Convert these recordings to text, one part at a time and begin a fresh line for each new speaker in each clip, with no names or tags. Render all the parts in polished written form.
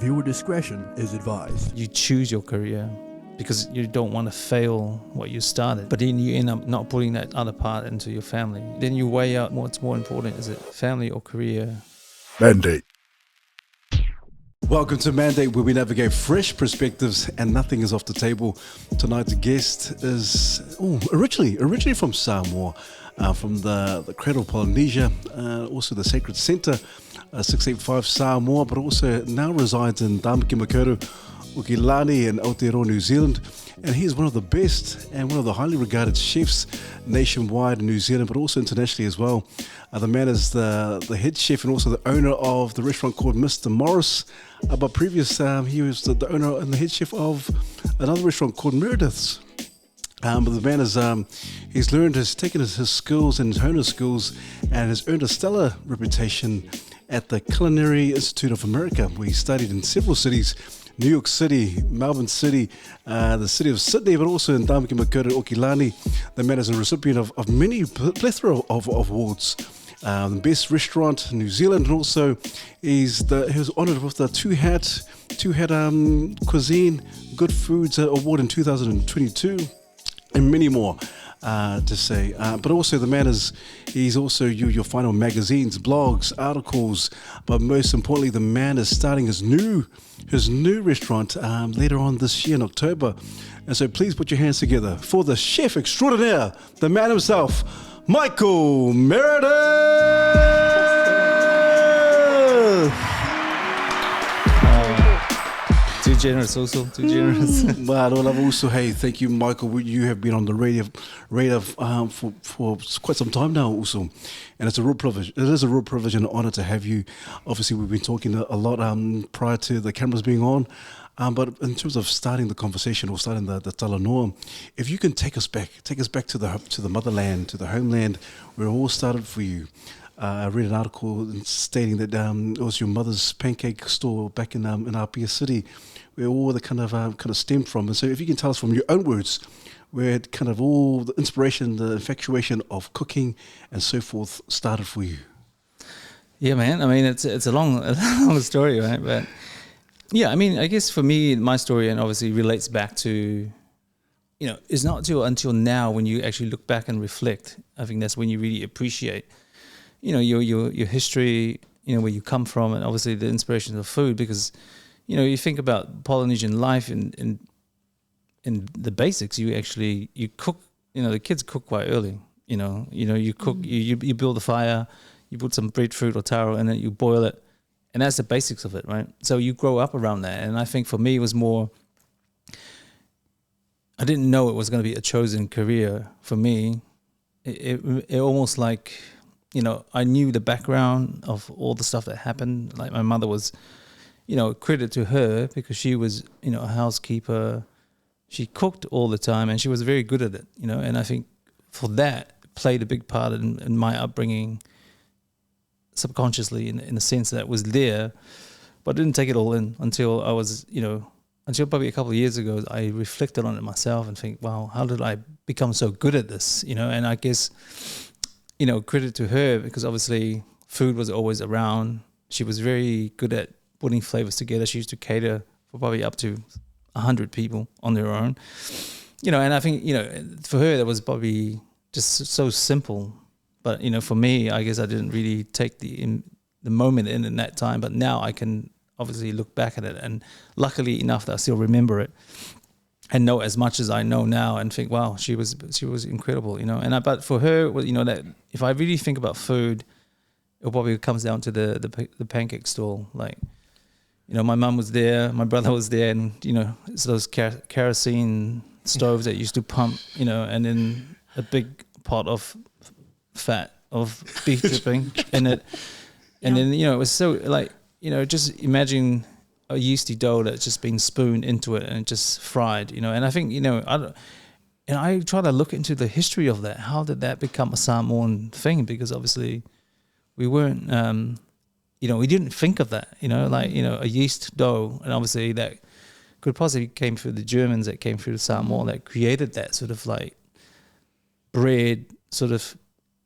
Viewer discretion is advised.
You choose your career because you don't want to fail what you started, but then you end up not putting that other part into your family. Then you weigh out what's more important. Is it family or career?
Mandate.
Welcome to Mandate, where we navigate fresh perspectives and nothing is off the table. Tonight's guest is originally from Samoa, from the cradle of Polynesia, also the Sacred Centre, 685 Samoa, but also now resides in Tamaki Ukilani in Aotearoa, New Zealand. And he is one of the best and one of the highly regarded chefs nationwide in New Zealand, but also internationally as well. The man is the head chef and also the owner of the restaurant called Mr. Morris. But previous, he was the owner and the head chef of another restaurant called Meredith's. But the man has taken his skills and honed his skills and has earned a stellar reputation at the Culinary Institute of America, where he studied in several cities: New York City, Melbourne City, the city of Sydney, but also in Tamaki Okilani. The man is a recipient of many plethora of awards. The best restaurant in New Zealand, and also he was honoured with the two hat cuisine good foods award in 2022, and many more to say. But also the man he's also you'll find on magazines, blogs, articles. But most importantly, the man is starting his new restaurant later on this year in October. And so please put your hands together for the chef extraordinaire, the man himself, Michael Meredith!
Too generous also, too generous.
But also, hey, thank you, Michael. You have been on the radar for quite some time now also. And it's a real privilege. It is a real privilege and an honour to have you. Obviously, we've been talking a lot prior to the cameras being on. But in terms of starting the conversation or starting the talanoa, if you can take us back to the motherland, to the homeland where it all started for you. I read an article stating that it was your mother's Pancake Store back in Apia City, where all the kind of stemmed from. And so, if you can tell us from your own words, where kind of all the inspiration, the infatuation of cooking and so forth started for you.
Yeah, man. I mean, it's a long story, right? But yeah, I mean, I guess for me, my story, and obviously relates back to, it's not until now when you actually look back and reflect. I think that's when you really appreciate, your history, where you come from, and obviously the inspiration of food. Because, you think about Polynesian life in the basics. You cook. The kids cook quite early. You cook. You build a fire. You put some breadfruit or taro, and then you boil it. And that's the basics of it, right? So you grow up around that. And I think for me, it was more, I didn't know it was going to be a chosen career for me. It almost like, I knew the background of all the stuff that happened. Like my mother was, credit to her because she was, a housekeeper. She cooked all the time and she was very good at it, and I think for that played a big part in my upbringing, subconsciously in the sense that it was there, but I didn't take it all in until I was, until probably a couple of years ago, I reflected on it myself and think, wow, how did I become so good at this? And I guess, credit to her because obviously food was always around. She was very good at putting flavors together. She used to cater for probably up to 100 people on their own, and I think, for her, that was probably just so simple. But, for me, I guess I didn't really take the moment in that time. But now I can obviously look back at it. And luckily enough that I still remember it and know as much as I know now and think, wow, she was incredible, but for her, that if I really think about food, it probably comes down to the Pancake Store. Like, my mum was there, my brother was there, and, it's those kerosene stoves that used to pump, and then a big pot of fat of beef dripping in it, and then it was so like just imagine a yeasty dough that's just been spooned into it and just fried, and I think I try to look into the history of that. How did that become a Samoan thing? Because obviously we weren't we didn't think of that, a yeast dough, and obviously that could possibly came through the Germans that came through the Samoa that created that sort of like bread sort of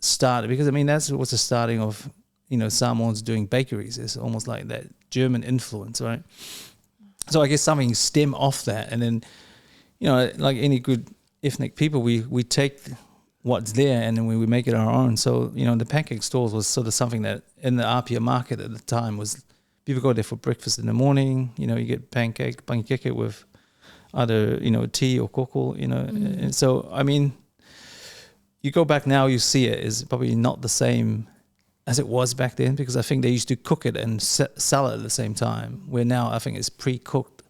started, because I mean that's what's the starting of Samoans doing bakeries. It's almost like that German influence, right? So I guess something stem off that, and then, like any good ethnic people, we take what's there and then we make it our own. So, the Pancake Stores was sort of something that in the Apia market at the time was, people go there for breakfast in the morning, you get pancake with either, tea or koko, And so, I mean, you go back now, you see it is probably not the same as it was back then, because I think they used to cook it and sell it at the same time, where now I think it's pre-cooked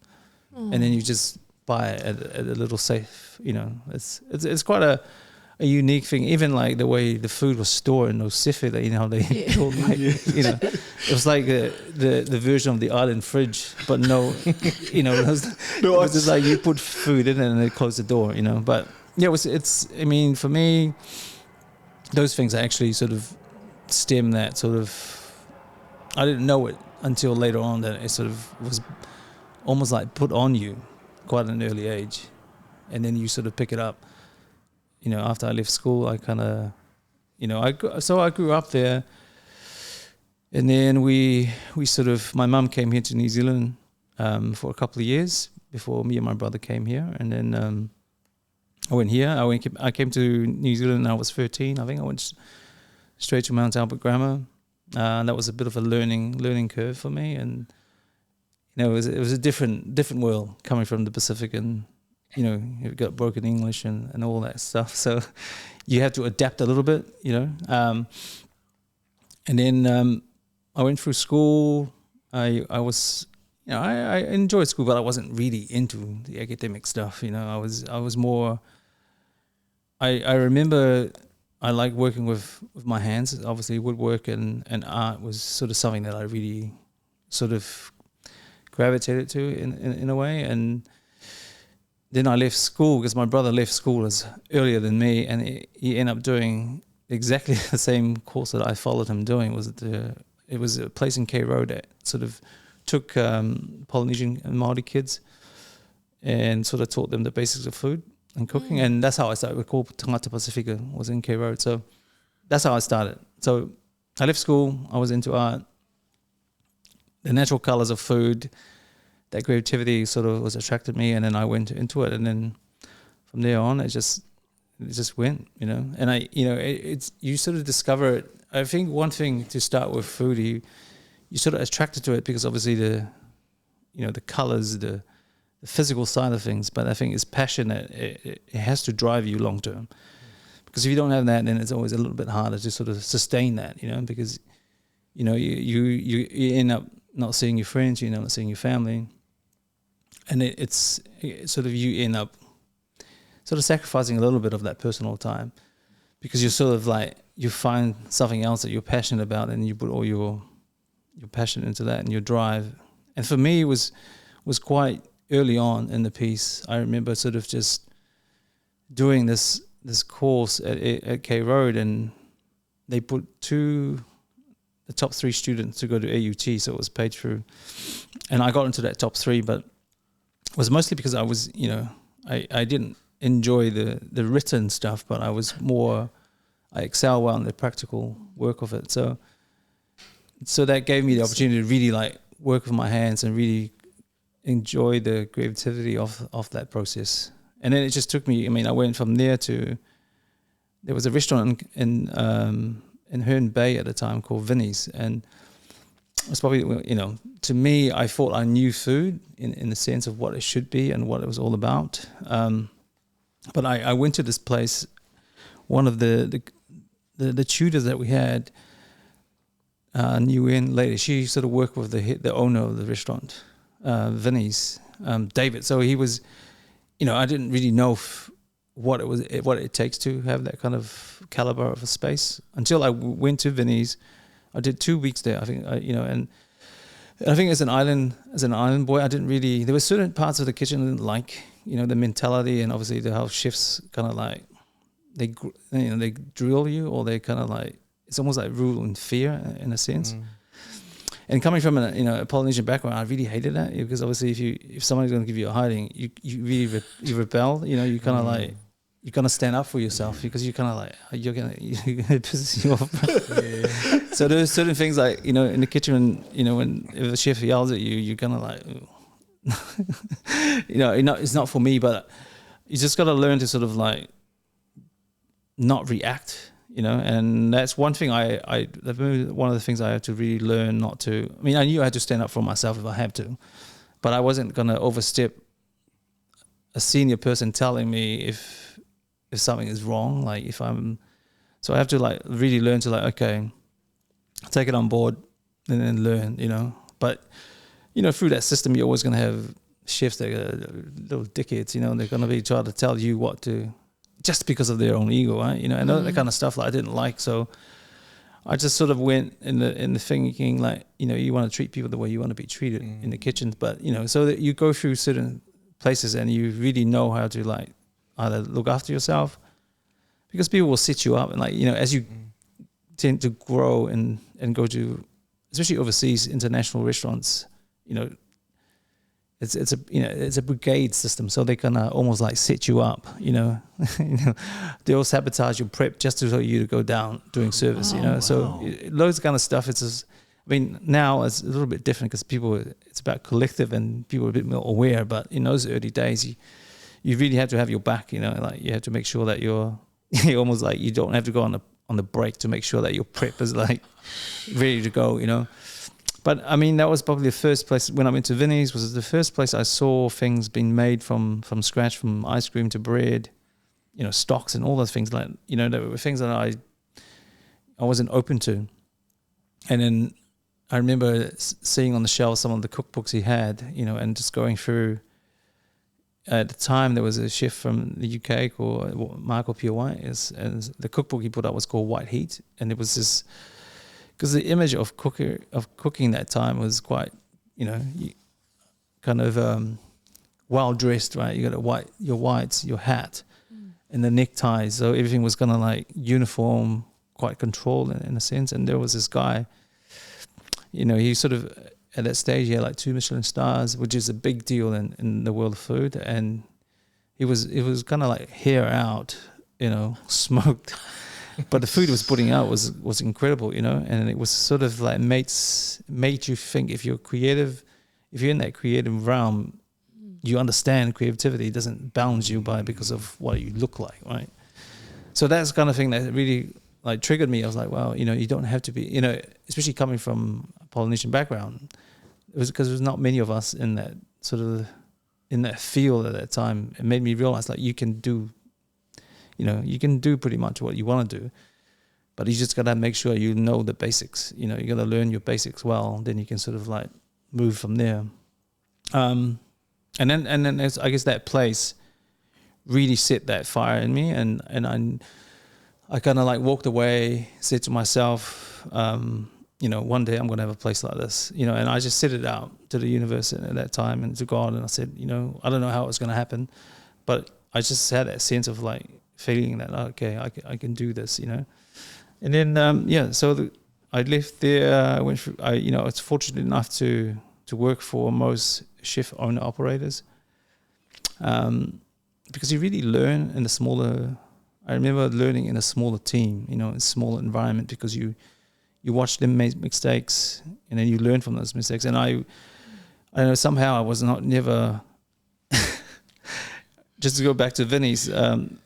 and then you just buy it at a little safe, it's quite a unique thing. Even like the way the food was stored in those sifi, they called, like, it was like the version of the island fridge, but no, it was just like you put food in it and they close the door, But yeah, I mean, for me, those things actually sort of stem that sort of, I didn't know it until later on that it sort of was almost like put on you quite at an early age, and then you sort of pick it up. After I left school, I kind of, I grew up there, and then we sort of, my mum came here to New Zealand for a couple of years before me and my brother came here, and then I went here. I came to New Zealand when I was 13. I think I went straight to Mount Albert Grammar. That was a bit of a learning curve for me, and it was a different world coming from the Pacific, and you've got broken English and all that stuff. So you have to adapt a little bit, And then I went through school. I was, I enjoyed school, but I wasn't really into the academic stuff. I was more. I remember I liked working with my hands. Obviously, woodwork and art was sort of something that I really sort of gravitated to in a way. And then I left school because my brother left school earlier than me, and he ended up doing exactly the same course that I followed him doing. It was a place in K Road that sort of took Polynesian and Māori kids and sort of taught them the basics of food and cooking, and that's how I started. We call Tangata Pacifica was in K Road, so that's how I started. So I left school, I was into art, the natural colours of food, that creativity sort of was attracted me, and then I went into it, and then from there on, it just went, And it's you sort of discover it. I think one thing to start with food, you sort of attracted to it because obviously the colours, the physical side of things, but I think it's passion that it has to drive you long term. Because if you don't have that, then it's always a little bit harder to sort of sustain that, because you end up not seeing your friends, you end up not seeing your family. And it's sort of, you end up sort of sacrificing a little bit of that personal time, because you're sort of like, you find something else that you're passionate about, and you put all your passion into that and your drive. And for me, it was quite early on in the piece. I remember sort of just doing this course at K Road, and they put the top 3 students to go to AUT, so it was paid through. And I got into that top 3, but it was mostly because I was, I didn't enjoy the written stuff, but I excel well in the practical work of it. So that gave me the opportunity to really like work with my hands and really enjoy the creativity of that process. And then it just took me, I went from there there was a restaurant in Herne Bay at the time called Vinnie's, and it was probably, to me, I thought I knew food in the sense of what it should be and what it was all about. But I went to this place, one of the tutors that we had, knew in later. She sort of worked with the owner of the restaurant, Vinnie's, David. So he was, I didn't really know what it takes to have that kind of caliber of a space until I went to Vinnie's. I did 2 weeks there, I think, and I think as an island boy, I didn't really, there were certain parts of the kitchen I didn't like, the mentality, and obviously how chefs kind of like, they drill you, or they kind of like, it's almost like rule and fear in a sense. And coming from a Polynesian background, I really hated that, because obviously if somebody's going to give you a hiding, you really you rebel, you kind of like, you're gonna stand up for yourself because you're kind of like you're gonna piss you off. So there's certain things like in the kitchen, when if the chef yells at you, you're gonna like, it's not for me, but you just gotta learn to sort of like not react, and that's one thing one of the things I had to really learn not to. I mean, I knew I had to stand up for myself if I had to, but I wasn't gonna overstep a senior person telling me if something is wrong, like so I have to like really learn to like, okay, take it on board and then learn, but through that system, you're always going to have chefs that are little dickheads, they're going to be trying to tell you what to, just because of their own ego, right? And that kind of stuff like I didn't like. So I just sort of went in the thinking like, you want to treat people the way you want to be treated in the kitchen, but so that you go through certain places and you really know how to like either look after yourself, because people will set you up, and like as you tend to grow and go to, especially overseas international restaurants, it's a brigade system, so they can almost like set you up, they'll sabotage your prep just to you to go down doing service, so loads of kind of stuff. It's just, I mean, now it's a little bit different because it's about collective and people are a bit more aware, but in those early days you really have to have your back, like you have to make sure that you're almost like you don't have to go on the break to make sure that your prep is like ready to go, But I mean, that was probably the first place when I went to Vinny's, was the first place I saw things being made from scratch, from ice cream to bread, stocks and all those things like, there were things that I wasn't open to. And then I remember seeing on the shelf some of the cookbooks he had, and just going through. At the time, there was a chef from the UK called Marco Piowai, and the cookbook he put out was called White Heat, and it was this, because the image of cooking that time was quite, kind of well dressed, right? You got your whites, your hat, and the neckties, so everything was kind of like uniform, quite controlled in a sense. And there was this guy, he sort of. At that stage, he had like 2 Michelin stars, which is a big deal in the world of food. And it was kind of like hair out, smoked. But the food he was putting out was incredible, and it was sort of like made you think if you're creative, if you're in that creative realm, you understand creativity doesn't bound you because of what you look like, right? So that's the kind of thing that really like triggered me. I was like, well, you don't have to be, especially coming from a Polynesian background. It was because there's not many of us in that sort of, in that field at that time. It made me realize like you can do pretty much what you want to do, but you just got to make sure you know the basics. You got to learn your basics well, then you can sort of like move from there. And then I guess that place really set that fire in me, and I kind of like walked away, said to myself, one day I'm going to have a place like this, and I just set it out to the universe at that time and to God, and I said, I don't know how it was going to happen, but I just had that sense of like feeling that, okay, I can do this, and then, so I left there, I went through, I was fortunate enough to work for most chef owner operators, because you really learn in the smaller. I remember learning in a smaller team, in a smaller environment, because you watch them make mistakes and then you learn from those mistakes. And I know somehow I was never, just to go back to Vinny's,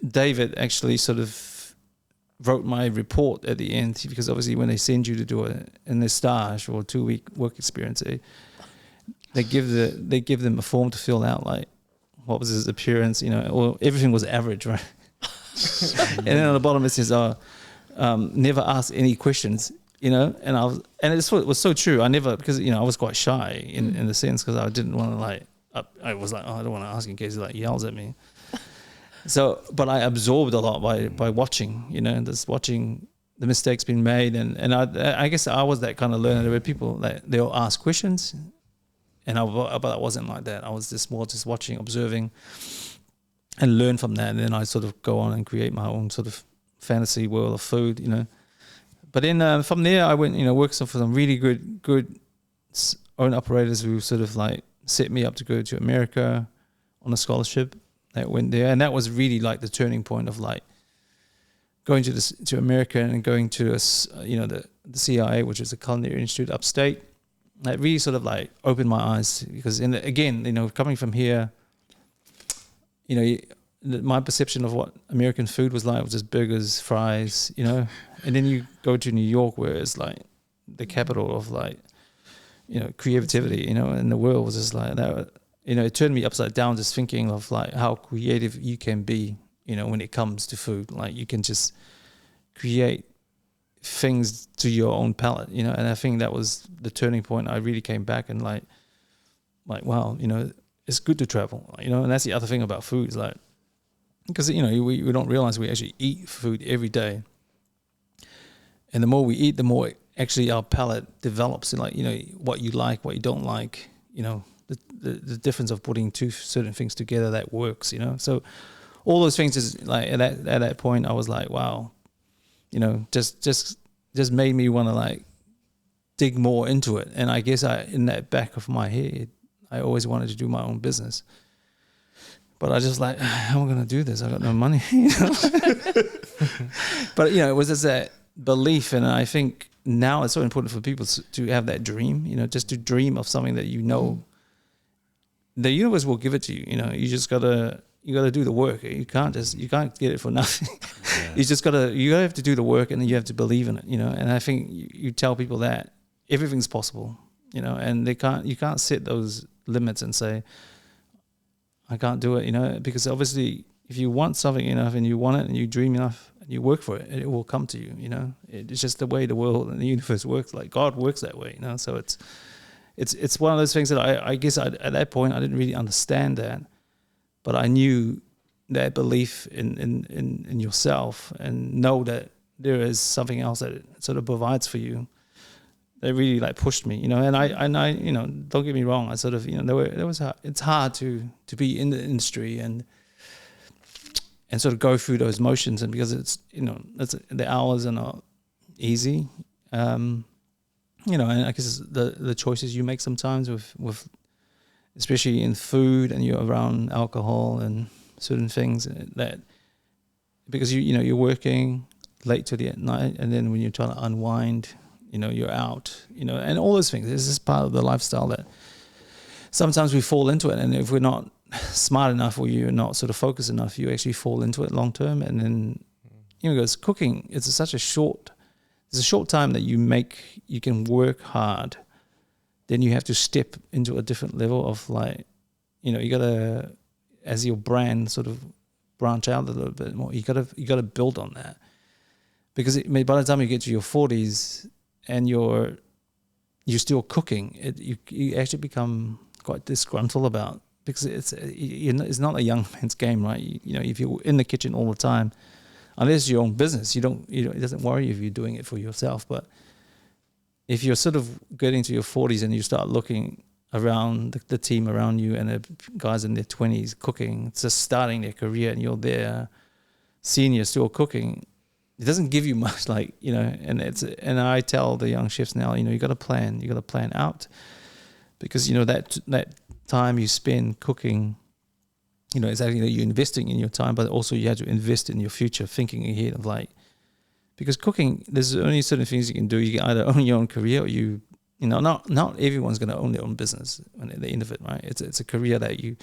David actually sort of wrote my report at the end, because obviously when they send you to do a stage or a 2-week work experience, they give them a form to fill out, like what was his appearance, or everything was average, right? And then on the bottom it says, never ask any questions, and it was so true. I never, because I was quite shy in the sense, because I didn't want to I was like, I don't want to ask in case he like yells at me. So, but I absorbed a lot by watching, just watching the mistakes being made, and I guess I was that kind of learner. There were people that they'll ask questions, but I wasn't like that. I was just more just watching, observing, and learn from that, and then I sort of go on and create my own sort of fantasy world of food, But then from there, I went, worked for some really good own operators who sort of like set me up to go to America on a scholarship, that went there, and that was really like the turning point of like going to America and going to the CIA, which is the Culinary Institute upstate. That really sort of like opened my eyes, because coming from here, my perception of what American food was like was just burgers, fries, and then you go to New York, where it's like the capital of like, creativity, in the world, was just like that. It turned me upside down just thinking of like how creative you can be, when it comes to food. Like you can just create things to your own palate, and I think that was the turning point. I really came back and like wow, it's good to travel, and that's the other thing about food, is like, because we don't realize we actually eat food every day, and the more we eat, the more actually our palate develops, and like what you like, what you don't like, the difference of putting two certain things together that works, so all those things is like at that point I was like, wow, just made me want to like dig more into it. And I guess in that back of my head, I always wanted to do my own business. But I just like, how am I going to do this? I got no money. But, it was just that belief. And I think now it's so important for people to have that dream, just to dream of something that the universe will give it to you. You just got to do the work. You can't get it for nothing. Yeah. You have to do the work, and you have to believe in it, and I think you tell people that everything's possible, and you can't set those limits and say, I can't do it, because obviously if you want something enough and you want it and you dream enough and you work for it, it will come to you, It's just the way the world and the universe works. Like God works that way, so it's one of those things that I guess at that point I didn't really understand that, but I knew that belief in yourself, and know that there is something else that it sort of provides for you, that really like pushed me, and I don't get me wrong, I sort of, it's hard to be in the industry and sort of go through those motions, and because it's, the hours are not easy, and I guess the choices you make sometimes with especially in food, and you're around alcohol and certain things, that because you're working late to the night, and then when you're trying to unwind, you're out, and all those things. This is part of the lifestyle that sometimes we fall into it, and if we're not smart enough, or you're not sort of focused enough, you actually fall into it long term. And then because cooking, it's a short time that you can work hard. Then you have to step into a different level of like, you gotta, as your brand sort of branch out a little bit more, you gotta build on that, because by the time you get to your 40s and you're still cooking, you actually become quite disgruntled about, because it's not a young man's game, right? If you're in the kitchen all the time, unless it's your own business, it doesn't worry if you're doing it for yourself. But if you're sort of getting to your 40s and you start looking around the team around you, and the guys in their 20s cooking, just starting their career, and you're there, senior, still cooking, it doesn't give you much, like, and I tell the young chefs now, you got to plan out, because that time you spend cooking, it's actually you're investing in your time, but also you have to invest in your future, thinking ahead of like, because cooking, there's only certain things you can do. You can either own your own career, or not everyone's going to own their own business at the end of it, right? It's a career that you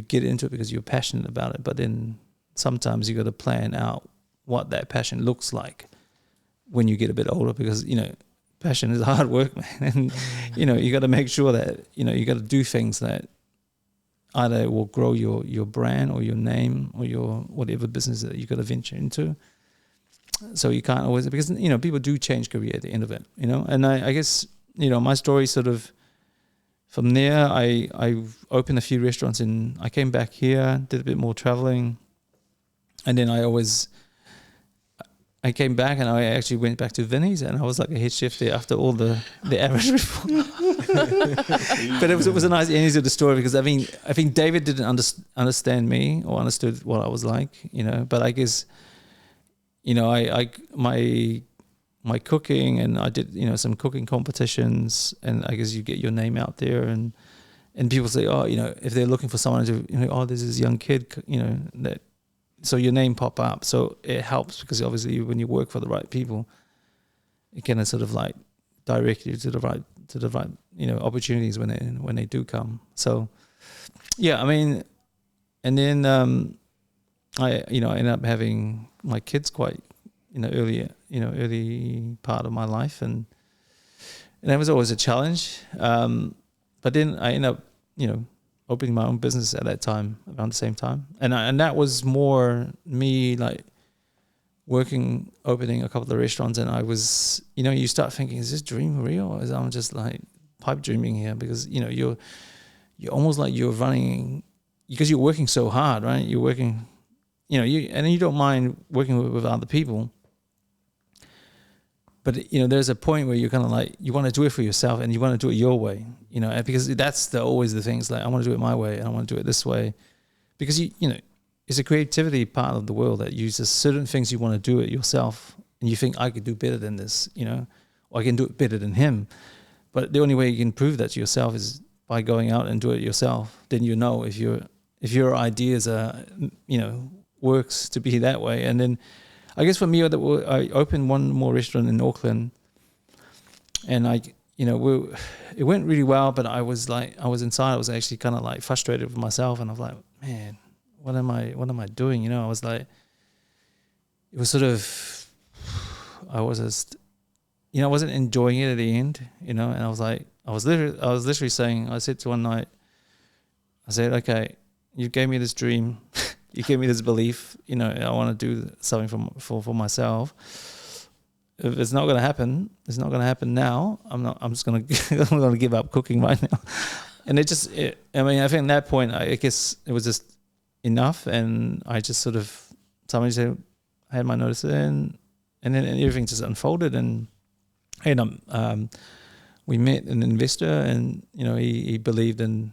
get into it because you're passionate about it, but then sometimes you got to plan out what that passion looks like when you get a bit older, because passion is hard work, man, and you got to make sure that you got to do things that either will grow your brand or your name or your whatever business that you got to venture into. So you can't always, because people do change career at the end of it, and I guess my story sort of, from there I opened a few restaurants, and I came back here, did a bit more traveling, and then I came back and I actually went back to Vinny's, and I was like a head chef there after all the average report. But it was a nice ending to the story, because I think David didn't understand me or understood what I was like, but I guess my cooking, and I did some cooking competitions, and I guess you get your name out there, and and people say, oh, if they're looking for someone to, oh, there's this young kid, that, so your name pop up. So it helps because obviously when you work for the right people, it can sort of like direct you to the right opportunities when they do come. So yeah, I mean, and then I ended up having my kids quite early part of my life, and that was always a challenge. But then I ended up opening my own business at that time, around the same time, and that was more me like opening a couple of restaurants, and I was, you start thinking, is this dream real, or is I'm just like pipe dreaming here? Because you're almost like you're running, because you're working so hard, right? You're working, and you don't mind working with other people, but there's a point where you're kind of like, you want to do it for yourself, and you want to do it your way, because that's always the things, like I want to do it my way, and I want to do it this way, because it's a creativity part of the world that uses certain things you want to do it yourself, and you think I could do better than this, or I can do it better than him. But the only way you can prove that to yourself is by going out and do it yourself. Then if your ideas are works to be that way. And then I guess for me, I opened one more restaurant in Auckland, and it went really well. But I was inside. I was actually kind of like frustrated with myself, and I was like, man, what am I doing? I was like, it was sort of, I was just, I wasn't enjoying it at the end, and I was like, I was literally saying, I said to one night, I said, okay, you gave me this dream, you gave me this belief, I want to do something for myself. If it's not going to happen, it's not going to happen now. I'm just going to give up cooking right now. And I think at that point, I guess it was just enough, and I just sort of, somebody said, I had my notice in, and then everything just unfolded, and we met an investor, and he believed in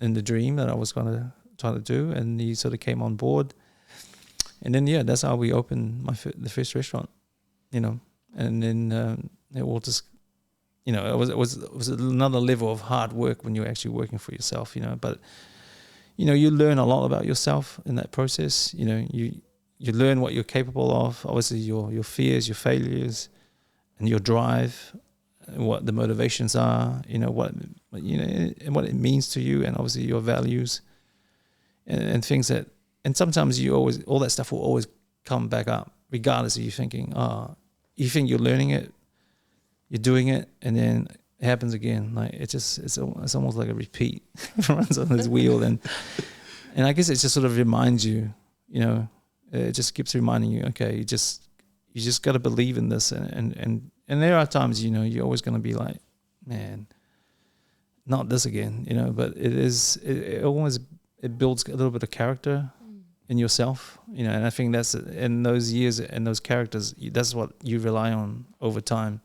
the dream that I was going to try to do, and he sort of came on board, and then that's how we opened the first restaurant, and then it all just, it was another level of hard work when you're actually working for yourself, but you learn a lot about yourself in that process. You learn what you're capable of, obviously your fears, your failures, and your drive, and what the motivations are, and what it means to you, and obviously your values, and things that, and sometimes all that stuff will always come back up, regardless of you thinking, you think you're learning it, you're doing it, and then it happens again. Like it's almost like a repeat. It runs on this wheel, and I guess it just sort of reminds you, it just keeps reminding you, okay, you just got to believe in this, and there are times, you're always going to be like, man, not this again, but it always builds a little bit of character in yourself, and I think that's in those years and those characters, that's what you rely on over time.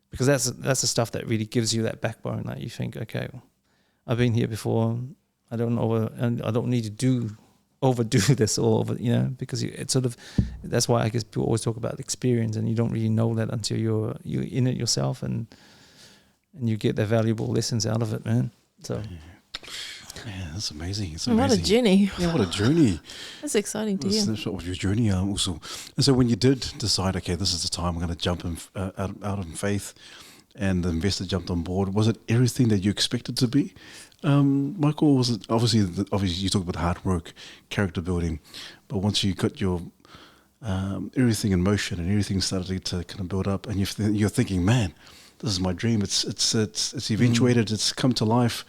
Because that's the stuff that really gives you that backbone. Like you think, okay, I've been here before. I don't need to overdo this all over, because it's sort of, that's why I guess people always talk about experience, and you don't really know that until you're in it yourself, and you get the valuable lessons out of it, man. So.
Yeah, that's amazing. It's
amazing. What a journey.
Yeah, what a journey.
That's exciting to hear.
Snapshot of your journey also. And so when you did decide, okay, this is the time I'm going to jump out in faith, and the investor jumped on board, was it everything that you expected to be? Michael, was it obviously you talk about hard work, character building, but once you got your everything in motion and everything started to kind of build up, and you're thinking, man, this is my dream. It's eventuated. It's come to life.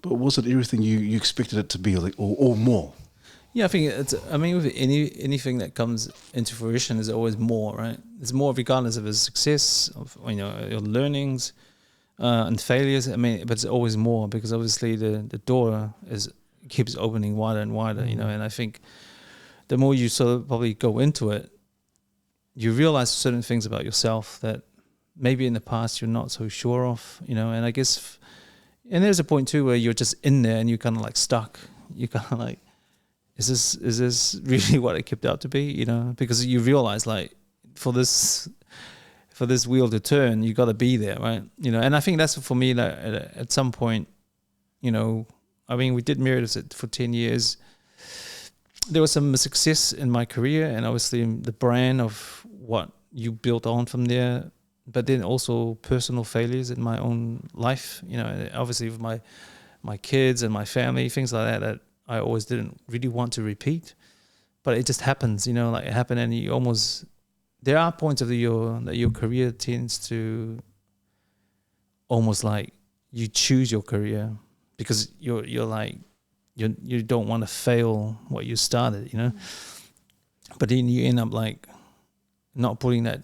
But was it everything you expected it to be, like, or more?
Yeah, I think with anything that comes into fruition, is always more, right? It's more regardless of its success, of your learnings and failures. But it's always more, because obviously the door keeps opening wider and wider, and I think the more you sort of probably go into it, you realize certain things about yourself that maybe in the past you're not so sure of, and I guess. And there's a point too where you're just in there and you're kind of like stuck. You're kind of like, is this really what it kept out to be? Because you realize, like, for this wheel to turn, you got to be there, right? And I think that's for me, that at some point, I mean, we did Meredith for 10 years. There was some success in my career, and obviously the brand of what you built on from there, but then also personal failures in my own life, obviously with my kids and my family, things like that I always didn't really want to repeat, but it just happens, like it happened, and there are points of that your career tends to almost like you choose your career because you're like, you don't want to fail what you started, but then you end up like not putting that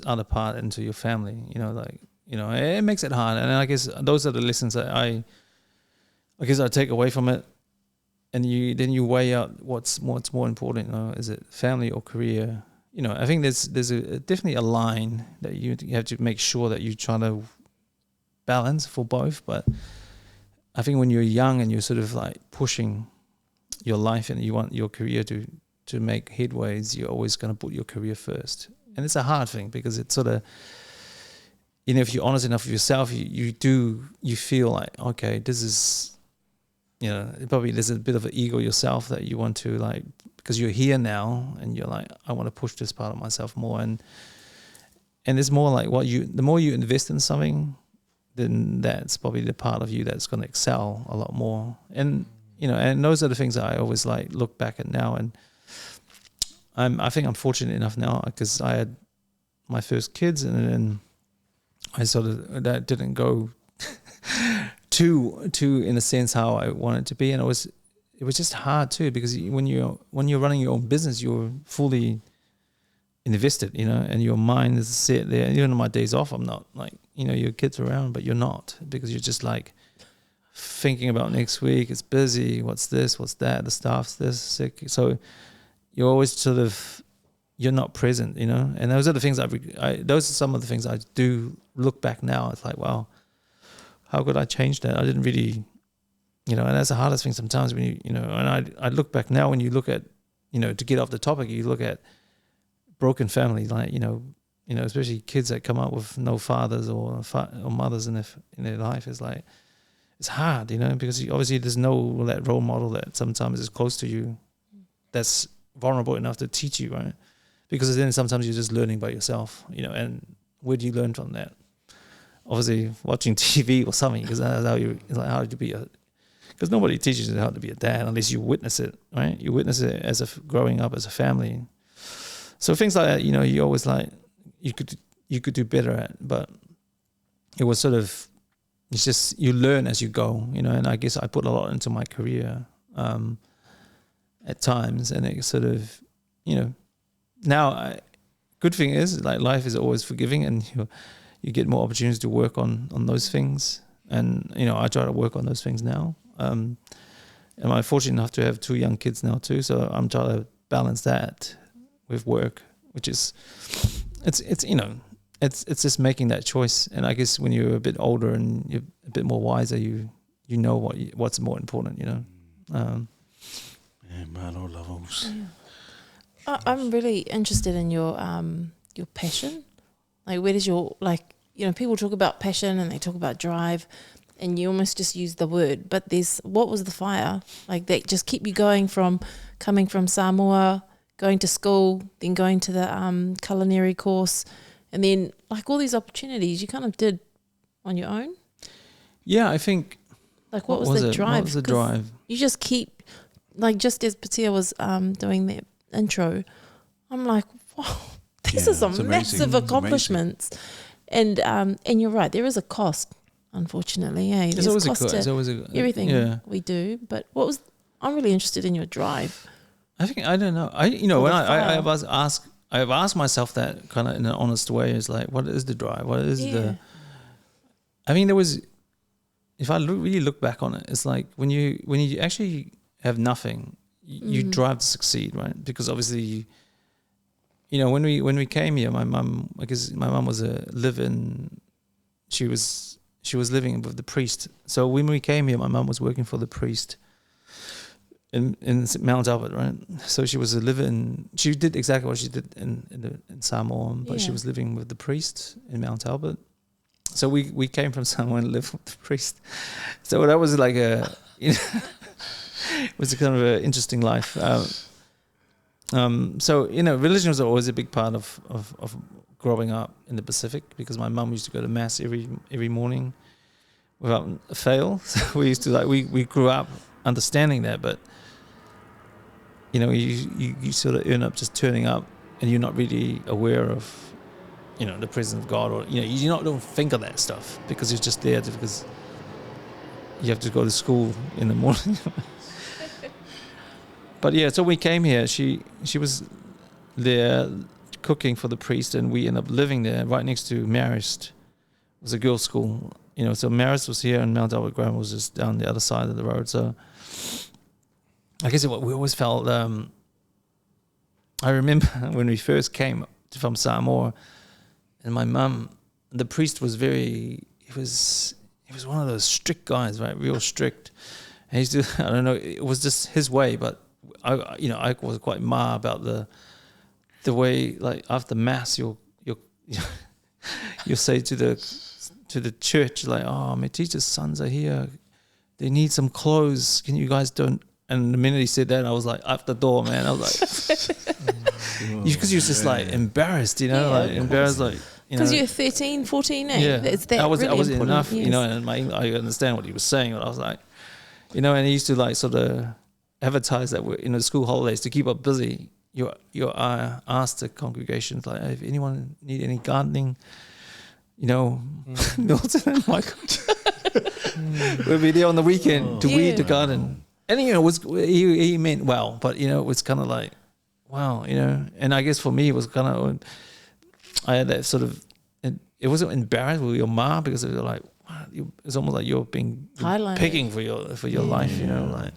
other part into your family, it makes it hard. And I guess those are the lessons that I take away from it. And then you weigh out what's more important, is it family or career? I think there's definitely a line that you have to make sure that you try to balance for both. But I think when you're young and you're sort of like pushing your life and you want your career to make headways, you're always going to put your career first. And it's a hard thing because it's sort of, if you're honest enough with yourself, you feel like, okay, this is, probably there's a bit of an ego yourself that you want to like, because you're here now and you're like, I want to push this part of myself more. And it's more like the more you invest in something, then that's probably the part of you that's going to excel a lot more. And, and those are the things that I always like look back at now. And I think I'm fortunate enough now because I had my first kids and then I sort of, that didn't go too in a sense how I wanted it to be. And it was just hard too, because when you're running your own business, you're fully invested, and your mind is set there. Even on my days off, I'm not like, your kids around, but you're not, because you're just like thinking about next week. It's busy. What's this? What's that? The staff's this, sick. So you're always sort of, you're not present, and those are the things those are some of the things I do look back now. It's like, wow, how could I change that? I didn't really, and that's the hardest thing sometimes when you, and I look back now when you look at, to get off the topic, you look at broken families, like, especially kids that come up with no fathers or mothers in their life. Is like, it's hard, because obviously there's no that role model that sometimes is close to you that's vulnerable enough to teach you, right? Because then sometimes you're just learning by yourself, and where do you learn from that? Obviously watching TV or something, because that's how how to be because nobody teaches you how to be a dad unless you witness it, right? You witness it as growing up as a family. So things like that, you always like, you could do better at, but it was sort of, it's just, you learn as you go, and I guess I put a lot into my career at times, and it sort of, now good thing is like life is always forgiving, and you get more opportunities to work on those things, and I try to work on those things now. And I'm fortunate enough to have 2 young kids now too, so I'm trying to balance that with work, which is it's just making that choice. And I guess when you're a bit older and you're a bit more wiser, you know what's more important,
Yeah, man, all levels.
Yeah. I'm really interested in your passion. Like, where does your, like, people talk about passion and they talk about drive, and you almost just use the word, but what was the fire like that just keep you going from coming from Samoa, going to school, then going to the culinary course, and then like all these opportunities you kind of did on your own?
Yeah, I think.
Like, what was the drive?
What was the drive?
You just keep, like, just as Patia was doing the intro, I'm like, wow, these are some massive accomplishments. And you're right, there is a cost, unfortunately. Hey,
There's always a cost. There's always
everything we do. But I'm really interested in your drive.
I think, I don't know. When I've asked myself that kind of in an honest way, is like, what is the drive? What is the? I mean, there was. If I really look back on it, it's like when you actually have nothing, you drive to succeed, right? Because obviously, when we came here, my mum was a live-in. She was living with the priest. So when we came here, my mum was working for the priest in Mount Albert, right? So she was a live-in. She did exactly what she did in Samoa, but she was living with the priest in Mount Albert. So we came from Samoa and lived with the priest. So that was like it was a kind of an interesting life. So religion was always a big part of growing up in the Pacific, because my mum used to go to mass every morning without fail. So we used to we grew up understanding that, but you sort of end up just turning up and you're not really aware of the presence of God, or you don't think of that stuff because you're just there because you have to go to school in the morning. But yeah, so we came here. She was there cooking for the priest, and we ended up living there right next to Marist. It was a girls' school, So Marist was here, and Mount Albert Grammar was just down the other side of the road. So I guess we always felt. I remember when we first came from Samoa, and my mum, the priest was he was one of those strict guys, right? Real strict. And he used to, I don't know, it was just his way, but I was quite ma about the way, like after mass, you'll say to the church, like, oh, Metita's sons are here, they need some clothes. Can you guys don't? And the minute he said that, I was like, out the door, man. I was like, because you're just like embarrassed, embarrassed, like.
Because you're 13, 14, eh?
Yeah,
it's that
I was
really
enough,
yes.
and I understand what he was saying, but I was like, and he used to like sort of advertise that the school holidays to keep up busy. You're asked the congregations, like, if anyone need any gardening, Milton and Michael would be there on the weekend to weed the garden. And it was he meant well, but it was kind of like, wow, and I guess for me it was kind of, I had that sort of, it wasn't embarrassed with your ma, because it was like, wow, it's almost like you're being picking for your life, like.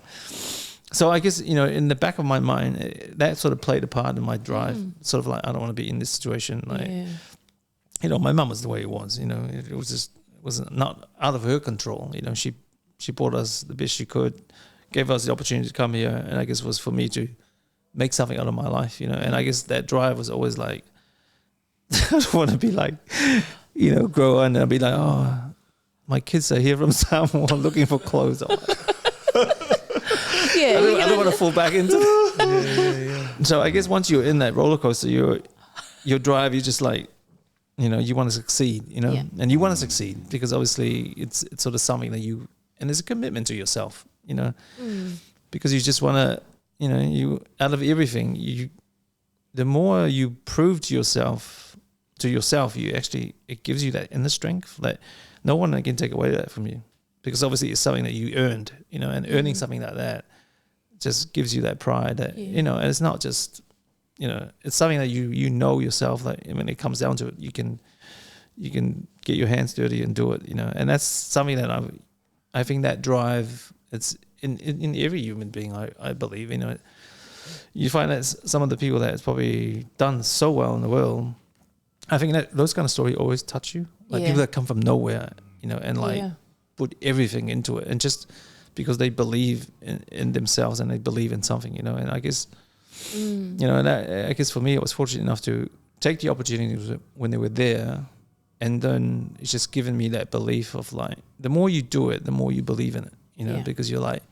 So I guess in the back of my mind, that sort of played a part in my drive. Sort of like, I don't want to be in this situation. Like, my mum was the way it was. It was not out of her control. She brought us the best she could, gave us the opportunity to come here, and I guess it was for me to make something out of my life. And I guess that drive was always like, I don't want to be like, grow on and be like, oh, my kids are here from Samoa looking for clothes. I don't want to fall back into it. So I guess once you're in that roller coaster, your drive, you just like, you want to succeed, and you want to succeed because obviously it's sort of something that and there's a commitment to yourself, because you just want to, you out of everything, the more you prove to yourself, it gives you that inner strength that no one can take away that from you, because obviously it's something that you earned, and earning something like that just gives you that pride that, and it's not just, it's something that you know yourself, that when it comes down to it, you can get your hands dirty and do it, and that's something that I think that drive, it's in every human being, I believe, you find that some of the people that has probably done so well in the world, I think that those kind of stories always touch you, like people that come from nowhere, and like put everything into it, and just because they believe in themselves and they believe in something, and I guess, and I guess for me, I was fortunate enough to take the opportunities when they were there, and then it's just given me that belief of like, the more you do it, the more you believe in it, because you're like,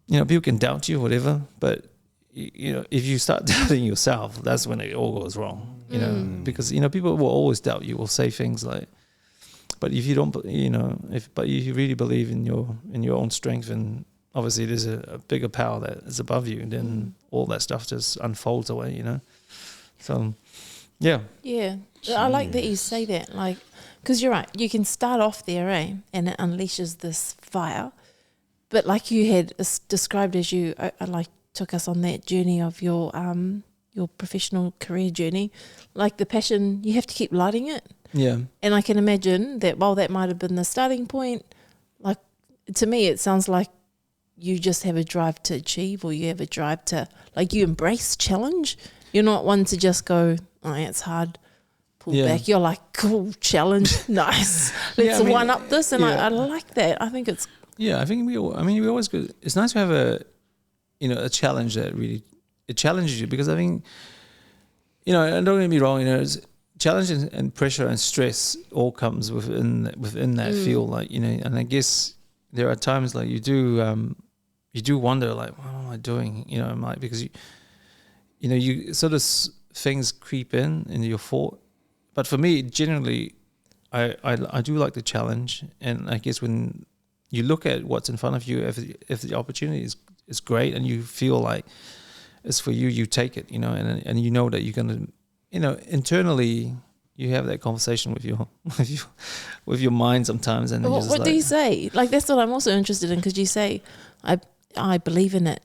people can doubt you or whatever, but if you start doubting yourself, that's when it all goes wrong, because, people will always doubt you, will say things like, but if you don't, but if you really believe in your own strength, and obviously there's a bigger power that is above you, then all that stuff just unfolds away, So, yeah. Yeah.
I like that you say that, like, because you're right, you can start off there, and it unleashes this fire. But like you had described as you, took us on that journey of your professional career journey, like the passion, you have to keep lighting it.
Yeah.
And I can imagine that while that might have been the starting point, like, to me, it sounds like you just have a drive to achieve, or you have a drive to, like, you embrace challenge. You're not one to just go, oh, it's hard, pull back. You're like, cool, challenge, nice. Let's one up this. And I like that. I think it's...
Yeah, I think we always go, it's nice to have a challenge that really, it challenges you, because I think, and don't get me wrong, challenge and pressure and stress all comes within that field, like, you know. And I guess there are times like you do wonder, like, what am I doing? You know, like, because you know, you sort of things creep in your thought. But for me, generally, I do like the challenge, and I guess when you look at what's in front of you, if the opportunity is great and you feel like it's for you, you take it, you know, and you know that you're gonna, you know, internally you have that conversation with your mind sometimes. And
what do you say? Like, that's what I'm also interested in, because you say, I believe in it.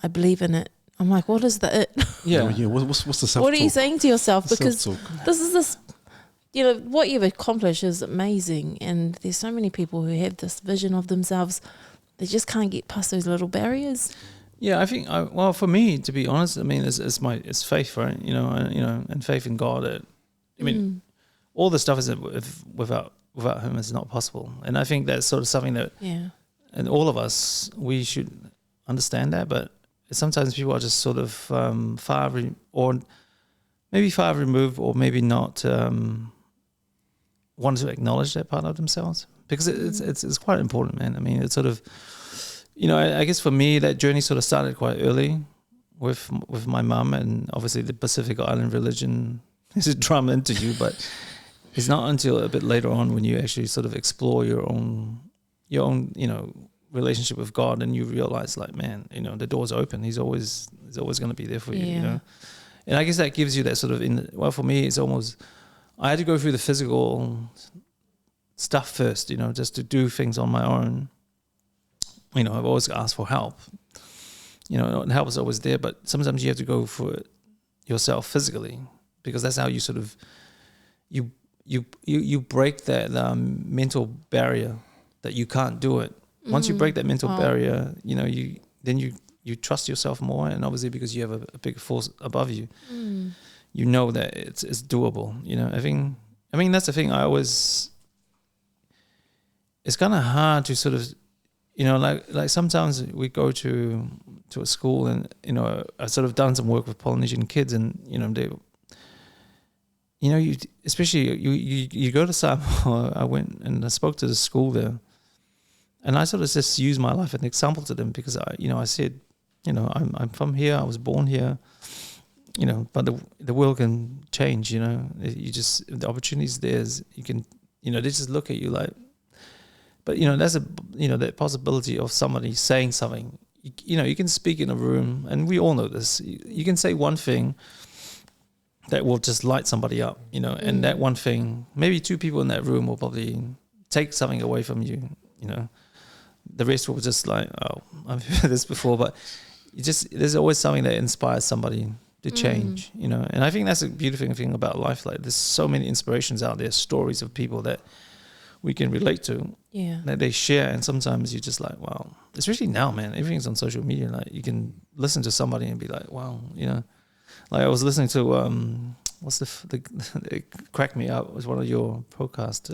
I believe in it. I'm like, what is the it?
Yeah. What's the self-talk?
What are you saying to yourself? Because
Self-talk.
this, you know, what you've accomplished is amazing. And there's so many people who have this vision of themselves. They just can't get past those little barriers.
Yeah, I think, well, for me, to be honest, I mean, it's faith, right? You know, and faith in God. I mean, all the stuff is without Him is not possible. And I think that's sort of something that, and all of us, we should understand that. But sometimes people are just sort of far removed, or maybe not want to acknowledge that part of themselves, because it's quite important, man. I mean, it's sort of, you know, I guess for me, that journey sort of started quite early with my mum, and obviously the Pacific Island religion is drummed into you, but it's not until a bit later on when you actually sort of explore your own, you know, relationship with God, and you realize, like, man, you know, the door's open. He's always going to be there for you, you know. And I guess that gives you that sort of, well, for me, it's almost, I had to go through the physical stuff first, you know, just to do things on my own. You know, I've always asked for help, you know, and help is always there, but sometimes you have to go for it yourself physically, because that's how you sort of, you break that mental barrier that you can't do it. Once you break that mental barrier, you know, you trust yourself more, and obviously because you have a big force above you, you know that it's doable. You know, I mean that's the thing. It's kind of hard to sort of, you know, like sometimes we go to a school, and, you know, I've sort of done some work with Polynesian kids, and, you know, you go to Samoa. I went and I spoke to the school there, and I sort of just used my life as an example to them, because I said, you know, I'm from here, I was born here, you know, but the world can change, you know. The opportunities there's, you can, you know, they just look at you like, but, you know, that's that possibility of somebody saying something, you know, you can speak in a room, and we all know this, you can say one thing that will just light somebody up, you know, and that one thing, maybe two people in that room will probably take something away from you, you know. The rest will just like, oh, I've heard this before, but there's always something that inspires somebody to change, you know. And I think that's a beautiful thing about life. Like, there's so many inspirations out there, stories of people that we can relate to, that they share. And sometimes you're just like, wow, especially now, man, everything's on social media. Like, you can listen to somebody and be like, wow, you know. Like, I was listening to what's it cracked me up. It was one of your podcasts.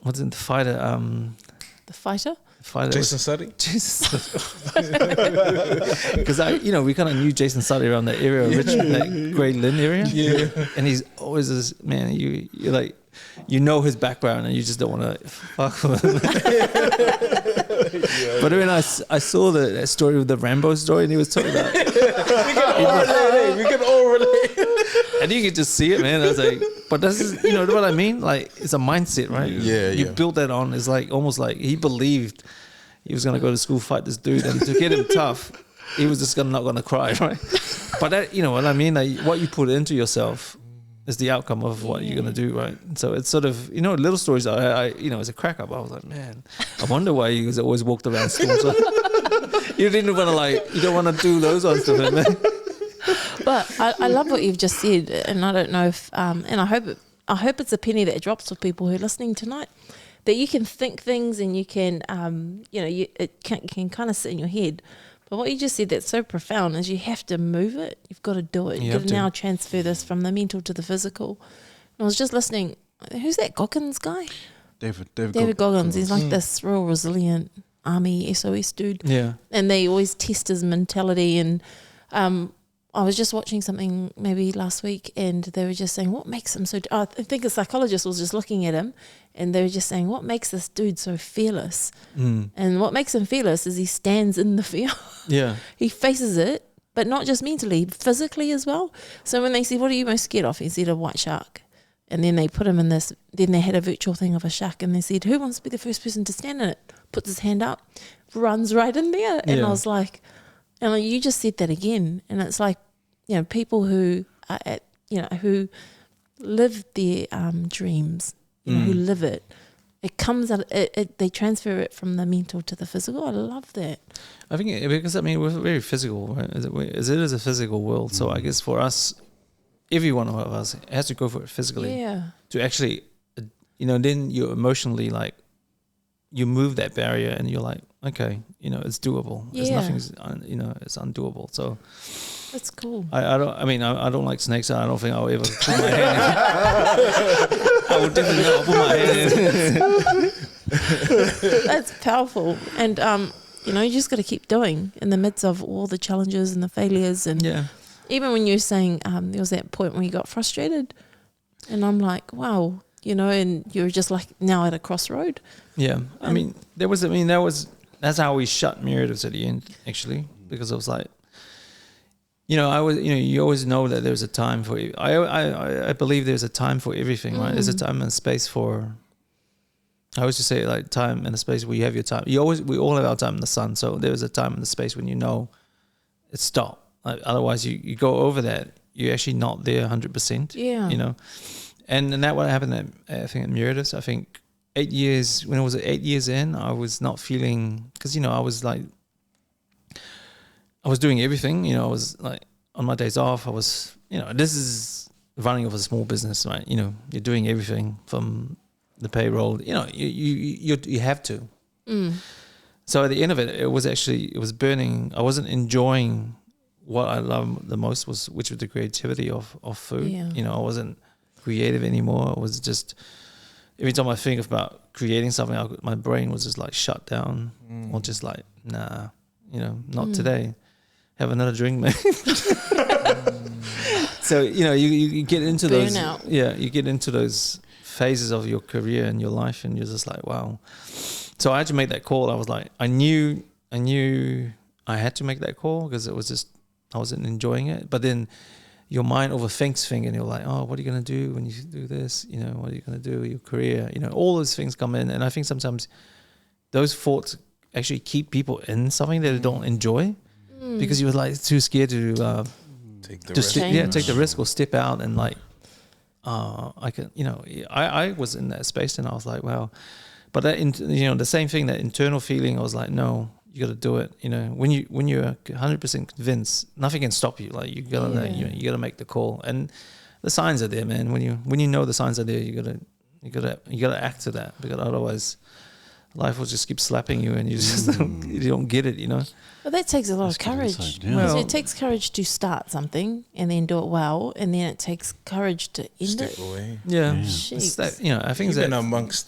What's in the fighter?
The fighter?
Jason Suddy?
Because we kind of knew Jason Suddy around that area, Richmond, that Grey Lynn area.
Yeah.
And he's always this, man, you're like, you know his background, and you just don't want to fuck with him. But when I saw that story with the Rambo story, and he was talking about,
we can all relate.
and you could just see it, man. I was like, but this is, you know what I mean? Like, it's a mindset, right?
Yeah,
you built that on. It's like almost like he believed he was gonna go to school, fight this dude, and to get him tough, he was just not gonna cry, right? But that, you know what I mean? Like, what you put into yourself is the outcome of what you're gonna do, right? So it's sort of, you know, little stories. I as a crack up, I was like, man, I wonder why he was always walked around school. So you didn't want to you don't want to do those ones to him, man.
But I love what you've just said, and I don't know if, and I hope it's a penny that drops for people who are listening tonight, that you can think things, and you can, it can kind of sit in your head. But what you just said that's so profound is you have to move it. You've got to do it. You've got to now transfer this from the mental to the physical. And I was just listening. Who's that Goggins guy?
David
Goggins. He's like this real resilient army SOS dude.
Yeah.
And they always test his mentality. And I was just watching something maybe last week, and they were just saying, what makes him so... I think a psychologist was just looking at him, and they were just saying, what makes this dude so fearless? And what makes him fearless is he stands in the fear.
Yeah.
He faces it, but not just mentally, physically as well. So when they said, what are you most scared of? He said, a white shark. And then they put him in this, then they had a virtual thing of a shark, and they said, who wants to be the first person to stand in it? Puts his hand up, runs right in there. And I was like, and like, you just said that again. And it's like, you know, people who are at, you know, who live their dreams, you know, who live it. It comes out. They transfer it from the mental to the physical. I love that.
I think because I mean we're very physical, right? It is a physical world. So I guess for us, every one of us has to go for it physically.
Yeah.
To actually, you know, then you emotionally like you move that barrier and you're like, okay, you know, it's doable. There's nothing's, you know, it's undoable. So.
That's cool.
I don't like snakes. I don't think I'll ever put my hand in. I would definitely not put my hand in.
That's powerful. And, you know, you just got to keep doing in the midst of all the challenges and the failures. And even when you're saying there was that point where you got frustrated, and I'm like, wow, you know, and you're just like now at a crossroad.
Yeah. That's how we shut Meredith at the end, actually, because I was like, you know, you always know that there's a time for it. I believe there's a time for everything, right? There's a time and space for, I always just say like time and a space where you have your time. We all have our time in the sun. So there's a time and a space when you know it's stopped. Like, otherwise you go over that, you're actually not there 100%.
Yeah.
You know? And that what happened I think at Meredith. I think 8 years, when I was 8 years in, I was not feeling, because, you know, I was doing everything, you know, I was like, on my days off, I was, you know, this is running of a small business, right? You know, you're doing everything from the payroll, you know, you have to. So at the end of it, it was burning. I wasn't enjoying what I love the most, which was the creativity of food.
Yeah.
You know, I wasn't creative anymore. I was just, every time I think about creating something, my brain was just like shut down or just like, nah, you know, not today. Have another drink, mate. So, you know, you get into
Burnout.
you get into those phases of your career and your life, and you're just like, wow. So I had to make that call. I was like, I knew I had to make that call because it was just, I wasn't enjoying it. But then your mind overthinks things, and you're like, oh, what are you going to do when you do this? You know, what are you going to do with your career? You know, all those things come in. And I think sometimes those thoughts actually keep people in something that they don't enjoy. Because you were like too scared to
take the risk.
Take the risk or step out and like, I can, you know, I was in that space and I was like, wow. But that, you know, the same thing, that internal feeling, I was like, no, you got to do it. You know, when you're 100% convinced, nothing can stop you. Like you gotta, you gotta make the call, and the signs are there, man. When you know the signs are there, you gotta act to that, because otherwise, life will just keep slapping you, and you just you don't get it, you know.
Well, that takes a lot of courage.
Insight, yeah.
Well, it takes courage to start something and then do it well, and then it takes courage to end
Step
it.
away.
Yeah,
Sheesh.
it's that, you know. I think
Even
that
amongst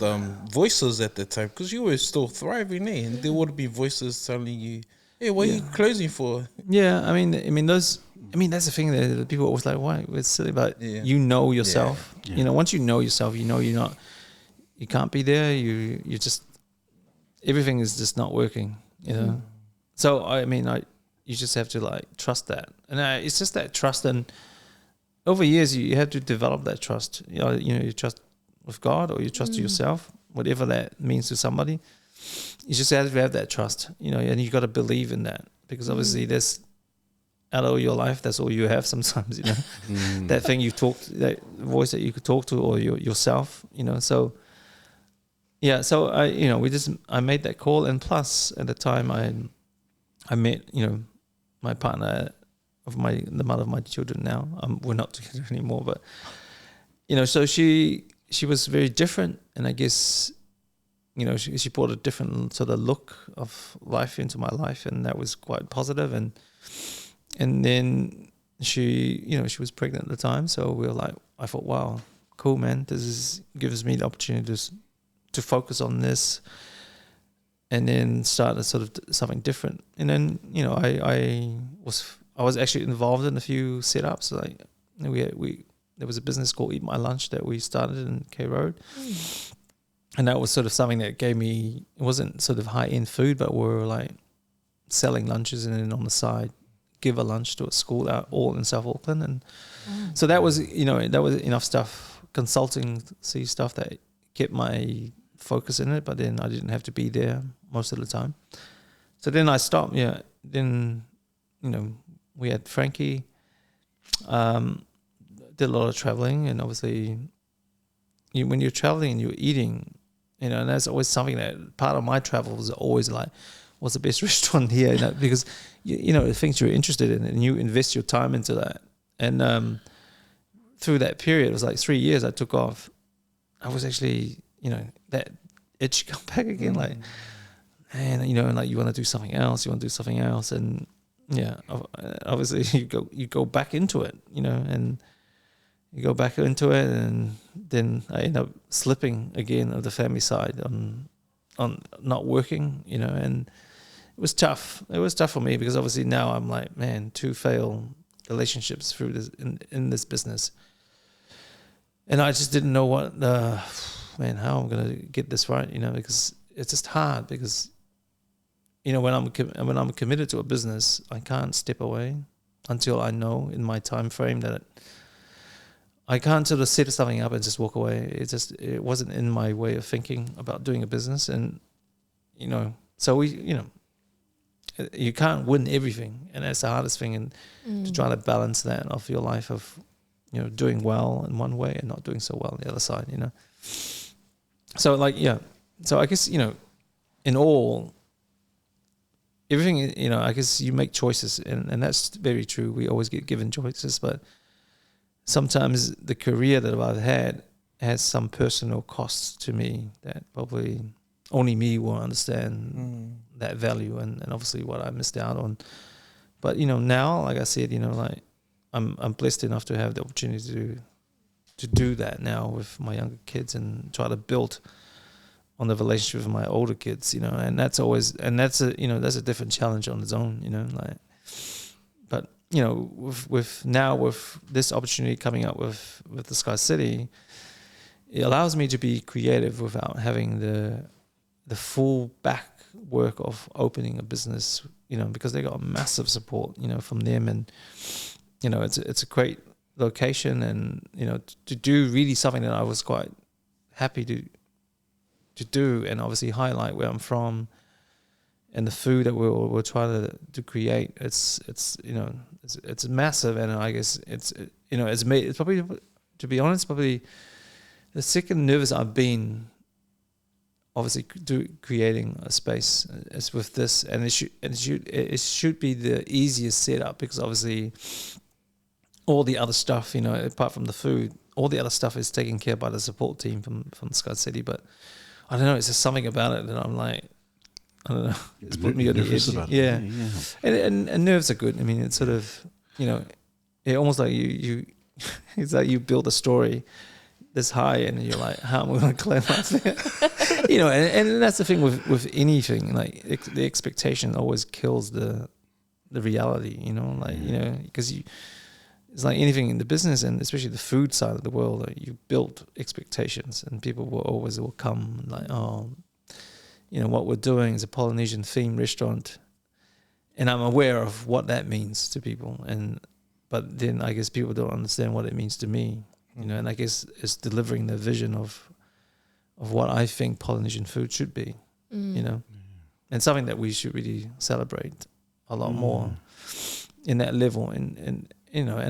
voices at the time, because you were still thriving, eh? And there would be voices telling you, "Hey, what are you closing for?"
yeah. I mean that's the thing that people always like, why? It's silly, but you know yourself.
Yeah.
You know, once you know yourself, you know you can't be there. You just, everything is just not working. You know. So I mean, you just have to like trust that, and it's just that trust. And over years, you have to develop that trust. You know, you trust with God, or you trust yourself, whatever that means to somebody. You just have to have that trust, you know, and you got to believe in that, because obviously there's, out of your life, that's all you have sometimes, you know, that thing that voice that you could talk to, or yourself, you know. So yeah, so I made that call, and plus at the time I met, you know, my partner the mother of my children now. We're not together anymore, but you know, so she was very different, and I guess, you know, she brought a different sort of look of life into my life, and that was quite positive. And then she was pregnant at the time, so we were like, I thought, wow, cool, man, gives me the opportunity to focus on this, and then start a sort of something different. And then, you know, I I was actually involved in a few setups. Like there was a business called Eat My Lunch that we started in K Road. And that was sort of something that gave me, it wasn't sort of high-end food, but we were like selling lunches and then on the side, give a lunch to a school out all in South Auckland. And so that was, that was enough stuff, consultancy stuff that kept my focus in it, but then I didn't have to be there most of the time. So then I stopped, Then, we had Frankie, did a lot of traveling, and obviously when you're traveling and you're eating, and that's always something that part of my travel was always like, what's the best restaurant here? Because, the things you're interested in and you invest your time into that. And through that period, it was like 3 years I took off. I was actually, that itch come back again, like, and, and like you want to do something else, and obviously you go back into it, and you go back into it, and then I end up slipping again of the family side on not working, and it was tough. It was tough for me because obviously now I'm like, man, 2 failed relationships through this in this business, and I just didn't know what how I'm gonna get this right, because it's just hard because when I'm committed to a business, I can't step away until I know in my time frame that I can't sort of set something up and just walk away. It wasn't in my way of thinking about doing a business, and so you can't win everything, and that's the hardest thing, and to try to balance that of your life of doing well in one way and not doing so well on the other side. So so I guess in all. Everything, I guess you make choices, and that's very true. We always get given choices, but sometimes the career that I've had has some personal costs to me that probably only me will understand that value and obviously what I missed out on. But, now, like I said, like I'm blessed enough to have the opportunity to do that now with my younger kids and try to build on the relationship with my older kids, and that's always, and that's a different challenge on its own, but with this opportunity coming up with the Sky City, it allows me to be creative without having the full back work of opening a business, because they got massive support, from them, and it's a great location, and to do really something that I was quite happy to do, and obviously highlight where I'm from and the food that we're trying to create. It's massive, and I guess it's probably, to be honest, probably the second nervous I've been obviously creating a space as with this, and it should be the easiest setup, because obviously all the other stuff, apart from the food, all the other stuff is taken care of by the support team from Sky City. But I don't know, it's just something about it that I'm like, I don't know, it's put me on the edge. Yeah. And nerves are good. I mean, it's sort of, it almost like you it's like you build a story this high, and you're like, how am I going to climb up there? And that's the thing with anything, like the expectation always kills the reality, because it's like anything in the business, and especially the food side of the world, like you build expectations, and people will come like, what we're doing is a Polynesian themed restaurant, and I'm aware of what that means to people, but then I guess people don't understand what it means to me, and I guess it's delivering the vision of what I think Polynesian food should be, and something that we should really celebrate a lot more in that level, and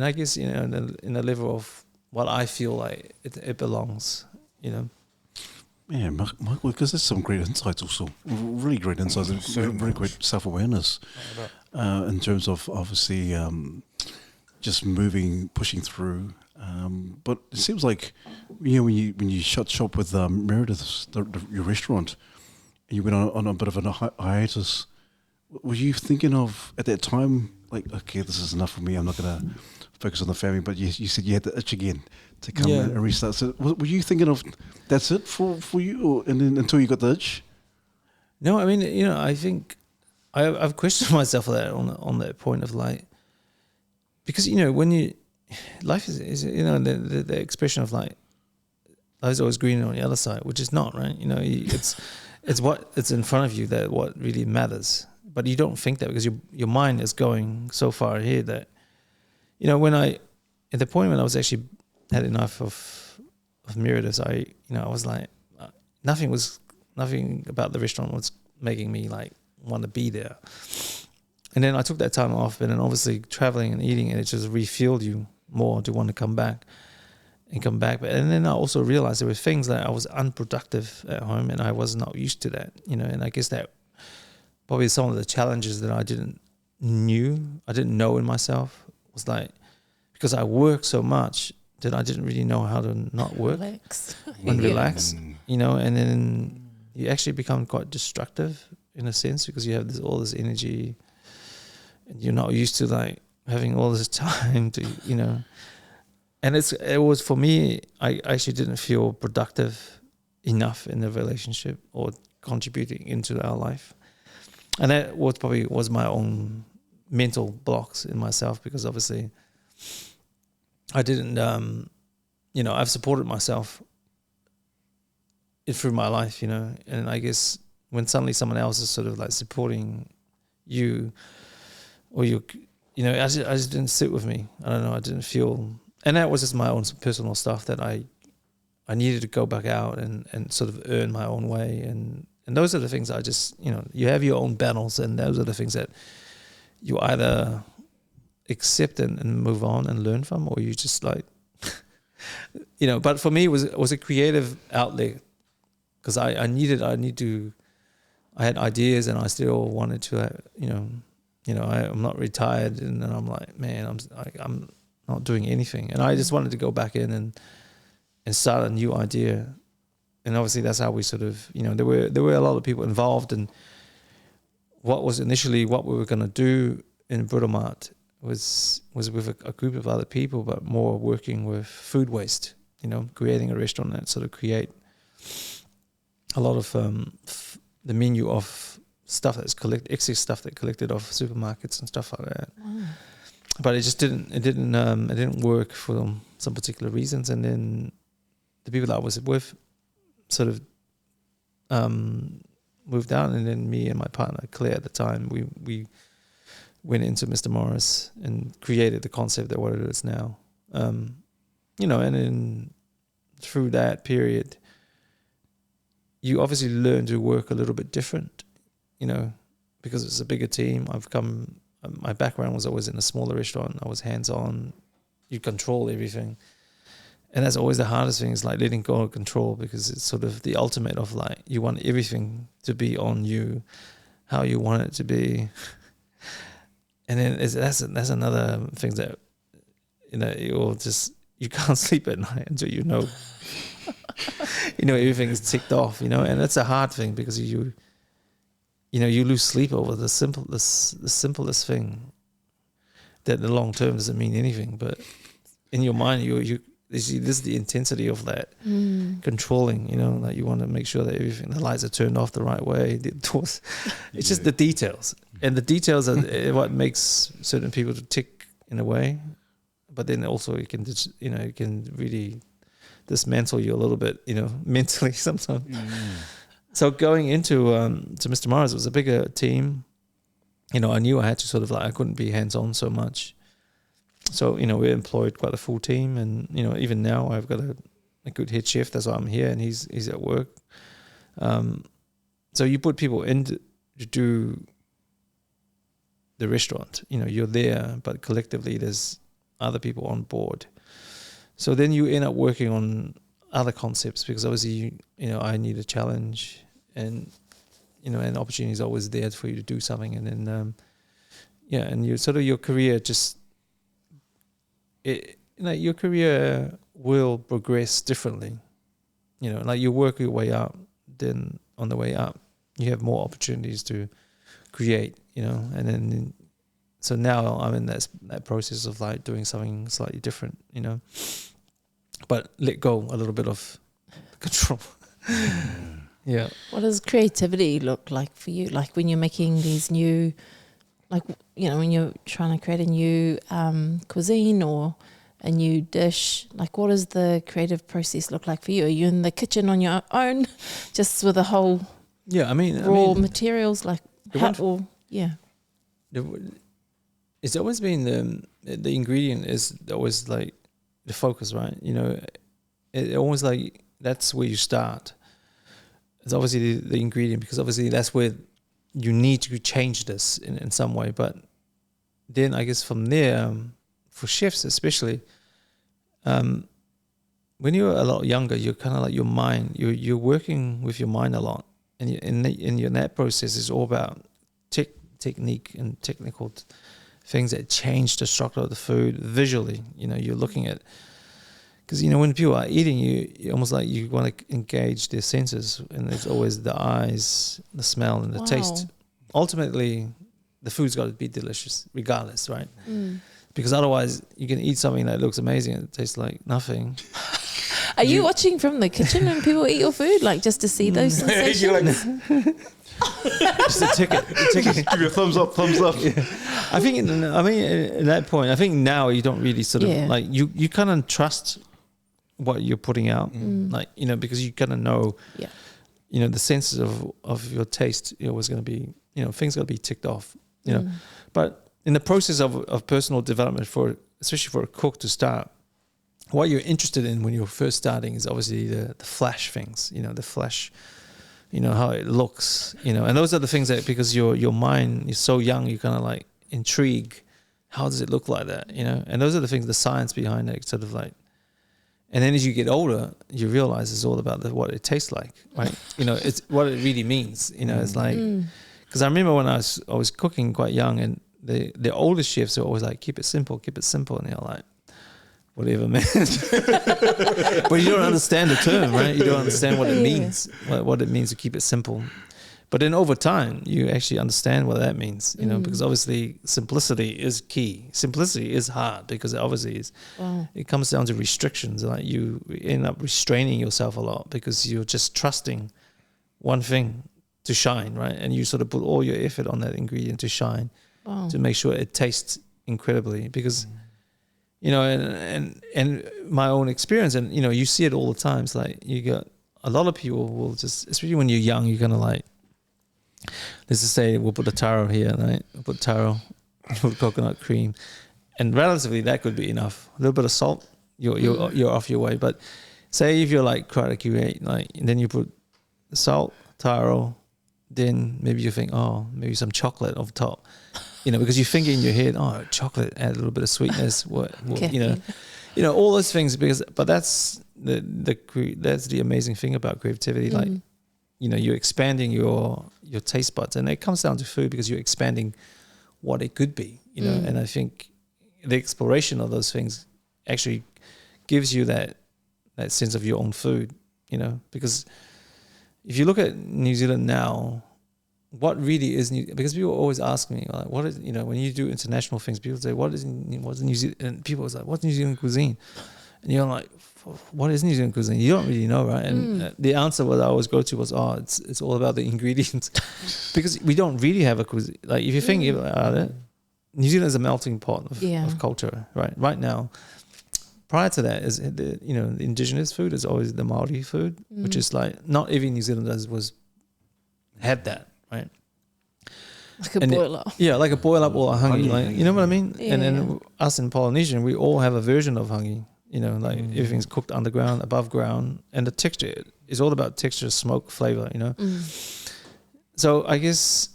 I guess in the level of what I feel like it belongs,
Yeah, Michael, because there's some great insights also, really great insights, and very great self-awareness in terms of obviously just pushing through. But it seems like, when you shut shop with Meredith, your restaurant, and you went on a bit of a hiatus, were you thinking of, at that time, like, okay, this is enough for me, I'm not going to focus on the family, but you said you had the itch again to come and restart. So were you thinking of, that's it for you, and then until you got the itch?
No, I mean, I think I've questioned myself on that point of like, because when life is the expression of like life's always greener on the other side, which is not, right? It's in front of you that what really matters, but you don't think that because your mind is going so far ahead that at the point when I was actually had enough of Meredith, I was like nothing about the restaurant was making me like want to be there. And then I took that time off, and then obviously traveling and eating, and it just refueled you more to want to come back. But and then I also realized there were things that I was unproductive at home, and I was not used to that, and I guess that probably some of the challenges that I didn't know in myself was like, because I worked so much that I didn't really know how to not work and relax, and then you actually become quite destructive in a sense because you have all this energy and you're not used to like having all this time to, and it was for me, I actually didn't feel productive enough in the relationship or contributing into our life. And that was my own mental blocks in myself because obviously I didn't, I've supported myself through my life, and I guess when suddenly someone else is sort of like supporting you or I just didn't sit with me. I don't know. I didn't feel, and that was just my own personal stuff that I needed to go back out and sort of earn my own way. And those are the things I just, you have your own battles, and those are the things that you either accept and move on and learn from, or you just like, but for me it was a creative outlet because I had ideas and I still wanted to, I'm not retired, and then I'm like, man, I'm not doing anything, and I just wanted to go back in and start a new idea, and obviously that's how we sort of, there were a lot of people involved in what was initially what we were going to do in Brudomart was with a group of other people, but more working with food waste, creating a restaurant that sort of create a lot of the menu of stuff that's excess stuff that collected off supermarkets and stuff like that. Wow. But it just didn't work for some particular reasons. And then the people that I was with sort of moved out, and then me and my partner Claire at the time, we went into Mr. Morris and created the concept that what it is now. And then through that period, you obviously learn to work a little bit different, because it's a bigger team. My background was always in a smaller restaurant. I was hands-on. You control everything. And that's always the hardest thing, is like letting go of control, because it's sort of the ultimate of like, you want everything to be on you, how you want it to be. And then that's another thing that, you can't sleep at night until everything's ticked off, and that's a hard thing because you lose sleep over the simplest thing that in the long term doesn't mean anything, but in your mind this is the intensity of that controlling, like you want to make sure that the lights are turned off the right way, the doors, it's just the details, and the details are what makes certain people to tick in a way, but then also it can just, it can really dismantle you a little bit, mentally sometimes. So going into to Mr. Morris, it was a bigger team. I knew I had to sort of like, I couldn't be hands-on so much. So, we employed quite a full team, and, even now I've got a good head chef. That's why I'm here, and he's at work. So you put people in to do the restaurant. You're there, but collectively there's other people on board. So then you end up working on other concepts, because obviously, I need a challenge, and, an opportunity is always there for you to do something. And then, and you sort of, your career just, your career will progress differently. Like you work your way up, then on the way up, you have more opportunities to create, and then, so now I'm in that process of like doing something slightly different, but let go a little bit of control. Yeah.
What does creativity look like for you? Like when you're making these new Like, you know, when you're trying to create a new cuisine or a new dish, like what does the creative process look like for you? Are you in the kitchen on your own, just with the whole
Yeah, I mean,
raw materials? Like,
the
how,
one-
or, yeah.
it's always been the ingredient is always like the focus, right? You know, it always like that's where you start. It's obviously the ingredient, because obviously that's where you need to change this in some way. But then I guess from there, for chefs especially, when you're a lot younger, you're kind of like your mind. You're working with your mind a lot, and in that process is all about technique and technical things that change the structure of the food visually. You know, you're looking at, because you know when people are eating, you almost like you want to engage their senses, and there's always the eyes, the smell, and the taste. Ultimately, the food's got to be delicious, regardless, right? Because otherwise, you can eat something that looks amazing and it tastes like nothing.
Are you watching from the kitchen when people eat your food, like just to see those sensations?
You're like,
Just a ticket.
Give you a thumbs up, thumbs up.
Yeah. I mean, at that point, I think now you don't really sort of like you kind of trust what you're putting out, like, you know, because you kind of know, you know, the senses of your taste, you know, was going to be, you know, things got to be ticked off, you know. But in the process of personal development, especially for a cook to start, what you're interested in when you're first starting is obviously the flash things, you know, the flash, you know, how it looks, you know, and those are the things that, because your mind is so young, you kind of like intrigue, how does it look like that, you know, and those are the things, the science behind it, sort of like. And then as you get older, you realize it's all about what it tastes like, right? You know, it's what it really means, you know. It's like, because I remember when I was cooking quite young, and the older chefs are always like, keep it simple, and they're like, whatever, man. But you don't understand the term, right? You don't understand what it means, what it means to keep it simple. But then over time, you actually understand what that means, you know, because obviously simplicity is key. Simplicity is hard because it obviously is. It comes down to restrictions. Like you end up restraining yourself a lot because you're just trusting one thing to shine, right? And you sort of put all your effort on that ingredient to shine, to make sure it tastes incredibly. Because, you know, and my own experience, and, you know, you see it all the time. It's like you got a lot of people will just, especially when you're young, you're going to like, let's just say we'll put the taro here, right? We'll put taro, we'll put coconut cream, and relatively that could be enough. A little bit of salt, you're off your way. But say if you're like trying to create, like, and then you put salt, taro, then maybe you think, oh, maybe some chocolate off top, you know, because you think in your head, oh, chocolate add a little bit of sweetness, you know, all those things. But that's the amazing thing about creativity, like. You know, you're expanding your taste buds, and it comes down to food because you're expanding what it could be, you know. And I think the exploration of those things actually gives you that sense of your own food, you know, because if you look at New Zealand now, what really is new, because people always ask me, like, what is, you know, when you do international things, people say, what's New Zealand, and people are like, what's New Zealand cuisine? And you're like, what is New Zealand cuisine? You don't really know, right? And the answer what I always go to was, it's all about the ingredients, because we don't really have a cuisine. Like if you think about it, New Zealand is a melting pot of culture, right? Right now, prior to that is the indigenous food is always the Maori food, which is like not every New Zealander had that, right?
Like a boil up.
Yeah, like a boil up or a hangi, like, you know what I mean? Yeah, and then us in Polynesian, we all have a version of hangi. You know, like everything's cooked underground, above ground, and the texture is all about texture, smoke, flavor, you know. So I guess,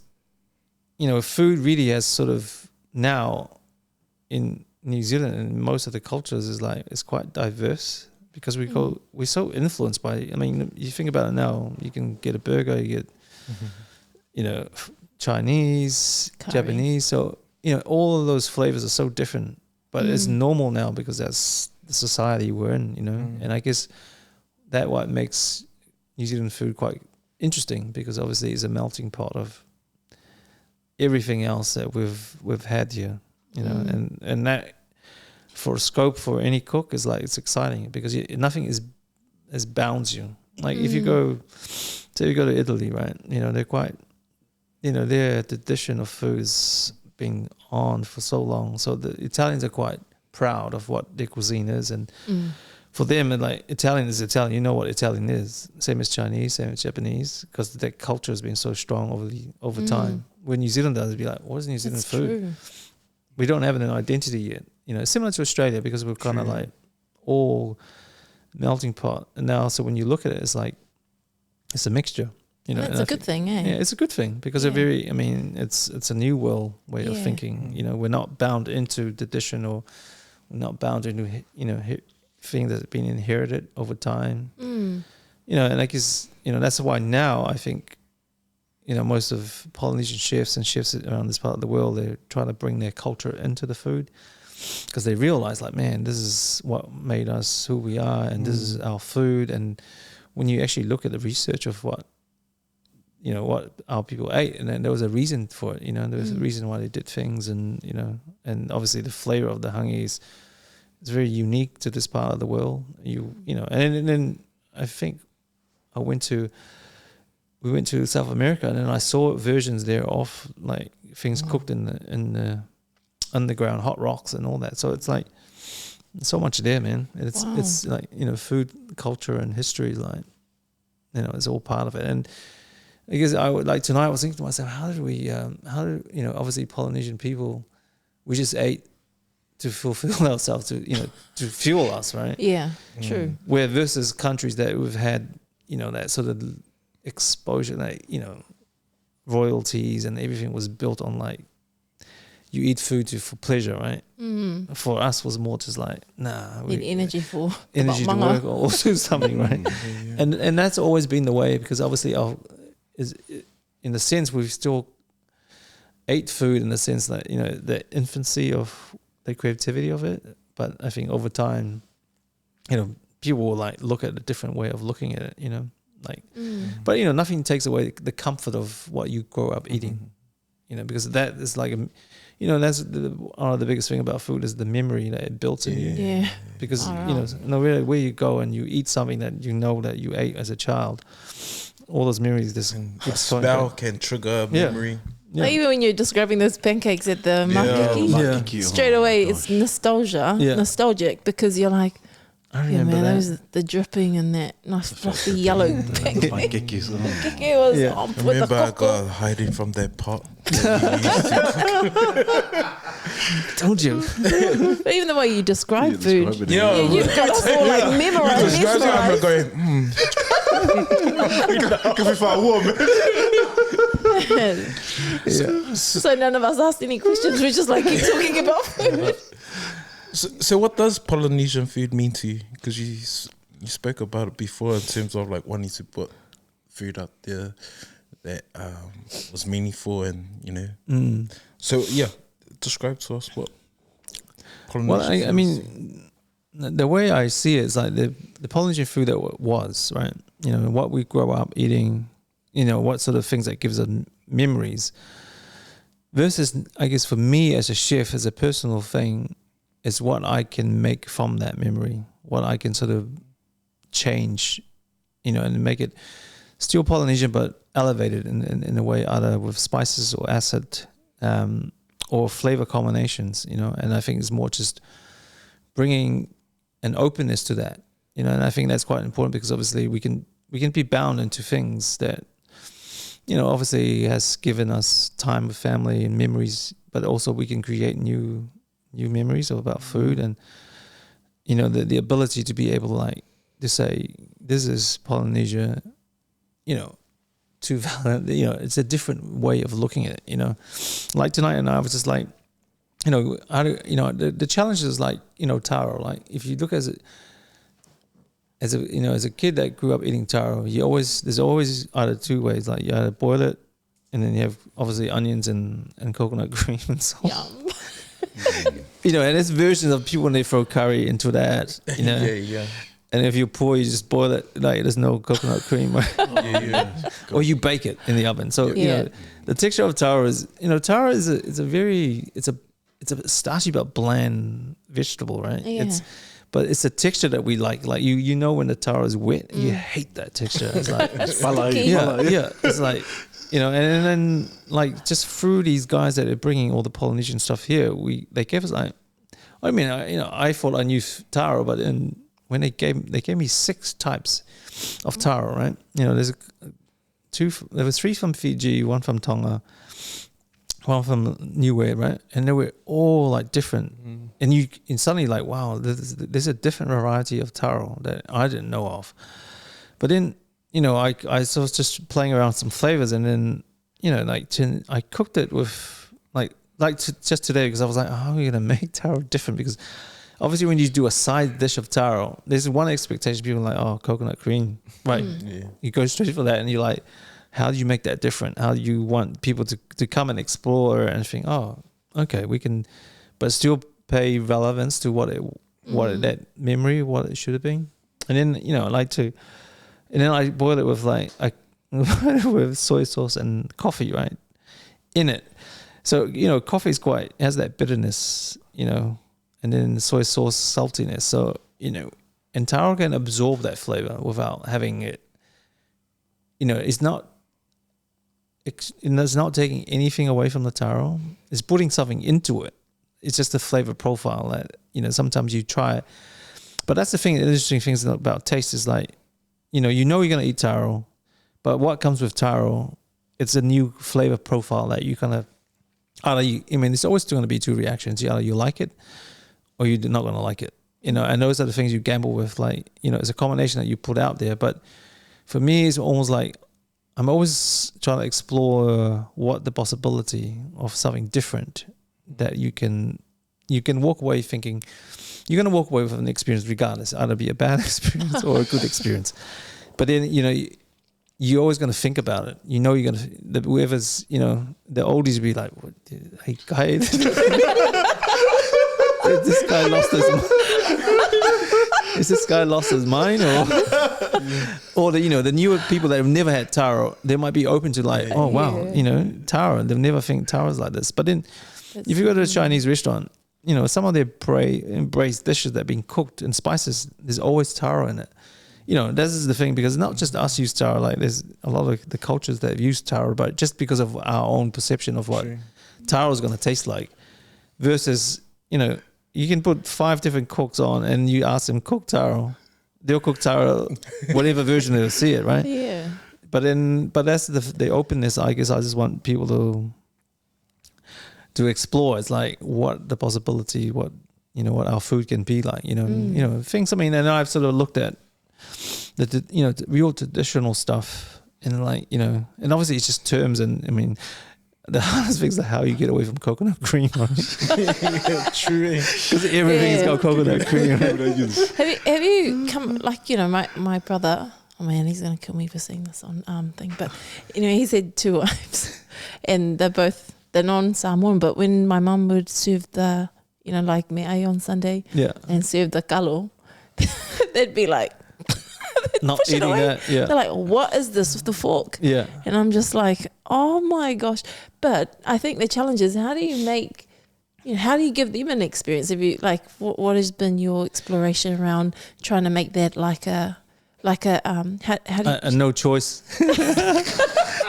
you know, food really has sort of now in New Zealand and most of the cultures is like, it's quite diverse because we're so influenced by, I mean, you think about it now, you can get a burger, you get, you know, Chinese, curry, Japanese. So, you know, all of those flavors are so different, but it's normal now because that's the society we're in, you know. And I guess that what makes New Zealand food quite interesting, because obviously it's a melting pot of everything else that we've had here, you know. And that for scope for any cook is like, it's exciting because nothing is bounds you. Like if you go to Italy, right, you know, they're quite, you know, their tradition of food is been on for so long. So the Italians are quite proud of what their cuisine is, and for them, like Italian is Italian. You know what Italian is, same as Chinese, same as Japanese, because that culture has been so strong over time. When New Zealanders would be like, what is New Zealand
That's
food?
true.
We don't have an identity yet. You know, similar to Australia, because we're kind of like all melting pot. And now, so when you look at it, it's like it's a mixture. You know,
That's a good thing, eh?
Yeah, it's a good thing because they're very. I mean, it's a new world way of thinking. You know, we're not bound into tradition, or we're not bound into things that's been inherited over time. You know, and I guess that's why now I think most of Polynesian chefs and chefs around this part of the world, they're trying to bring their culture into the food, because they realize, like, man, this is what made us who we are, and this is our food. And when you actually look at the research of what our people ate, and then there was a reason for it. There was a reason why they did things, and and obviously the flavor of the hangi is very unique to this part of the world. And then I think we went to South America, and then I saw versions there of like things cooked in the underground hot rocks and all that. So it's like so much there, man. And it's like food culture and history is like it's all part of it. And I guess tonight I was thinking to myself, how do obviously Polynesian people, we just ate to fulfill ourselves, to fuel us, right?
Yeah, true.
Where versus countries that we've had, that sort of exposure, like, royalties and everything was built on like, you eat food for pleasure, right? For us was more just like, we
need energy for
energy to work or do something, right? And that's always been the way, because obviously in the sense we've still ate food in the sense that the infancy of the creativity of it, but I think over time people will like look at a different way of looking at it, but nothing takes away the comfort of what you grow up eating, because that is like that's one of the biggest thing about food is the memory that it builds in you. Because no matter where you go and you eat something that that you ate as a child, all those memories, this
a smell can trigger a memory.
Like even when you're describing those pancakes at the makiki, straight away it's nostalgic, because you're like,
I remember that.
Those the dripping and that nice fluffy yellow pancake.
Pancakes.
Pancake was on with
Remember,
the
I
cocoa.
got hiding from that pot.
Don't you?
But even the way you describe food,
Describe it.
you've got us all like memorized.
I'm going,
So none of us asked any questions. We just like keep talking about food.
So what does Polynesian food mean to you? Because you spoke about it before in terms of like wanting to put food out there that was meaningful, and So describe to us what Polynesian food
I mean, the way I see it is like the Polynesian food that was, right? What we grow up eating, what sort of things that gives us memories, versus, I guess, for me as a chef, as a personal thing, is what I can make from that memory, what I can sort of change, and make it still Polynesian but elevated in a way, either with spices or acid or flavor combinations, and I think it's more just bringing an openness to that, and I think that's quite important, because obviously we can be bound into things that, obviously has given us time with family and memories, but also we can create new memories about food, and the ability to be able to like to say this is Polynesia, it's a different way of looking at it, like tonight, and I was just like, the challenge is like, taro, like if you look as a kid that grew up eating taro, there's always either two ways, like you either boil it, and then you have obviously onions and coconut cream and salt.
Yum.
And there's versions of people when they throw curry into that, And if you're poor, you just boil it, like there's no coconut cream, or you bake it in the oven. So the texture of taro is, taro is a starchy but bland vegetable, right?
Yeah.
but it's a texture that we like. Like you know when the taro is wet, you hate that texture. It's like yeah. It's like, you know, and then like just through these guys that are bringing all the Polynesian stuff here, they gave us like, I mean, I thought I knew taro, but then when they gave me 6 types of taro, right? You know, there was 3 from Fiji, 1 from Tonga, 1 from Niue, right? And they were all like different. And suddenly like, wow, there's a different variety of taro that I didn't know of. But then, you know, I was just playing around with some flavors, and then, you know, like I cooked it with just today, because I was like, oh, how are we going to make taro different? Because obviously when you do a side dish of taro, there's one expectation. People are like, oh, coconut cream, right? Yeah. You go straight for that, and you're like, how do you make that different? How do you want people to come and explore and think, oh, okay, we can, but still pay relevance to what that memory, what it should have been. And then, you know, and then I boil it with with soy sauce and coffee, right, in it. So, you know, coffee has that bitterness, you know, and then the soy sauce saltiness. So, you know, and taro can absorb that flavor without having it, you know, it's not taking anything away from the taro. It's putting something into it. It's just the flavor profile that, you know, sometimes you try it. But that's the thing, the interesting things about taste is like, you know you're going to eat taro, but what comes with taro, it's a new flavor profile that you kind of, there's always going to be 2 reactions. Either you like it or you're not going to like it, you know, and those are the things you gamble with. Like, you know, it's a combination that you put out there. But for me, it's almost like I'm always trying to explore what the possibility of something different that you can walk away thinking, you're going to walk away with an experience regardless, either be a bad experience or a good experience. But then, you know, you're always going to think about it. You know, you're going to, whoever's, you know, the oldies will be like, what, hey, guy, this guy lost his mind. Is this guy lost his mind? Or the, you know, the newer people that have never had taro, they might be open to like, oh, wow, you know, taro. They've never think taro's like this. But then if you go to a Chinese restaurant, you know, some of their embraced dishes that have been cooked in spices, there's always taro in it. You know, this is the thing, because not just us use taro, like there's a lot of the cultures that have used taro, but just because of our own perception of what taro is going to taste like, versus, you know, you can put 5 different cooks on and you ask them cook taro, they'll cook taro, whatever version they'll see it, right?
Yeah.
But that's the openness. I guess I just want people to explore. It's like what the possibility, what our food can be like, you know, things. I mean, and I've sort of looked at the real traditional stuff, and like, you know, and obviously it's just terms, and I mean, the hardest thing is how you get away from coconut cream, right? True, because everything's got coconut cream.
Have you come, like, you know, my brother? Oh man, he's gonna kill me for saying this on thing, but you know, he's had 2 wives, and they're non-Samoan, but when my mum would serve the, you know, like me'ai on Sunday, and serve the kalo, they'd be like,
not eating that. Yeah.
They're like, what is this with the fork? Yeah. And I'm just like, oh my gosh. But I think the challenge is, how do you make, you know, how do you give them an experience? Have you, like, what has been your exploration around trying to make that like a
no choice?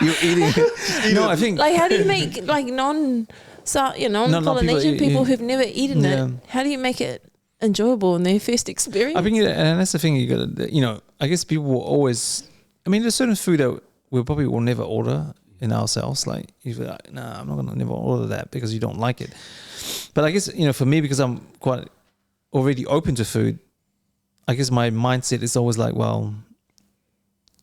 You're eating it. No, I think,
like, how do you make like non-Polynesian people who've never eaten it? How do you make it enjoyable in their first experience?
I think, and that's the thing, you got to, you know, I guess people will always, I mean, there's certain food that we probably will never order in ourselves. Like, you're like, nah, I'm not going to never order that because you don't like it. But I guess, you know, for me, because I'm quite already open to food, I guess my mindset is always like, well,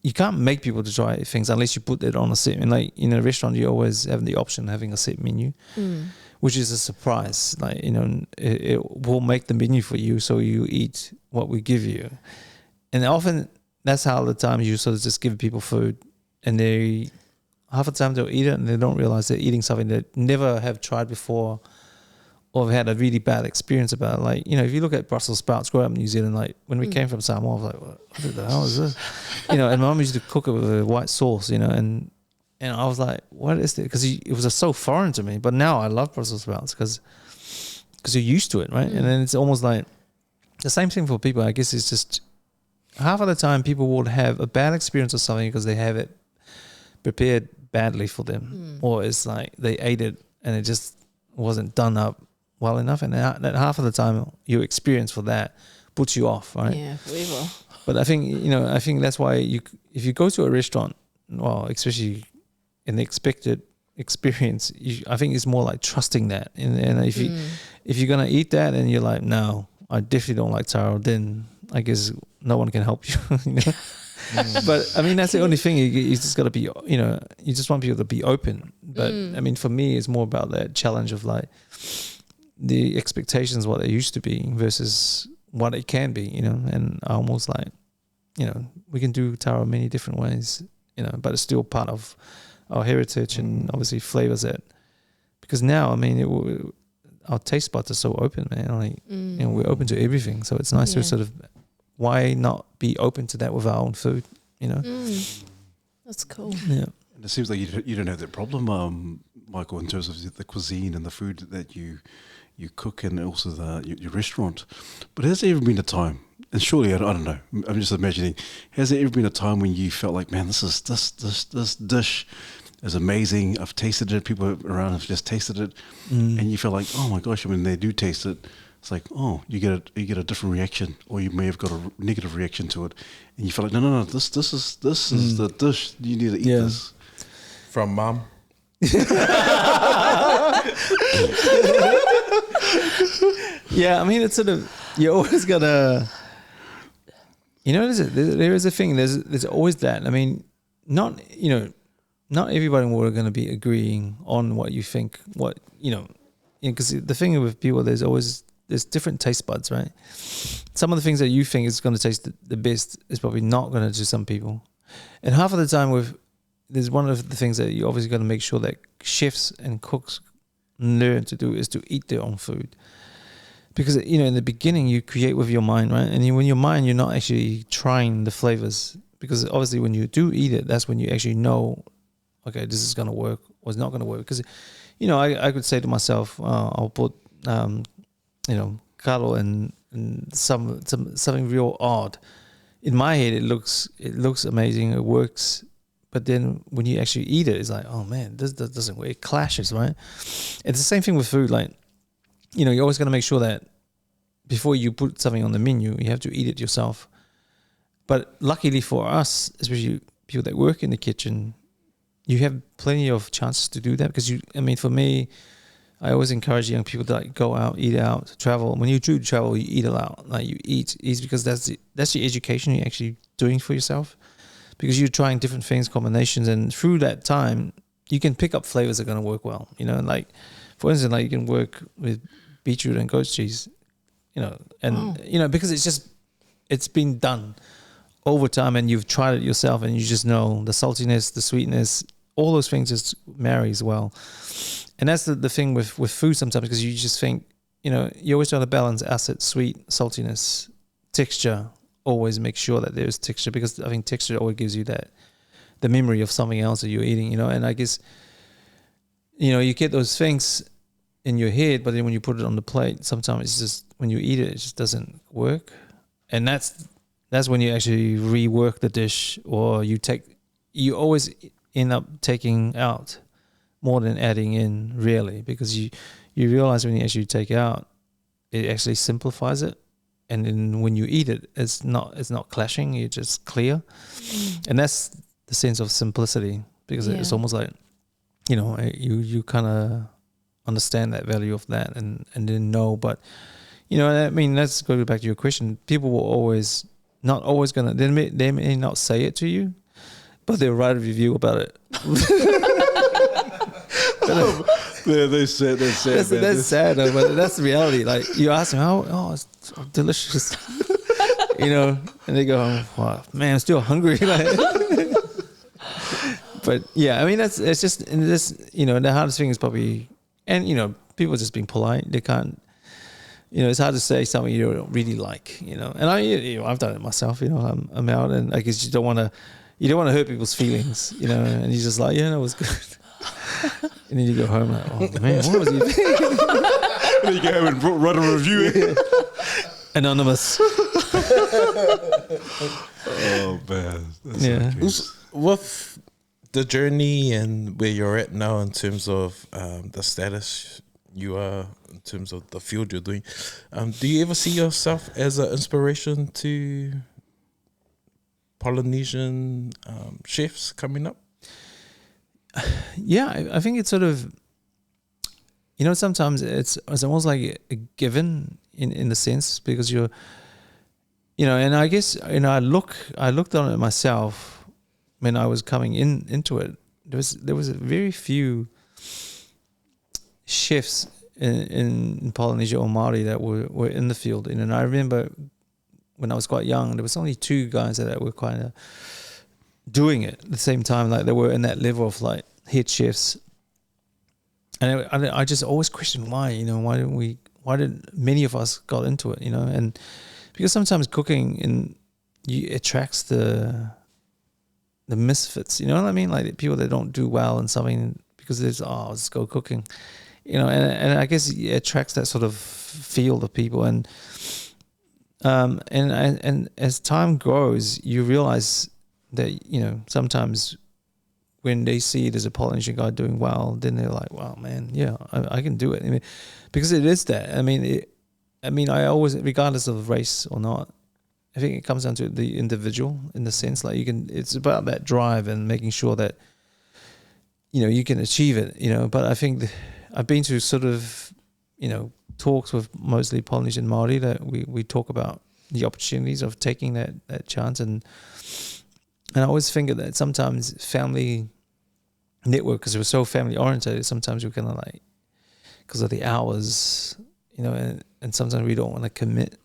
you can't make people to try things unless you put it on a set. And like in a restaurant, you always have the option of having a set menu, which is a surprise. Like, you know, it will make the menu for you, so you eat what we give you. And often that's how the time you sort of just give people food, and they half the time they'll eat it and they don't realize they're eating something they never have tried before, or have had a really bad experience about it. Like, you know, if you look at Brussels sprouts, growing up in New Zealand, like when we came from Samoa, I was like, what the hell is this? You know, and my mum used to cook it with a white sauce, you know, and I was like, what is it? Because it was so foreign to me. But now I love Brussels sprouts because you're used to it, right? And then it's almost like, the same thing for people. I guess it's just half of the time people would have a bad experience with something because they have it prepared badly for them, or it's like they ate it and it just wasn't done up well enough, and that half of the time your experience for that puts you off, right?
Yeah, forever.
But I think that's why if you go to a restaurant, well, especially in the expected experience, I think it's more like trusting that, and if you're gonna eat that and you're like, no, I definitely don't like taro, then I guess no one can help you. You know? But I mean, that's the only thing. You just got to be, you just want people to be open. But I mean, for me, it's more about that challenge of like the expectations, what they used to be versus what it can be, and I almost like, we can do taro many different ways, but it's still part of our heritage and obviously flavors that, because now, I mean, our taste buds are so open, man. Like, we're open to everything. So it's nice to sort of, why not be open to that with our own food,
That's cool.
Yeah.
And it seems like you don't have that problem, Michael, in terms of the cuisine and the food that you cook, and also your restaurant. But has there ever been a time, and surely I don't know, I'm just imagining, has there ever been a time when you felt like, man, this dish is amazing, I've tasted it, people around have just tasted it, and you feel like, oh my gosh, when they do taste it, it's like, oh, you get a different reaction, or you may have got a negative reaction to it, and you feel like, no, this is the dish, you need to eat this.
From mum.
Yeah, I mean, it's sort of, you always gotta, there is a thing, there's always that. I mean, not everybody will going to be agreeing on what you think, because the thing with people, there's different taste buds, right? Some of the things that you think is going to taste the best is probably not going to to some people. And half of the time there's one of the things that you obviously got to make sure that chefs and cooks learn to do is to eat their own food. Because, in the beginning you create with your mind, right? And when your mind, you're not actually trying the flavors, because obviously when you do eat it, that's when you actually know, okay, this is going to work or it's not going to work. Because, I could say to myself, I'll put, karo and something real odd. In my head, it looks amazing, it works. But then when you actually eat it, it's like, oh man, this doesn't work. It clashes, right? It's the same thing with food. Like, you're always going to make sure that before you put something on the menu, you have to eat it yourself. But luckily for us, especially people that work in the kitchen, you have plenty of chances to do that. Because for me, I always encourage young people to like go out, eat out, travel. When you do travel, you eat a lot. Like you eat because that's the education you're actually doing for yourself. Because you're trying different things, combinations, and through that time, you can pick up flavors that are going to work well. Like, for instance, like you can work with beetroot and goat cheese, because it's been done over time, and you've tried it yourself, and you just know the saltiness, the sweetness, all those things just marries well. And that's the thing with food sometimes, because you just think, you always try to balance acid, sweet, saltiness, texture. Always make sure that there's texture, because I think texture always gives you the memory of something else that you're eating, and I guess, you get those things in your head, but then when you put it on the plate, sometimes it's just, when you eat it just doesn't work. And that's when you actually rework the dish, or you always end up taking out more than adding in, really, because you realize when you actually take out, it actually simplifies it. And then when you eat it, it's not clashing. You're just clear, and that's the sense of simplicity, because it's almost like, you kind of understand that value of that, and then know. But I mean, let's go back to your question. People will always not always gonna. They may not say it to you, but they'll write a review about it.
That's sad.
That's sad, though, but that's the reality. Like, you ask them, oh, it's so delicious, and they go, wow, man, I'm still hungry. But yeah, I mean, it's just, and this, the hardest thing is probably, and people just being polite. They can't, it's hard to say something you don't really like, and I've done it myself. I'm out, and I guess you don't want to hurt people's feelings, and you're just like, yeah, no, it was good. And then you go home like, oh man, what was he thinking?
And then you go home and write a review.
Anonymous.
Oh man, that's
Yeah.
okay.
With the journey and where you're at now in terms of the status you are, in terms of the field you're doing, do you ever see yourself as an inspiration to Polynesian chefs coming up?
Yeah, I think it's sort of, sometimes it's almost like a given in the sense, because you're, and I guess, I looked on it myself when I was coming into it. There was very few chefs in Polynesia or Māori that were in the field. And I remember when I was quite young, there was only 2 guys that were kind of doing it at the same time, like they were in that level of like head chefs. And I just always questioned why, why did many of us got into it, and because sometimes cooking attracts the misfits, you know what I mean? Like the people that don't do well in something because there's, let's go cooking, and I guess it attracts that sort of field of people. And as time grows, you realize that, sometimes when they see there's a Polynesian guy doing well, then they're like, wow, man, yeah, I can do it. I mean, because it is that. I always, regardless of race or not, I think it comes down to the individual in the sense, like it's about that drive and making sure that, you can achieve it, but I think I've been to sort of, talks with mostly Polynesian Māori that we talk about the opportunities of taking that chance. And I always think that sometimes family network, because we're so family oriented, sometimes we're kind of like, because of the hours, and sometimes we don't want to commit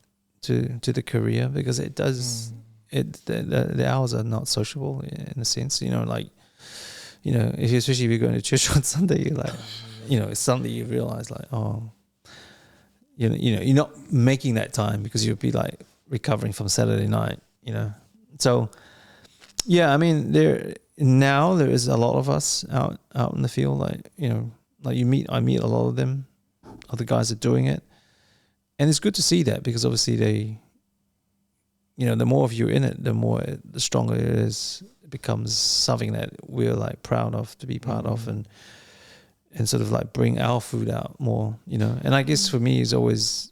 to the career because it does, the hours are not sociable in a sense, especially if you're going to church on Sunday, you're like, suddenly you realize like, you're not making that time because you'll be like recovering from Saturday night, So, yeah, I mean, there is a lot of us out in the field, like I meet a lot of them, other guys are doing it, and it's good to see that because obviously they, the more of you in it, the stronger it is. It becomes something that we're like proud of to be part of, and sort of like bring our food out more, And I guess for me, is always,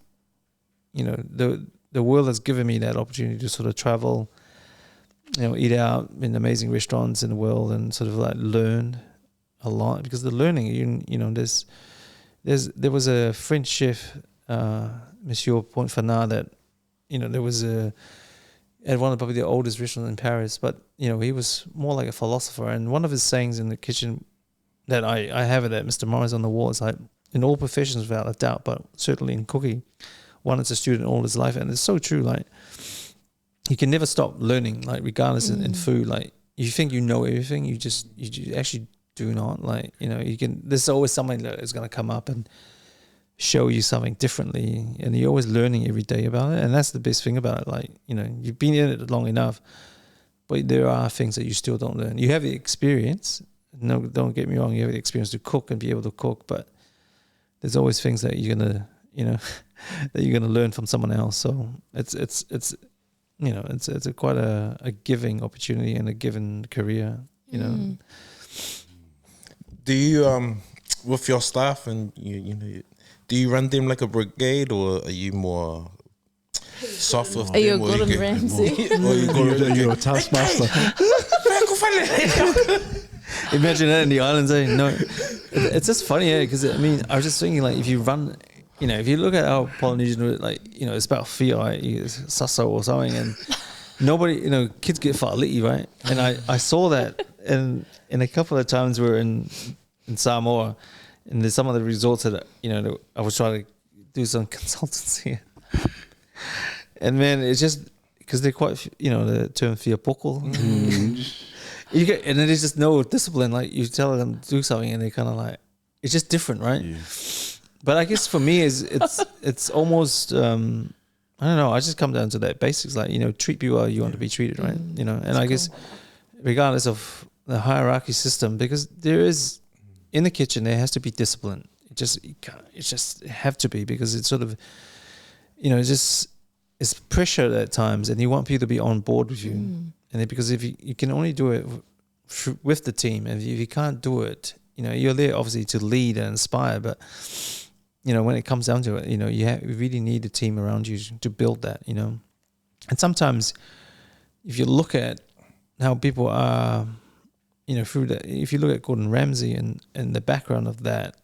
the world has given me that opportunity to sort of travel, eat out in amazing restaurants in the world and sort of like learn a lot, because the learning, there was a French chef, Monsieur Pontfanat, that, there was at one of probably the oldest restaurants in Paris, but, he was more like a philosopher. And one of his sayings in the kitchen that I have it at Mr. Morris on the wall is like, in all professions without a doubt, but certainly in cooking, one is a student all his life. And it's so true. Like, you can never stop learning, like regardless in food. Like, you think you know everything, you actually do not. Like, there's always something that is going to come up and show you something differently, and you're always learning every day about it. And that's the best thing about it. Like, you've been in it long enough, but there are things that you still don't learn. You have the experience. No, don't get me wrong. You have the experience to cook and be able to cook, but there's always things that you're gonna, that you're gonna learn from someone else. So it's quite a giving opportunity and a given career.
Do you with your staff and do you run them like a brigade, or are you more soft with them?
Are you a
or
Gordon
get-
Ramsay?
You're a taskmaster.
Imagine that in the islands, eh? No, it's just funny, because I was just thinking, like, if you run, if you look at our Polynesian, like, it's about fear, right? It's sasso or something, and nobody, kids get wha'alii, right? And I saw that in a couple of times we were in Samoa, and there's some of the resorts that, I was trying to do some consultancy. And man, it's just because they're quite, the term fia poko. You get, and then there's just no discipline. Like, you tell them to do something, and they kind of like, it's just different, right? Yeah. But I guess for me, it's almost, I don't know. I just come down to that basics, like, treat people how you want to be treated, right? And I guess regardless of the hierarchy system, because there is in the kitchen there has to be discipline. It just have to be, because it's sort of, it's just it's pressure at times, and you want people to be on board with you. And then because if you can only do it with the team, and if you can't do it, you're there obviously to lead and inspire, but when it comes down to it, you really need a team around you to build that, And sometimes if you look at how people are, through that, if you look at Gordon Ramsay and the background of that,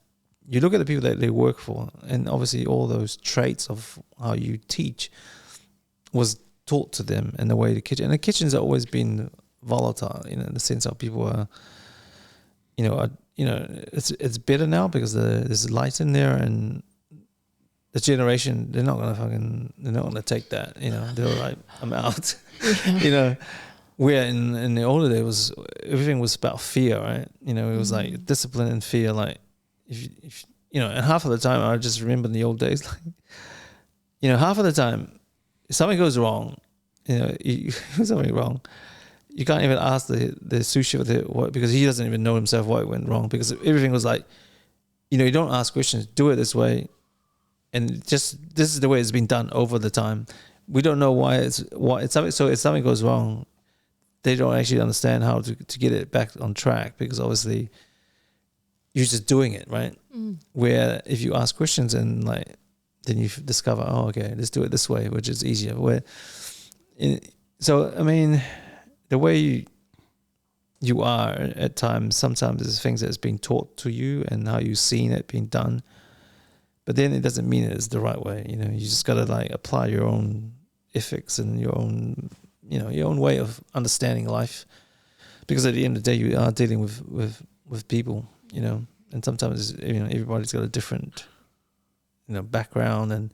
you look at the people that they work for, and obviously all those traits of how you teach was taught to them in the way the kitchen. And the kitchen's always been volatile, in the sense of people are, it's better now because there's light in there, and the generation, they're not gonna take that, they're like, I'm out. Where in the older days everything was about fear, right? It was like discipline and fear. Like if and half of the time I just remember in the old days, like, half of the time if something goes wrong, you something wrong, you can't even ask the sous chef what, because he doesn't even know himself what went wrong, because everything was like, you don't ask questions, do it this way, and just this is the way it's been done over the time. We don't know why it's something. So if something goes wrong, they don't actually understand how to get it back on track, because obviously you're just doing it, right? Where if you ask questions and then you discover, oh, okay, let's do it this way, which is easier. So I mean, the way you are at times, sometimes there's things that's been taught to you and how you've seen it being done, but then it doesn't mean it's the right way. You just gotta apply your own ethics and your own way of understanding life, because at the end of the day you are dealing with people, and sometimes everybody's got a different background,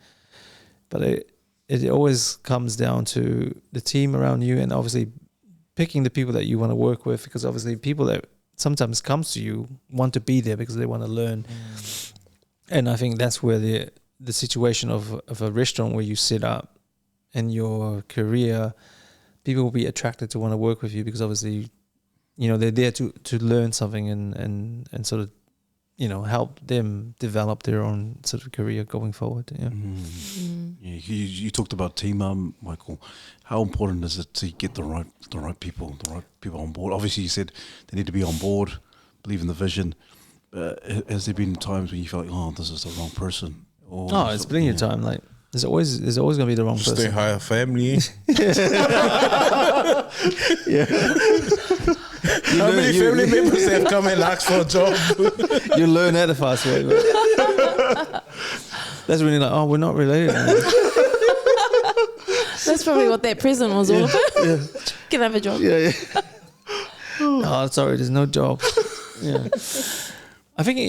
but it always comes down to the team around you, and obviously picking the people that you want to work with, because obviously people that sometimes comes to you want to be there because they want to learn. And I think that's where the situation of a restaurant where you set up and your career, people will be attracted to want to work with you, because obviously, they're there to learn something and sort of, help them develop their own sort of career going forward. Yeah.
Yeah, you talked about team, Michael. How important is it to get the right people on board? Obviously, you said they need to be on board, believe in the vision. Has there been times when you felt like, oh, this is the wrong person?
It's plenty of time. Like there's always going to be the wrong person.
Stay higher family. How many family members have come and asked for a job?
You learn that the fast way. That's when you're like, oh, we're not related.
That's probably what that present was all about.
Yeah.
Can I have a job?
Yeah. Oh, sorry, there's no job. Yeah. I think,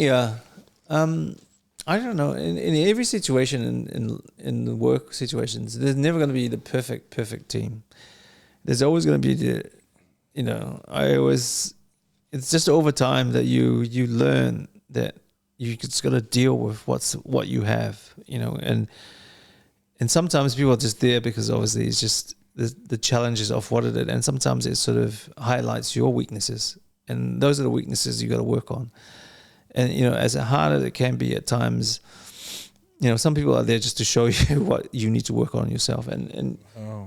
I don't know. In every situation, in the work situations, there's never going to be the perfect team. There's always going to be it's just over time that you learn that you just got to deal with what you have, and sometimes people are just there because obviously it's just the challenges of what it is, and sometimes it sort of highlights your weaknesses, and those are the weaknesses you got to work on. And as hard as it can be at times, some people are there just to show you what you need to work on yourself, and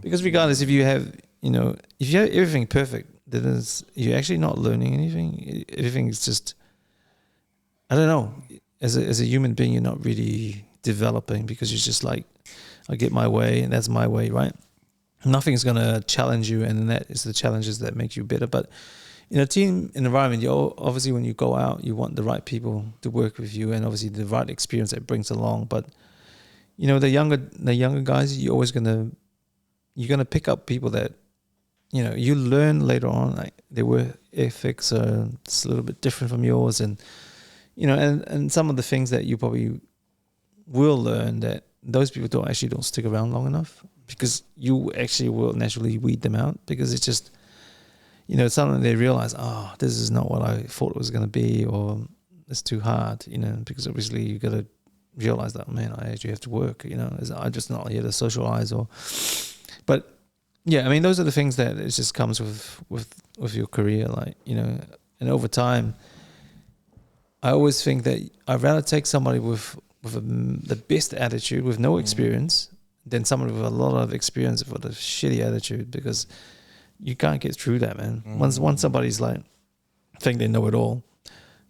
because regardless, if you have everything perfect, then you're actually not learning anything. Everything is just, I don't know. As a human being, you're not really developing, because you're just like, I get my way and that's my way, right? Nothing's going to challenge you, and that is the challenges that make you better. But in a team environment, obviously when you go out, you want the right people to work with you, and obviously the right experience that brings along. But the younger guys, you're gonna pick up people that you learn later on, like their work ethics are just a little bit different from yours, and and some of the things that you probably will learn, that those people don't stick around long enough, because you actually will naturally weed them out, because it's just suddenly they realize, oh, this is not what I thought it was going to be, or it's too hard, because obviously you got to realize that, man, I actually have to work, I'm just not here to socialize, but yeah, I mean, those are the things that it just comes with your career, like, and over time, I always think that I'd rather take somebody with the best attitude, with no experience, than someone with a lot of experience with a shitty attitude, because you can't get through that, man. Once somebody's like think they know it all,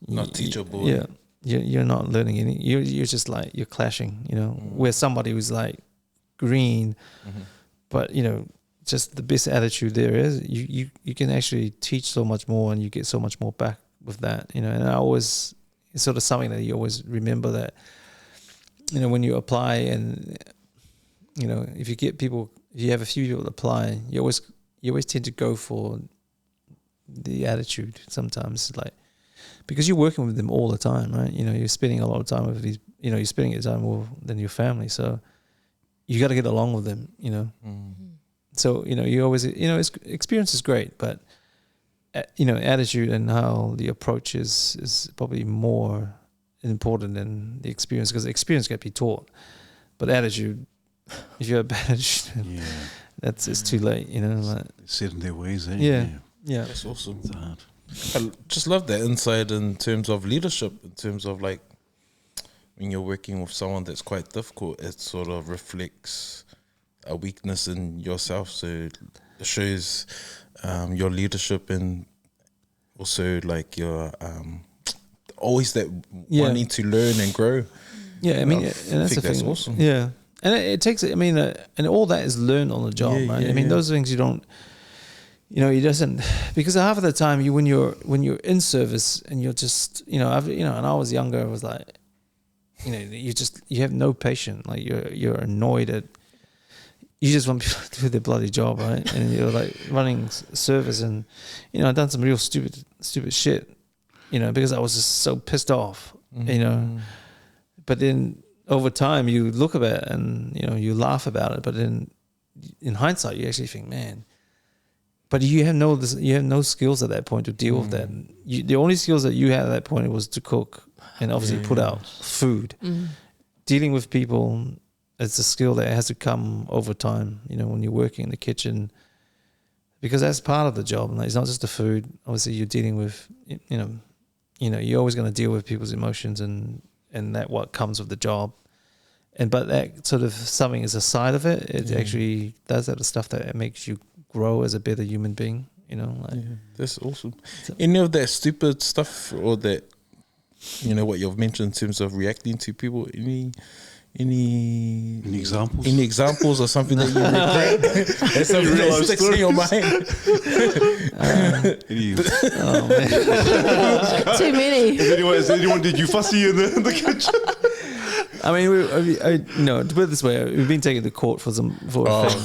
Not teachable.
Yeah, you're not learning any. You're just like you're clashing, you know. Where somebody who's like green, but you know, just the best attitude there is, you can actually teach so much more, and you get so much more back with that, you know. And I always, it's sort of something that you always remember, that, you know, when you apply, and you know, if you have a few people apply, you always tend to go for the attitude sometimes, like, because you're working with them all the time, right? You know, you're spending a lot of time with these, you know, you're spending your time more than your family, so you got to get along with them, you know. So, you know, you always, you know, experience is great, but you know, attitude and how the approach is probably more important than the experience, because experience can be taught, but attitude, if you have bad attitude, it's too late, you know. Like,
set in their ways, eh?
Yeah.
That's awesome.
It's hard.
I just love that insight in terms of leadership, in terms of like when you're working with someone that's quite difficult, it sort of reflects a weakness in yourself. So it shows your leadership, and also like your always that wanting to learn and grow.
Yeah, I mean, and that's the
that's
thing.
awesome.
Yeah, and it takes, I mean, and all that is learned on the job, right? I mean, those things you don't, you know, it doesn't, because half of the time when you're in service and you're just, you know, and I was younger, I was like, you know, you have no patience, like you're annoyed at, you just want people to do their bloody job, right? And you're like running service, and you know, I've done some real stupid shit, you know, because I was just so pissed off, you know. But then over time you look at it and, you know, you laugh about it, but then in hindsight you actually think, man, but you have no skills at that point to deal with that. The only skills that you had at that point was to cook and obviously put out food. Dealing with people, it's a skill that has to come over time, you know, when you're working in the kitchen, because that's part of the job. Like, it's not just the food. Obviously you're dealing with, you know, you're always going to deal with people's emotions, and that what comes with the job. But that sort of something is a side of it. It actually does that stuff that makes you grow as a better human being, you know. Like,
that's awesome. Any of that stupid stuff, or that, you know, what you've mentioned in terms of reacting to people, any
examples?
Any examples or something that you regret? That's something that sticks in your mind.
oh man,
Too many.
Is anyone did you fussy in the kitchen?
I mean, you know, to put it this way, we've been taken to court for a thing,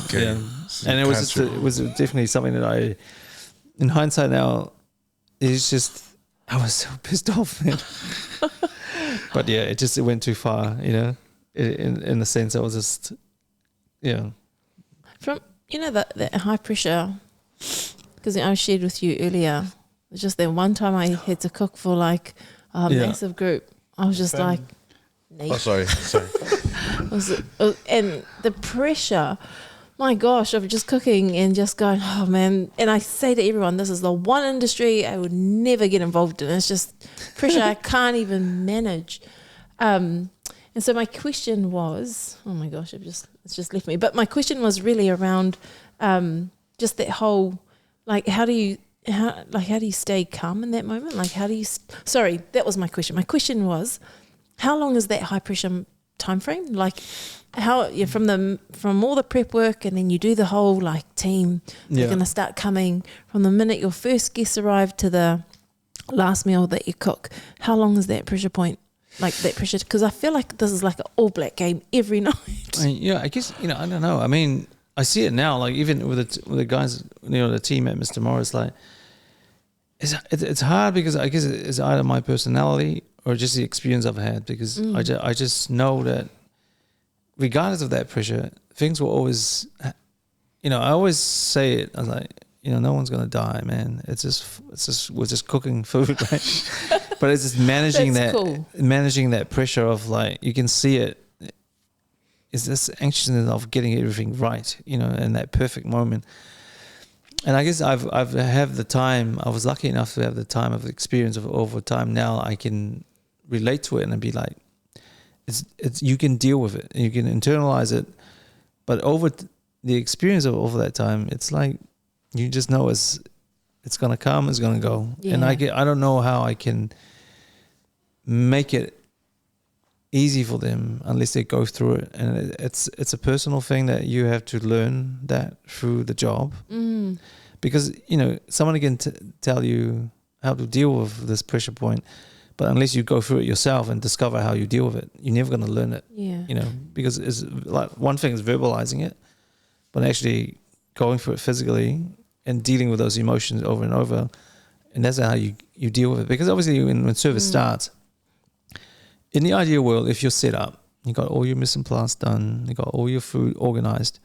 okay.
Yeah. And it was definitely something that I, in hindsight now, it's just, I was so pissed off, man. But yeah, it went too far, you know. In the sense, I was just,
From, you know, that high pressure, because I shared with you earlier, it's just that one time I had to cook for like a massive group. I was just like,
oh, sorry.
And the pressure, my gosh, of just cooking and just going, oh man. And I say to everyone, this is the one industry I would never get involved in. It's just pressure I can't even manage. And so my question was, oh my gosh, it's just left me. But my question was really around just that whole, like, how do you stay calm in that moment? Like, how do you? Sorry, that was my question. My question was, how long is that high pressure time frame? Like, how from all the prep work, and then you do the whole like team. They're going to start coming from the minute your first guests arrive to the last meal that you cook. How long is that pressure point? Like that pressure, because I feel like this is like an all black game every night.
I guess, you know, I don't know. I mean, I see it now. Like, even with the guys, you know, the team at Mr. Morris, like, it's hard, because I guess it's either my personality or just the experience I've had. Because I just know that regardless of that pressure, things will always, you know, I always say it. I was like, you know, no one's gonna die, man. It's just we're just cooking food, right? But it's just managing that pressure of, like, you can see it. It's this anxiousness of getting everything right, you know, in that perfect moment. And I guess I have the time. I was lucky enough to have the time of experience of over time. Now I can relate to it and be like, it's you can deal with it. You can internalize it But the experience of over that time, it's like you just know it's gonna come, it's gonna go, and I don't know how I can make it easy for them unless they go through it, and it's a personal thing that you have to learn that through the job, because someone can tell you how to deal with this pressure point, but unless you go through it yourself and discover how you deal with it, you're never going to learn it. Because it's like one thing is verbalizing it, but actually going through it physically and dealing with those emotions over and over, and that's how you deal with it. Because obviously when service starts, in the ideal world, if you're set up, you got all your mise en place done, you got all your food organized,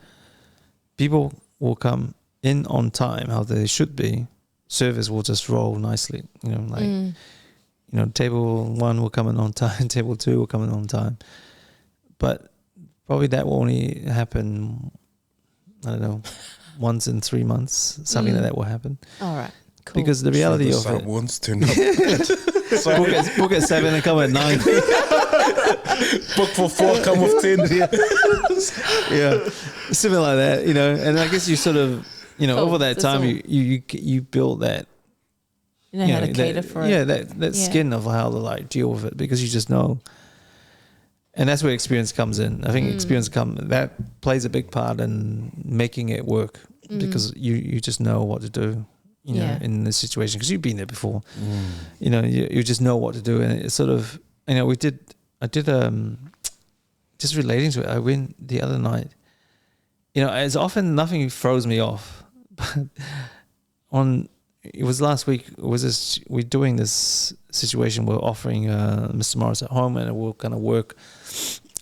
people will come in on time, how they should be. Service will just roll nicely, table 1 will come in on time, table 2 will come in on time. But probably that will only happen, I don't know, once in 3 months, something like that will happen.
All right, cool.
Because the reality of it,
once turn up.
book at 7 and come at 9.
Book for 4, come with 10.
Yeah, something like that, And I guess you sort of, over that time, you build that.
You know how to cater for it.
Yeah, that skin of how to deal with it, because you just know. And that's where experience comes in. I think that plays a big part in making it work, because you just know what to do. In this situation, because you've been there before, you just know what to do, and it's sort of, I did just relating to it. I went the other night, as often nothing throws me off, but it was last week. We're doing this situation. We're offering Mr. Morris at home, and we're going to work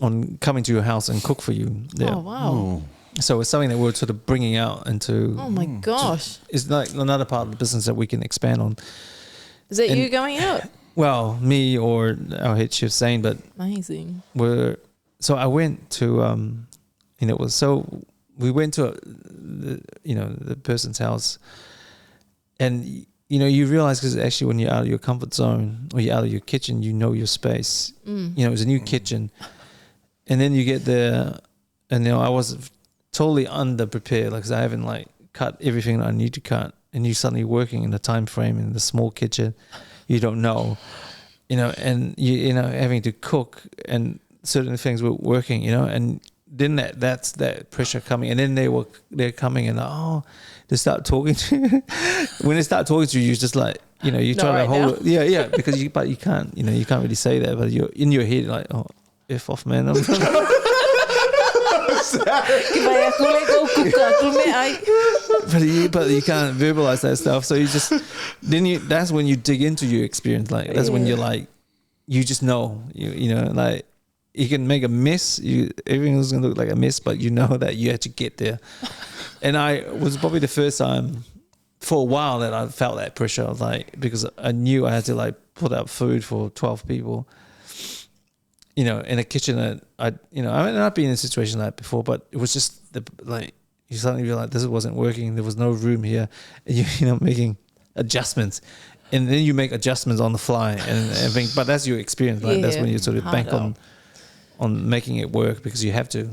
on coming to your house and cook for you there.
Oh wow.
Oh.
So it's something that we're sort of bringing out into.
Oh my gosh!
It's like another part of the business that we can expand on.
Is that you going out?
Well, me or our head chef Zane, but
Amazing.
So I went to we went to the person's house, and you realize, because actually when you're out of your comfort zone or you're out of your kitchen, your space. It was a new kitchen, and then you get there, and I was totally underprepared, because I haven't cut everything that I need to cut, and you're suddenly working in the time frame in the small kitchen, you don't know, and you having to cook, and certain things were working, and then that's that pressure coming, and then they're coming, and they start talking to you. When they start talking to you, you're just like, you try to hold it, because you can't, you can't really say that, but you're in your head like, oh, F off, man. But you can't verbalize that stuff, so you just that's when you dig into your experience. That's when you're like, you just know, you can make a mess, everything's gonna look like a mess, but you know that you had to get there. And I was probably the first time for a while that I felt that pressure, because I knew I had to put up food for 12 people, in a kitchen that I've been in a situation like that before, but it was just you suddenly realize this wasn't working. There was no room here, and you're making adjustments, and then you make adjustments on the fly, and everything. But that's your experience, that's when you sort of bank on making it work, because you have to,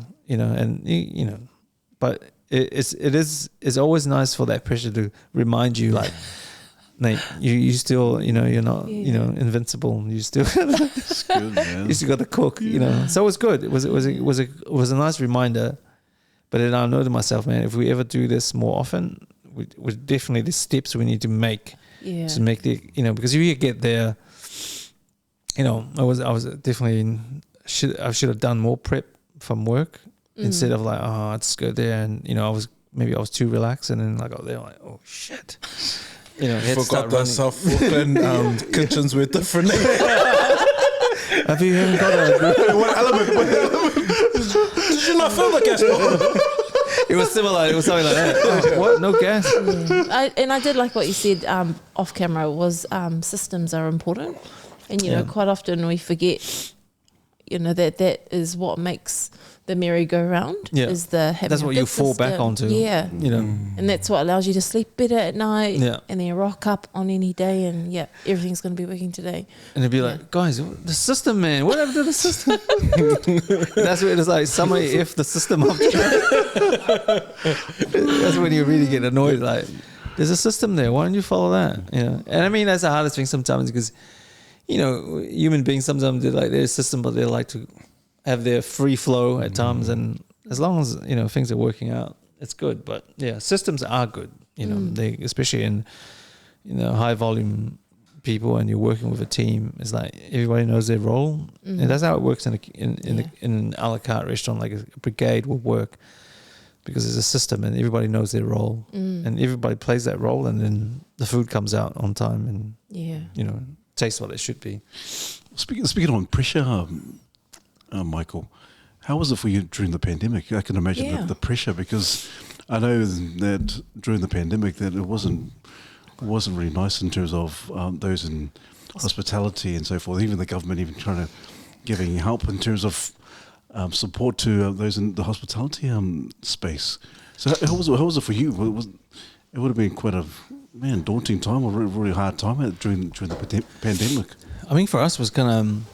But it's always nice for that pressure to remind you, you still, you're not, invincible. You still,
Good, man.
you still got to cook, So it was good. It was a nice reminder. But then I know to myself, man, if we ever do this more often, we definitely the steps we need to make to make the, because if you get there, I was definitely I should have done more prep from work instead of I'd just go there, and I was too relaxed, and then I got there oh shit.
Forgot that South Auckland kitchens were different.
Have you haven't got a
What element? Did you not fill the gas?
It was similar. It was something like that. Oh, what? No gas?
I did like what you said off camera was systems are important, and quite often we forget. you know, that is what makes the merry-go-round.
Yeah.
Is the having
That's
a
what
good
you fall back
system.
onto.
Yeah.
You know.
And that's what allows you to sleep better at night.
Yeah.
And then you rock up on any day and everything's going to be working today.
And they'd be like, guys, the system, man. What happened to the system? That's where it's like, somebody F the system up. That's when you really get annoyed. Like, there's a system there. Why don't you follow that? You know? And I mean, that's the hardest thing sometimes because, you know, human beings sometimes they're like their system, but they like to have their free flow at times. And as long as, you know, things are working out, it's good. But yeah, systems are good. You know, they, especially in, you know, high volume people and you're working with a team, it's like everybody knows their role. And that's how it works in an a la carte restaurant. Like a brigade will work because there's a system and everybody knows their role and everybody plays that role, and then the food comes out on time and you know, tastes what it should be.
Speaking on pressure, Michael, how was it for you during the pandemic? I can imagine the pressure, because I know that during the pandemic that it wasn't really nice in terms of those in hospitality and so forth. Even the government even trying to giving help in terms of support to those in the hospitality space. So how was it for you? It would have been quite a daunting time, or really hard time during the pandemic.
I mean, for us was kind of.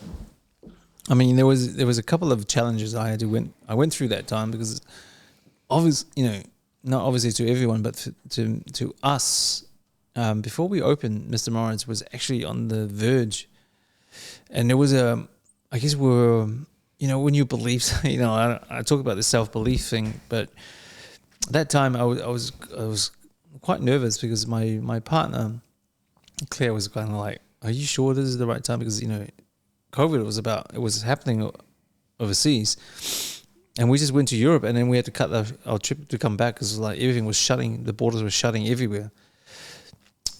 I mean, there was a couple of challenges I went through that time, because obviously, you know, not obviously to everyone, but to us, before we opened, Mr. Moritz was actually on the verge, and there was I guess we were, you know, when you believe, you know, I talk about the self-belief thing, but at that time I was quite nervous because my partner Claire was kind of like, "Are you sure this is the right time?" Because, you know, COVID was happening overseas, and we just went to Europe, and then we had to cut our trip to come back because like everything was shutting, the borders were shutting everywhere.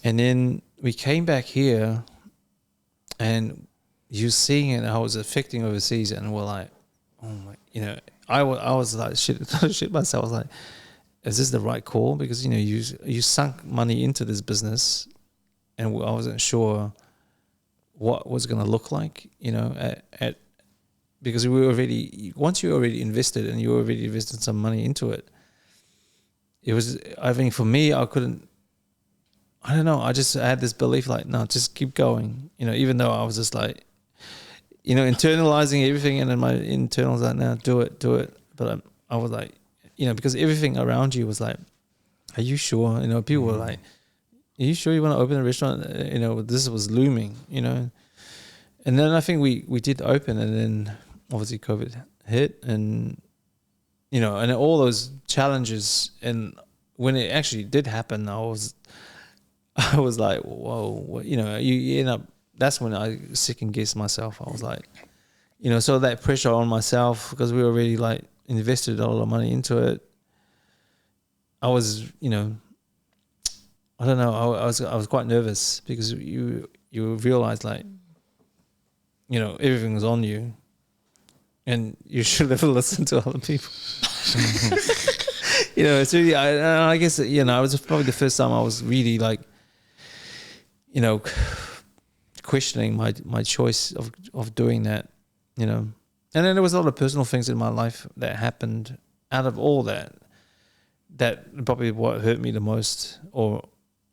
And then we came back here, and you're seeing it how it was affecting overseas, and we're like, oh my, you know, I was like shit myself. I was like, is this the right call? Because, you know, you sunk money into this business, and I wasn't sure what was going to look like, you know, because once you already invested and you already invested some money into it, it was, I think for me, I don't know, I had this belief like, no, just keep going, you know, even though I was just like, you know, internalizing everything, and then my internals like, now do it. But I was like, you know, because everything around you was like, are you sure? You know, people were like, are you sure you want to open a restaurant? You know, this was looming, you know. And then I think we did open, and then obviously COVID hit, and, you know, and all those challenges. And when it actually did happen, I was like, whoa, you know, you end up, that's when I second guessed myself. I was like, you know, so that pressure on myself, because we already like invested a lot of money into it. I was, you know, I don't know, I was quite nervous, because you realize like, you know, everything was on you, and you should have listened to other people. You know, it's really, I guess, you know, it was probably the first time I was really like, you know, questioning my choice of doing that, you know. And then there was a lot of personal things in my life that happened out of all that probably what hurt me the most, or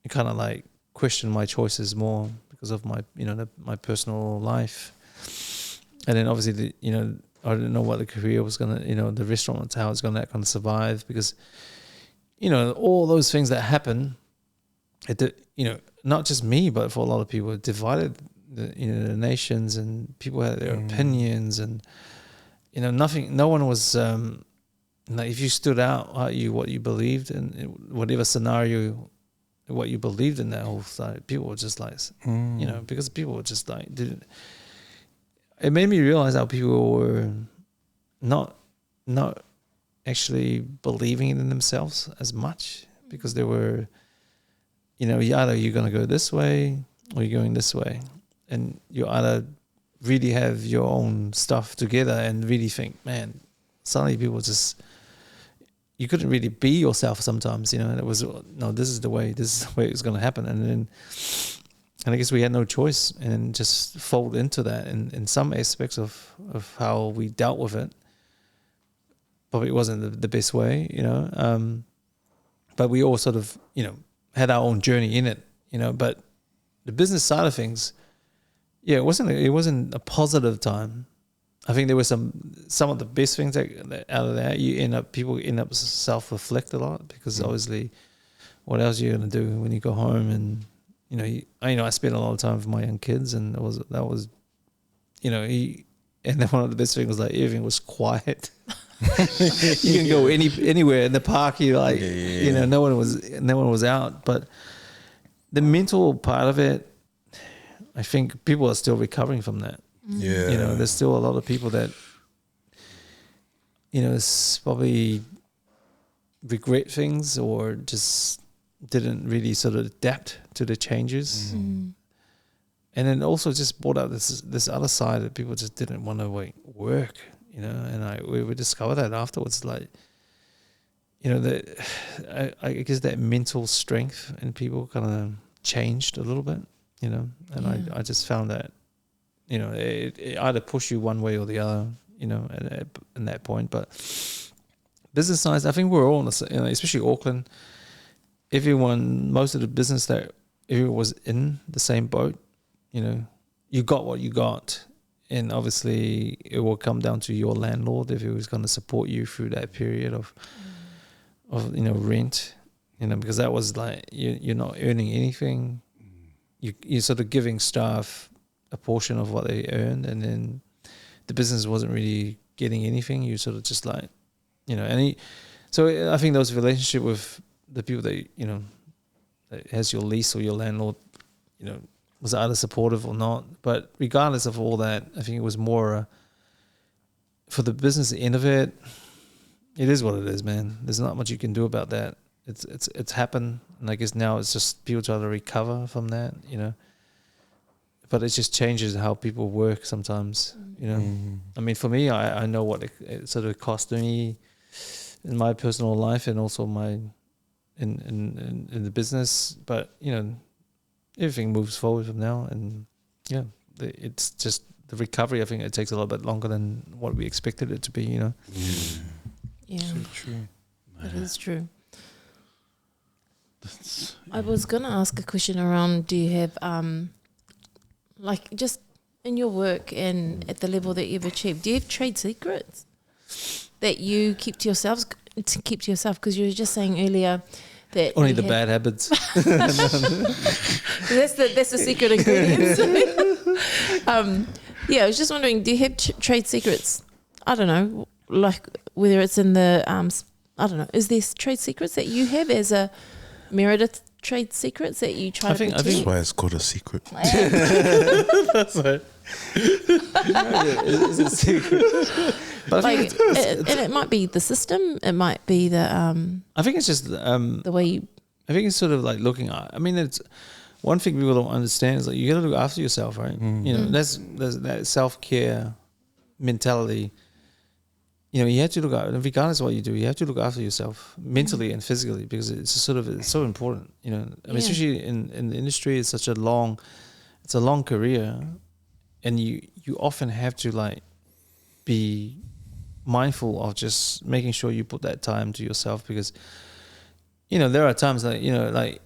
kind of like questioned my choices more because of my, you know, my personal life. And then obviously, you know, I didn't know what the career was going to, you know, the restaurant, how it's going to survive, because, you know, all those things that happen, you know, not just me, but for a lot of people, it divided the nations, and people had their opinions, and, you know, no one was, like, if you stood out, what you believed in, whatever scenario, what you believed in that whole side, people were just like, you know, because people were just like, it made me realize how people were not actually believing in themselves as much, because they were, you know, either you're going to go this way or you're going this way, and you either really have your own stuff together and really think, man, suddenly people just, you couldn't really be yourself sometimes, you know, and it was, no, this is the way it's going to happen. And then And I guess we had no choice and just fold into that in some aspects of how we dealt with it. Probably wasn't the best way, you know. But we all sort of, you know, had our own journey in it, you know. But the business side of things, yeah, it wasn't a positive time. I think there were some of the best things that out of that. People end up self-reflect a lot because obviously, what else are you gonna do when you go home? And you know, I spent a lot of time with my young kids, and that was, you know, and then one of the best things was like everything was quiet. You can go anywhere in the park. You like, you know, no one was out. But the mental part of it, I think people are still recovering from that.
Yeah,
you know, there's still a lot of people that, you know, probably regret things or just didn't really sort of adapt to the changes. And then also just brought out this other side that people just didn't want to work, you know. And we discovered that afterwards, like, you know, that I guess that mental strength in people kind of changed a little bit, you know. And I just found that, you know, it either push you one way or the other, you know, at that point. But business size, I think we're all, you know, especially Auckland, most of the business that everyone was in the same boat, you know, you got what you got. And obviously it will come down to your landlord if he was going to support you through that period of you know, rent, you know, because that was like, you're not earning anything. You're sort of giving staff a portion of what they earned, and then the business wasn't really getting anything. You sort of just like, you know, so I think those relationship with the people that, you know, that has your lease or your landlord, you know, was either supportive or not. But regardless of all that, I think it was more for the business end of it. It is what it is, man. There's not much you can do about that. It's happened, and I guess now it's just people trying to recover from that, you know. But it just changes how people work sometimes, you know. I mean, for me, I know what it sort of cost me in my personal life and also my in the business. But, you know, everything moves forward from now. And, yeah, it's just the recovery. I think it takes a little bit longer than what we expected it to be, you know.
Yeah,
so true.
that is true. I was going to ask a question around, do you have, like, just in your work and at the level that you've achieved, do you have trade secrets that you keep to yourselves? Because you were just saying earlier that
Only the bad habits.
that's the secret ingredients. Yeah, I was just wondering, do you have trade secrets? I don't know, like whether it's in the I don't know. Is there trade secrets that you have as a Meredith? Trade secrets that you try to protect?
That's why it's called a secret.
That's right. It's a secret. But I think
and it might be the system. It might be the.
I think it's just
the way you.
I think it's sort of like looking at. I mean, it's one thing people don't understand is like you got to look after yourself, right? You know, there's that self-care mentality. You know, you have to look out, regardless of what you do, you have to look after yourself mentally and physically, because it's so important. You know, I mean, especially in the industry, it's a long career, and you often have to like be mindful of just making sure you put that time to yourself, because you know there are times that, you know, like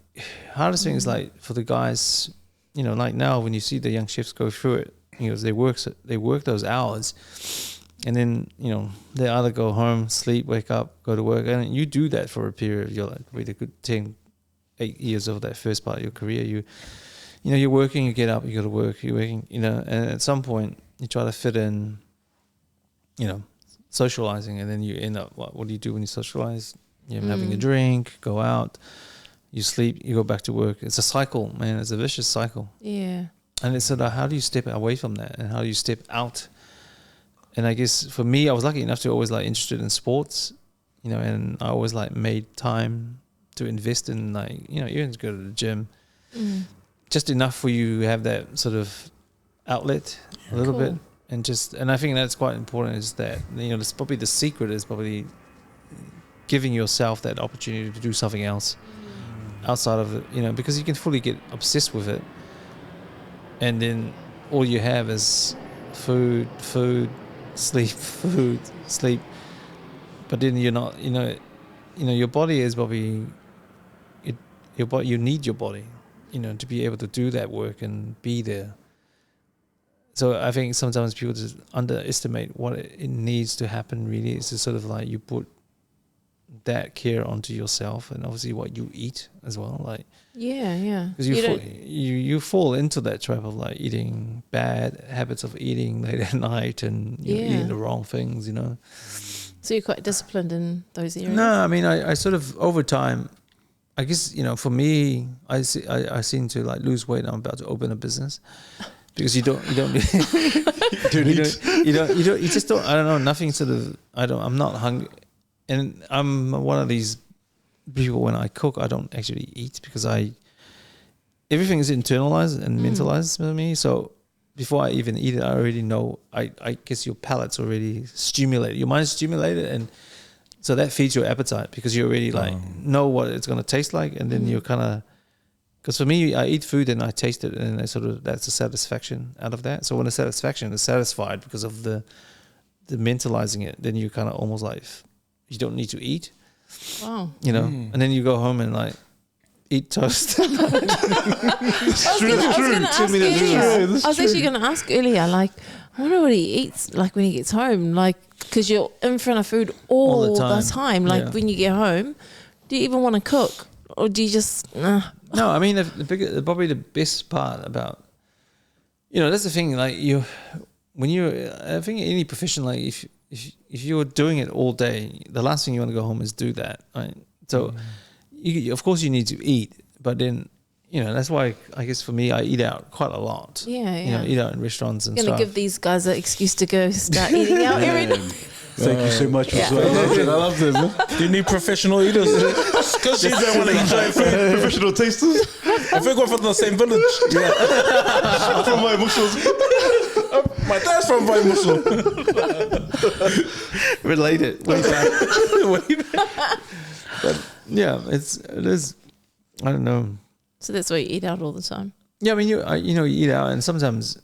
hardest thing is like for the guys, you know, like now when you see the young chefs go through it, you know, they work those hours. And then, you know, they either go home, sleep, wake up, go to work. And you do that for a period of your, like, really good 8 years of that first part of your career. You know, you're working, you get up, you go to work, you're working, you know, and at some point you try to fit in, you know, socializing. And then you end up, what do you do when you socialize? You're having a drink, go out, you sleep, you go back to work. It's a cycle, man. It's a vicious cycle.
Yeah.
And it's sort of, how do you step away from that? And how do you step out? And I guess for me, I was lucky enough to always like interested in sports, you know, and I always like made time to invest in, like, you know, even to go to the gym, just enough for you to have that sort of outlet a little bit. And I think that's quite important, is that, you know, it's probably the secret is probably giving yourself that opportunity to do something else outside of it, you know, because you can fully get obsessed with it. and then all you have is food, sleep, food, sleep. But then you're not, your body is probably, your body. You need your body, to be able to do that work and be there. So I think sometimes people just underestimate what it needs to happen. Really, it's just sort of like you put that care onto yourself, and obviously what you eat as well. Like because you fall into that trap of like eating bad habits of eating late at night and eating the wrong things.
So you're quite disciplined in those areas.
No, I mean I sort of over time. I guess for me, I seem to like lose weight. I'm about to open a business. Because you just don't. I don't know. Nothing sort of. I'm not hungry, and I'm one of these people. When I cook, I don't actually eat because everything is internalized and mentalized for me. So before I even eat it, I already know. I guess your palate's already stimulated. Your mind's stimulated, and so that feeds your appetite because you already know what it's going to taste like, and then you're kind of. Because for me, I eat food and I taste it, and that's a satisfaction out of that. So when the satisfaction is satisfied because of the mentalizing it, then you kind of almost like you don't need to eat.
Wow.
And then you go home and like eat toast.
I was actually going to ask earlier, like, I wonder what he eats like when he gets home, like, because you're in front of food all the time. Like when you get home, do you even want to cook, or do you just
No, I mean probably the best part about that's the thing. Like I think any profession, like if you're doing it all day, the last thing you want to go home is do that. Right? So of course you need to eat, but then that's why I guess for me I eat out quite a lot.
Yeah.
Eat out in restaurants and
stuff.
Gonna
give these guys an excuse to go start eating out every night.
Thank you so much. I love this.
Do you need professional eaters? Because you don't want to eat giant food.
Professional tasters.
I think we're from the same village. Yeah.
From my muscles.
My dad's from Vaimuso.
Related. Way back. But yeah, it is. I don't know.
So that's why you eat out all the time.
Yeah, I mean you eat out, and sometimes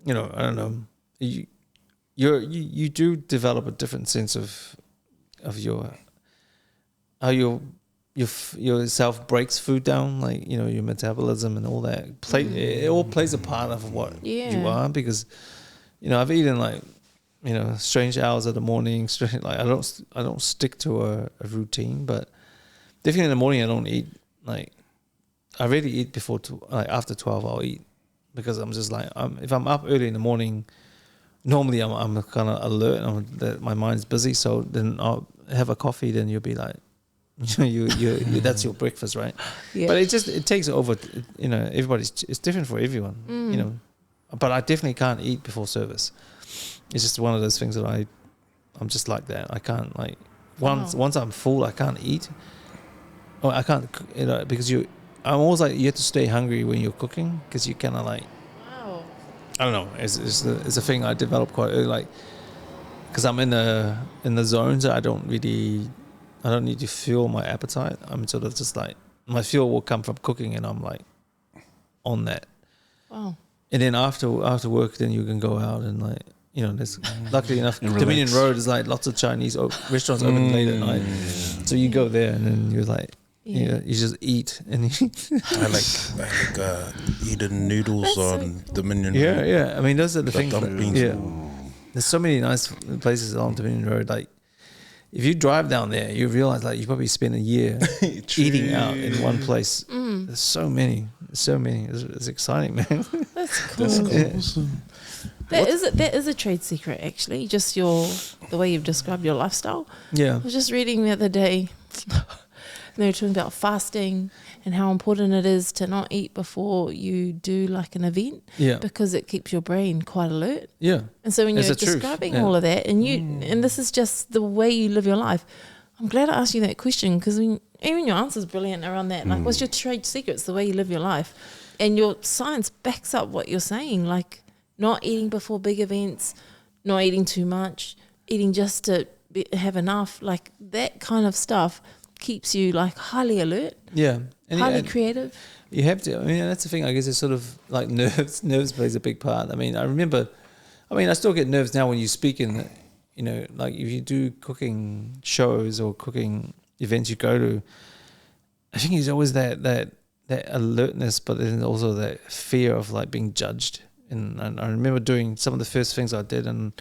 I don't know you do develop a different sense of your how your self breaks food down, like your metabolism and all that. It all plays a part of what you are, because I've eaten like strange hours of the morning. Like I don't stick to a routine, but definitely in the morning I don't eat. Like I really eat before after 12 I'll eat, because I'm just like if I'm up early in the morning. Normally, I'm kind of alert and my mind's busy. So then I'll have a coffee. Then you'll be like, you that's your breakfast, right? Yeah. But it takes over. It's different for everyone. But I definitely can't eat before service. It's just one of those things that I'm just like that. I can't like once I'm full, I can't eat. Or I can't because I'm always like you have to stay hungry when you're cooking, because you kind of like. I don't know. It's a thing I developed quite early, like because I'm in the zones that I don't need to fuel my appetite. I'm sort of just like my fuel will come from cooking, and I'm like on that. Wow. And then after work, then you can go out and like there's luckily enough Dominion Road is like lots of Chinese restaurants open late at night, so you go there and then you're like. Yeah, you just eat and
I like eating noodles on Dominion Road.
Yeah. I mean, those are the things.
Yeah.
There's so many nice places on Dominion Road. Like, if you drive down there, you realize like you probably spend a year eating out in one place. There's so many. It's exciting, man.
That's cool.
Awesome.
That is a trade secret, actually. Just the way you've described your lifestyle.
Yeah.
I was just reading the other day. They were talking about fasting and how important it is to not eat before you do like an event, because it keeps your brain quite alert.
Yeah.
And so when you're describing all of that, and and this is just the way you live your life, I'm glad I asked you that question, because even your answer is brilliant around that. Like, what's your trade secrets? The way you live your life, and your science backs up what you're saying. Like, not eating before big events, not eating too much, eating just to have enough, like that kind of stuff. keeps you like highly alert,
Yeah. And
highly
and
creative.
you have to. I mean, that's the thing. I guess it's sort of like nerves. Nerves plays a big part. I mean, I still get nerves now when you speak in, like if you do cooking shows or cooking events you go to. I think there's always that alertness, but then also that fear of like being judged. And I remember doing some of the first things I did, and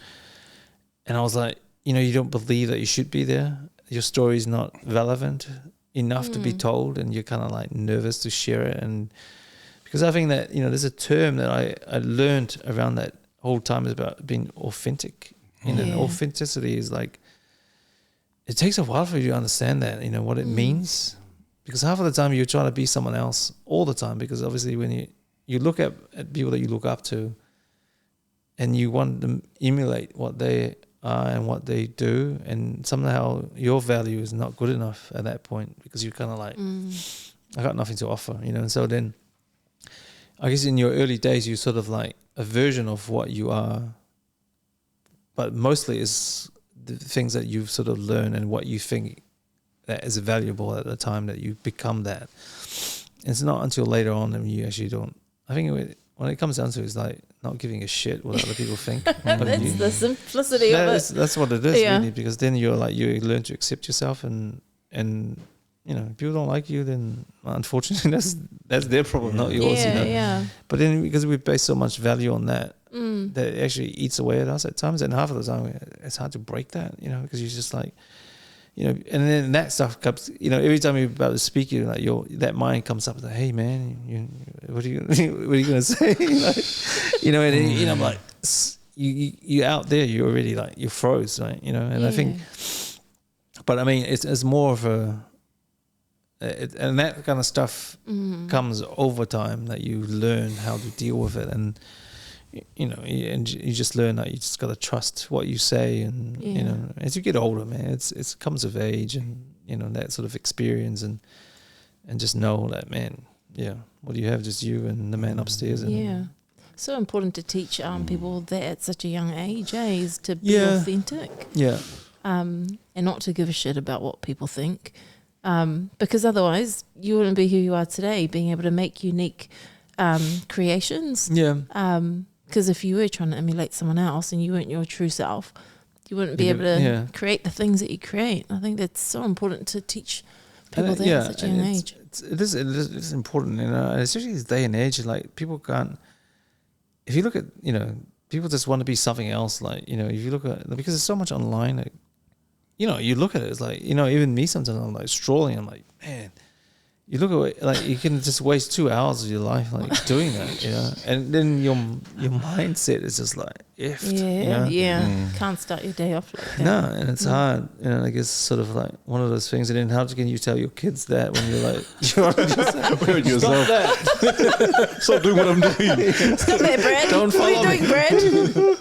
I was like, you don't believe that you should be there. Your story's not relevant enough to be told, and you're kind of like nervous to share it. And because I think that there's a term that I learned around that whole time is about being authentic. And authenticity is like, it takes a while for you to understand that, what it means. Because half of the time you're trying to be someone else all the time, because obviously when you look at people that you look up to and you want to emulate what they are and what they do, and somehow your value is not good enough at that point because you're kind of like, I got nothing to offer, and so then I guess in your early days you're sort of like a version of what you are, but mostly is the things that you've sort of learned and what you think that is valuable at the time that you become that. And it's not until later on that you actually don't. I think when it comes down to it, it's like not giving a shit what other people think.
That's the simplicity of it.
That's what it is, really, because then you learn to accept yourself, and if people don't like you, then unfortunately that's their problem, not yours.
Yeah.
But then because we base so much value on that, that it actually eats away at us at times, and half of the time it's hard to break that, because you're just like, and then that stuff comes, every time you're about to speak, like that mind comes up like, hey man, what are you gonna say? And I'm like, you out there, you're already like, you're froze, right? And I think, but I mean, it's more of and that kind of stuff comes over time, that you learn how to deal with it, and and you just learn that you just got to trust what you say, and as you get older, man, it comes with age, and that sort of experience, and just know that, man, what do you have? Just you and the man upstairs. And
so important to teach people that at such a young age, is to be authentic, and not to give a shit about what people think, because otherwise you wouldn't be who you are today, being able to make unique creations. Because if you were trying to emulate someone else and you weren't your true self, you wouldn't be able to create the things that you create. I think that's so important to teach people that at such a young age.
It is important, especially this day and age. Like, people can't. If you look at, people just want to be something else. Like, if you look at, because there's so much online. Like, you look at it, it's like, even me sometimes, I'm like strolling. I'm like, man. You look at it, like, you can just waste 2 hours of your life like doing that, and then your mindset is just like
can't start your day off like that.
No, and it's hard, I guess sort of like one of those things. And then how can you tell your kids that when you're like, stop that,
stop doing what I'm doing.
Stop that, Brad.
Don't follow
what are you doing, Brad?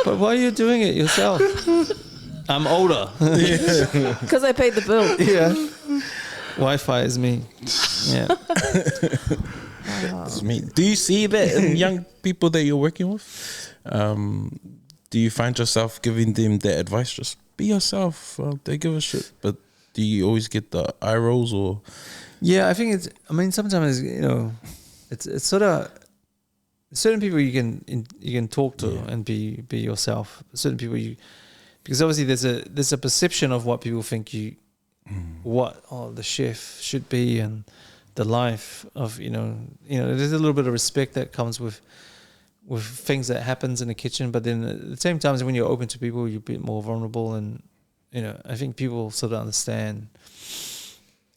But why are you doing it yourself? I'm older.
Because I paid the bill.
Wi-Fi is me.
It's me. Do you see that in young people that you're working with? Do you find yourself giving them that advice? Just be yourself. They give a shit. But do you always get the eye rolls or?
Yeah, I think sometimes it's sort of certain people you can talk to and be yourself. Certain people because obviously there's a perception of what people think what the chef should be, and the life of there's a little bit of respect that comes with things that happens in the kitchen, but then at the same time, when you're open to people, you're a bit more vulnerable, and I think people sort of understand.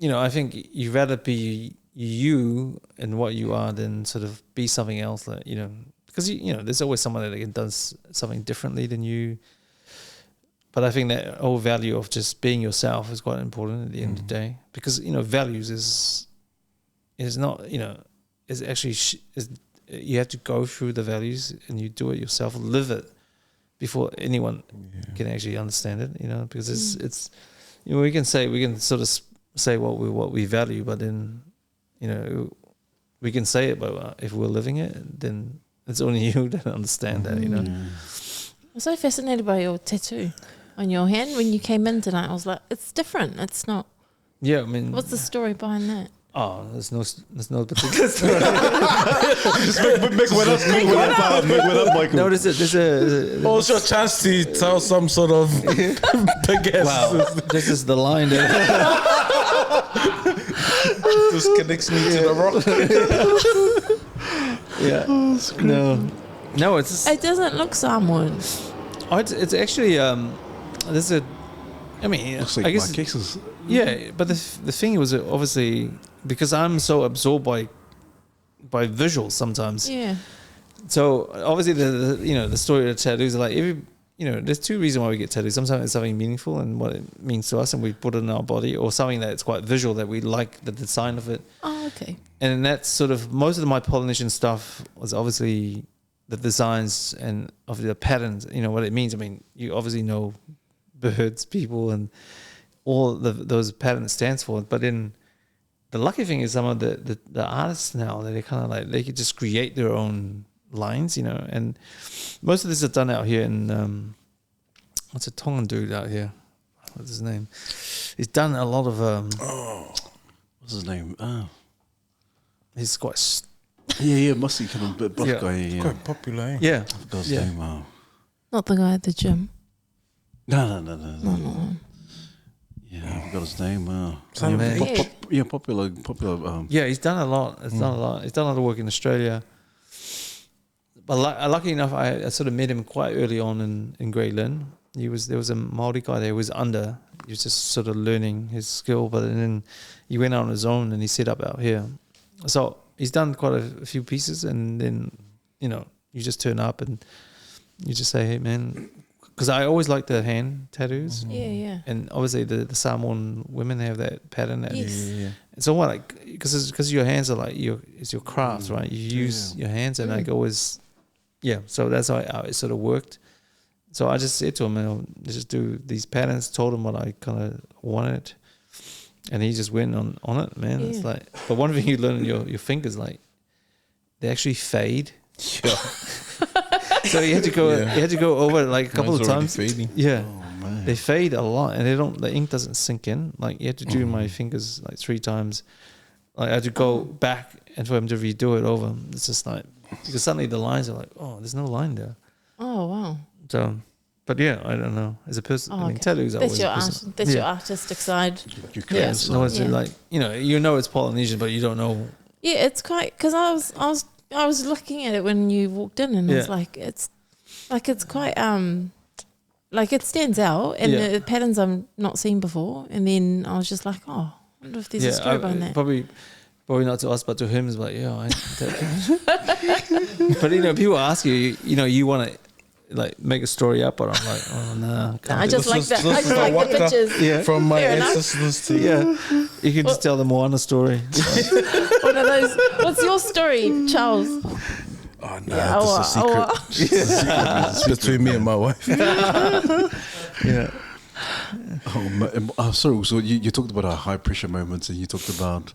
I think you'd rather be you and what you are than sort of be something else, like, because there's always someone that does something differently than you. But I think that whole value of just being yourself is quite important at the end of the day, because values is not is actually you have to go through the values and you do it yourself, live it before anyone can actually understand it. Because it's we can sort of say what we value, but then we can say it, but if we're living it, then it's only you that understand that.
I'm so fascinated by your tattoo on your hand. When you came in tonight, I was like, it's different. It's not
Yeah, I mean,
What's the story behind that?
oh, there's no particular story.
Just make one up, Michael.
No, there's a
What was your chance to tell some sort of big ass?
wow. This is the line there.
This connects me to the rock.
Yeah. No, it's
It doesn't look Samoan.
oh, it's actually there's a. I mean,
Looks like
I guess
my cases.
yeah, but the thing was obviously because I'm so absorbed by visuals sometimes.
Yeah.
So obviously the story of tattoos are like there's two reasons why we get tattoos. Sometimes it's something meaningful and what it means to us and we put it in our body, or something that's quite visual that we like the design of it.
Oh, okay.
And that's sort of most of my Polynesian stuff was obviously the designs and of the patterns, what it means. I mean, you obviously know birds, people, and all those patterns stands for. But then the lucky thing is some of the artists now, they kind of like, they could just create their own lines, and most of this is done out here in, what's a Tongan dude out here? What's his name? He's done a lot of,
What's his name?
he's quite,
Yeah, must be kind of a bit buff
Yeah.
guy. Yeah,
Quite popular, eh?
yeah.
I forgot his
Yeah.
name.
Not the guy at the gym.
No. Yeah, I forgot his name.
Son of a
man.
Popular.
Yeah, he's done a lot. He's done a lot. He's done a lot of work in Australia. But lucky enough, I sort of met him quite early on in Grey Lynn. There was a Māori guy there who was under. He was just sort of learning his skill, but then he went out on his own and he set up out here. So he's done quite a few pieces, and then you just turn up and you just say, hey man, because I always like the hand tattoos.
Yeah.
And obviously the Samoan women have that pattern. That
Yes.
it's all like because your hands are like it's your craft, right? You use your hands, and like always, So that's how it sort of worked. So I just said to him, let's just do these patterns. Told him what I kind of wanted, and he just went on it, man.
Yeah.
It's like, but one thing you learn in your fingers, like they actually fade.
Yeah.
So you had to go.
Yeah.
You had to go over it like a couple of
Mine's already
times.
fading.
Yeah.
Oh man.
They fade a lot, and the ink doesn't sink in. Like you have to do my fingers like 3 times. Like I had to go back and for him to redo it over. It's just like because suddenly the lines are like, oh, there's no line there.
Oh, wow.
So, but yeah, I don't know. As a person,
Oh,
I mean,
okay.
tattoos are
That's
always
your
personal.
art. That's your
Yeah.
artistic side.
You
Yeah.
can.
No, it's
Yeah.
like it's Polynesian, but you don't know.
Yeah, it's quite because I was looking at it when you walked in, and it's
Yeah.
like it's quite like it stands out, and
Yeah.
the patterns I've not seen before. And then I was just like, oh, I wonder if there's a story behind that.
Probably not to us, but to him, it's like, but people ask you, you want to like make a story up, but I'm like, oh no,
No, I just like that. I just like the
waka
pictures.
Yeah.
From my
Fair enough.
ancestors to
you can just tell them Moana story.
One of those. What's your story, Charles?
Oh no,
Yeah,
this is a secret. This is a secret. It's between me and my wife.
Yeah.
Sorry. So you talked about our high pressure moments, and you talked about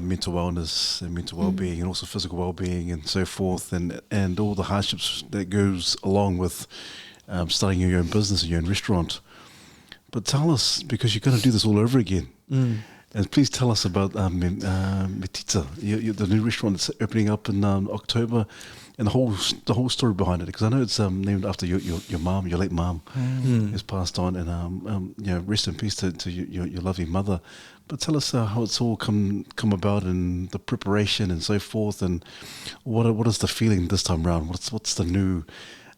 mental wellness and mental well-being, and also physical well-being, and so forth, and all the hardships that goes along with starting your own business and your own restaurant. But tell us, because you're going to do this all over again, and please tell us about Metita, the new restaurant that's opening up in October, and the whole story behind it. Because I know it's named after your mom, your late mom, who's passed on, and rest in peace to your lovely mother. But tell us how it's all come about, and the preparation and so forth, and what is the feeling this time around? What's the new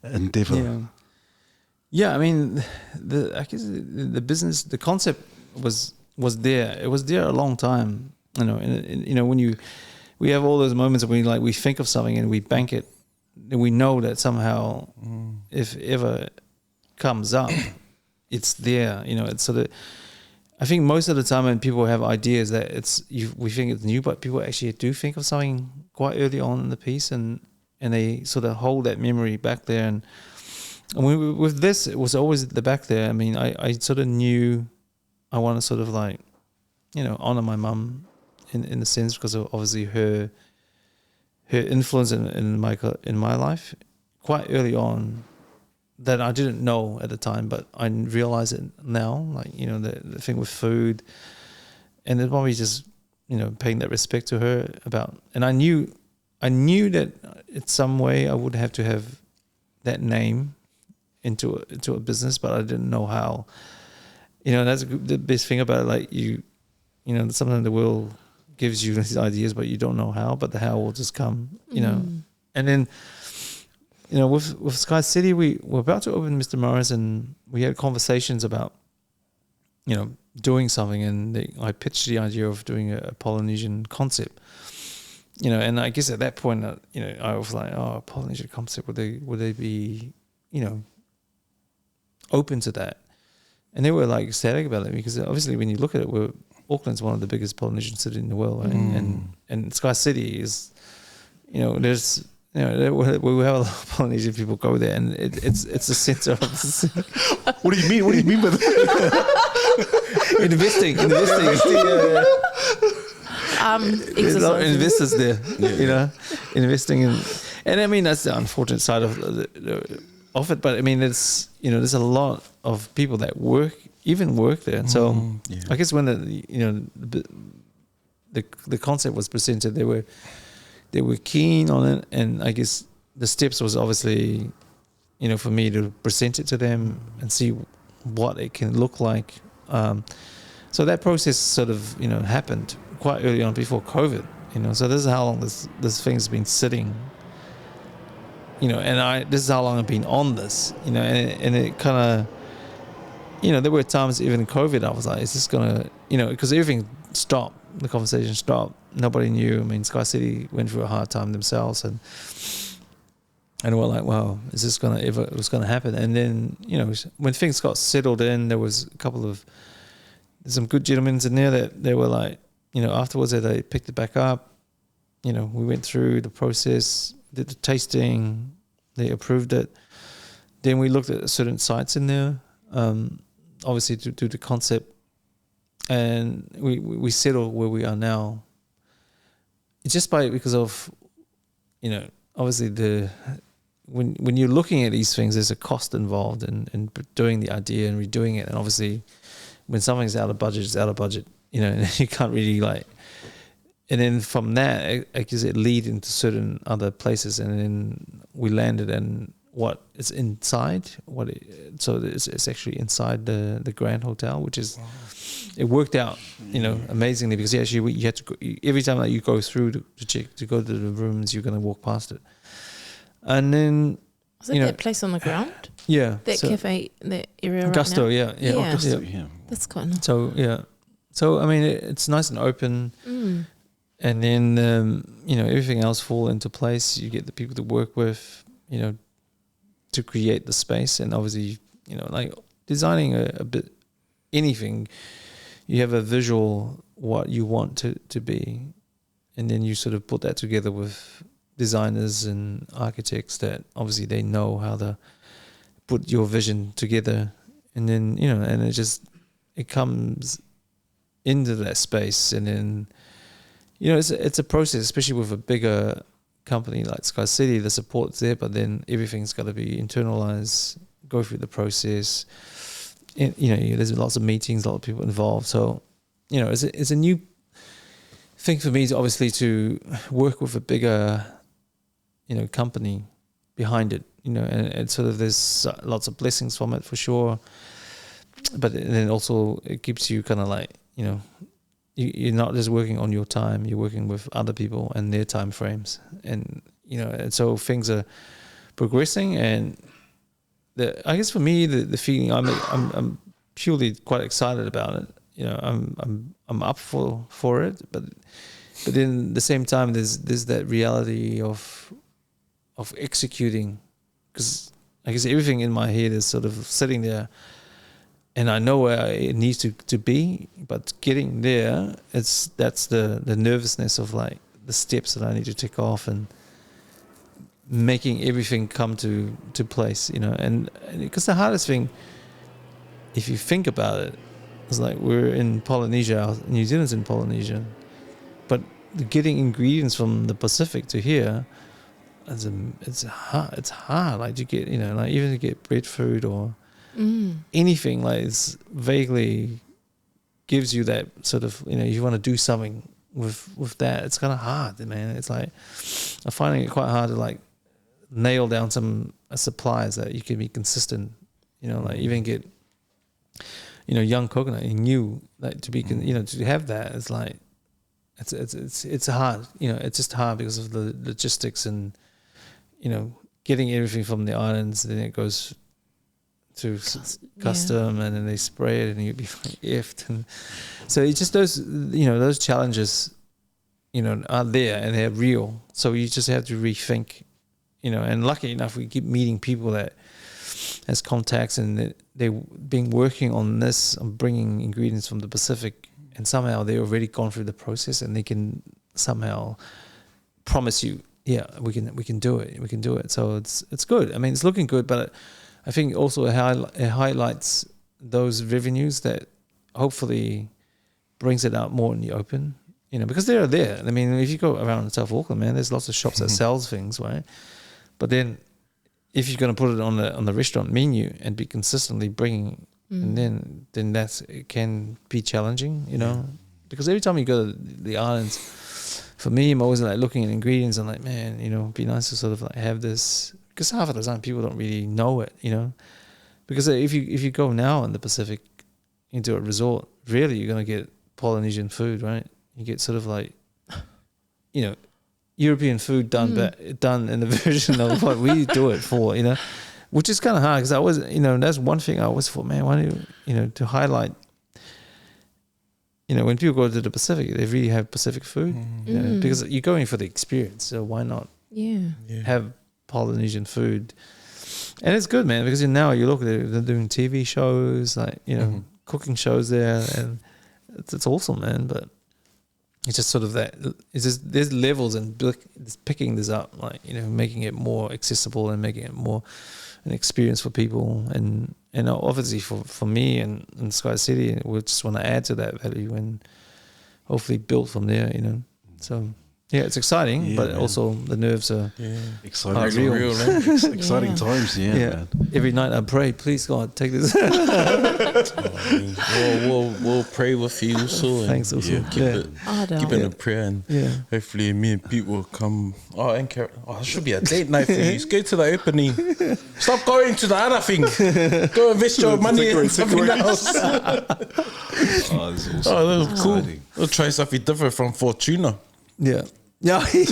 endeavor?
Yeah. I mean, I guess the business, the concept was there. It was there a long time. And when we have all those moments when we think of something and we bank it, and we know that somehow, if ever comes up, it's there. It's sort of. I think most of the time when people have ideas that we think it's new, but people actually do think of something quite early on in the piece, and they sort of hold that memory back there. And with this, it was always at the back there. I mean, I sort of knew I want to sort of like, honor my mum in the sense because of obviously her influence in my life quite early on. That I didn't know at the time, but I realize it now. Like the thing with food, and it's probably just, you know, paying that respect to her about, and I knew that in some way I would have to have that name into a business, but I didn't know how. You know, that's the best thing about it. Like you know, sometimes the world gives you these ideas, but you don't know how. But the how will just come. You know, and then, you know, with Sky City, we were about to open Mr. Morris, and we had conversations about, you know, doing something, and I pitched the idea of doing a Polynesian concept. You know, and I guess at that point, you know, I was like, oh, Polynesian concept, would they be, you know, open to that? And they were like ecstatic about it, because obviously when you look at it, Auckland's one of the biggest Polynesian cities in the world, right? And Sky City is, you know, there's, you know, we have a lot of Polynesian people go there, and it's the center of the city.
What do you mean? What do you mean by that?
investing. There's a lot of investors there, you know, investing in, and I mean that's the unfortunate side of it. But I mean, it's, you know, there's a lot of people that work there. So I guess when the concept was presented, they were keen on it, and I guess the steps was obviously, you know, for me to present it to them and see what it can look like. So that process sort of, you know, happened quite early on before COVID, you know. So this is how long this thing's been sitting, you know, and this is how long I've been on this, you know, and it kind of, you know, there were times even in COVID I was like, is this gonna, you know, because everything stopped, the conversation stopped, nobody knew. I mean, Sky City went through a hard time themselves, and we're like, well, is this gonna ever, it was gonna happen? And then, you know, when things got settled in, there was some good gentlemen in there that they were like, you know, afterwards they picked it back up. You know, we went through the process, did the tasting, they approved it. Then we looked at certain sites in there, obviously to do the concept, and we settled where we are now. It's just because of, you know, obviously when you're looking at these things, there's a cost involved in doing the idea and redoing it, and obviously when something's out of budget, it's out of budget, you know, and you can't really like. And then from that, I guess it lead into certain other places, and then we landed in what is inside. So it's actually inside the Grand Hotel, which is, it worked out, you know, amazingly, because actually you had to go, every time that you go through to check, to go to the rooms, you're going to walk past it. And then,
was it that place on the ground?
Yeah,
that cafe, that area right
Gusto,
now?
yeah.
Gusto, yeah.
That's quite nice.
So yeah, so I mean it's nice and open. And then, you know, everything else fall into place. You get the people to work with, you know, to create the space. And obviously, you know, like designing a bit, anything, you have a visual, what you want to be. And then you sort of put that together with designers and architects that obviously they know how to put your vision together. And then, you know, and it comes into that space. And then, you know, it's a process, especially with a bigger company like Sky City. The support's there, but then everything's got to be internalized, go through the process. And, you know, there's lots of meetings, a lot of people involved. So, you know, it's a new thing for me to obviously to work with a bigger, you know, company behind it. You know, and sort of there's lots of blessings from it for sure. But then also it keeps you kind of like, you know, you're not just working on your time, you're working with other people and their time frames, and you know, and so things are progressing. And I guess for me, the feeling I'm purely quite excited about it. You know, I'm up for it, but then at the same time, there's that reality of executing, because I guess everything in my head is sort of sitting there. And I know where it needs to be, but getting there, that's the nervousness of like the steps that I need to tick off and making everything come to place, you know. And because the hardest thing, if you think about it, is like we're in Polynesia, New Zealand's in Polynesia, but getting ingredients from the Pacific to here, it's hard. It's hard, like to get, you know, like even to get breadfruit or anything, like it's vaguely gives you that sort of, you want to do something with that, it's kind of hard, man. It's like, I'm finding it quite hard to like nail down some suppliers that you can be consistent, like even get, young coconut, new, like to be, to have that, it's like, it's hard, it's just hard because of the logistics and, getting everything from the islands, then it goes to custom and then they spray it and you'd be effed. And so it's just those challenges, are there and they're real. So you just have to rethink, and lucky enough, we keep meeting people that has contacts and they've been working on this, on bringing ingredients from the Pacific, and somehow they've already gone through the process and they can somehow promise you, yeah, we can do it. So it's good. I mean, it's looking good, but I think also it highlights those revenues that hopefully brings it out more in the open, because they're there. I mean, if you go around South Auckland, man, there's lots of shops that sells things, right? But then if you're going to put it on the restaurant menu and be consistently bringing, and then it can be challenging, because every time you go to the islands, for me, I'm always like looking at ingredients and like, man, it'd be nice to sort of like have this, because half of the time people don't really know it, because if you go now in the Pacific into a resort, really you're going to get Polynesian food, right? You get sort of like, European food done in the version of what we do it for, which is kind of hard because I always, that's one thing I always thought, man, why do you, to highlight, when people go to the Pacific, they really have Pacific food, because you're going for the experience. So why not have Polynesian food? And it's good, man, because now you look at it, they're doing TV shows, like, cooking shows there, and it's awesome, man. But it's just sort of that, it's just, there's levels and picking this up, like, making it more accessible and making it more an experience for people. And obviously for me and Sky City, we just want to add to that value and hopefully build from there, So yeah, it's exciting, but also the nerves are
exciting,
real.
Exciting times, man.
Every night I pray, please God, take this.
We'll pray with you also.
Thanks also.
Keep it in prayer, and hopefully me and Pete will come. And Karen, it should be a date night for you. Just go to the opening. Stop going to the other thing. Go invest your money in something else.
This is awesome.
That's cool. We'll try something different from Fortuna.
Yeah. Yeah.
Keep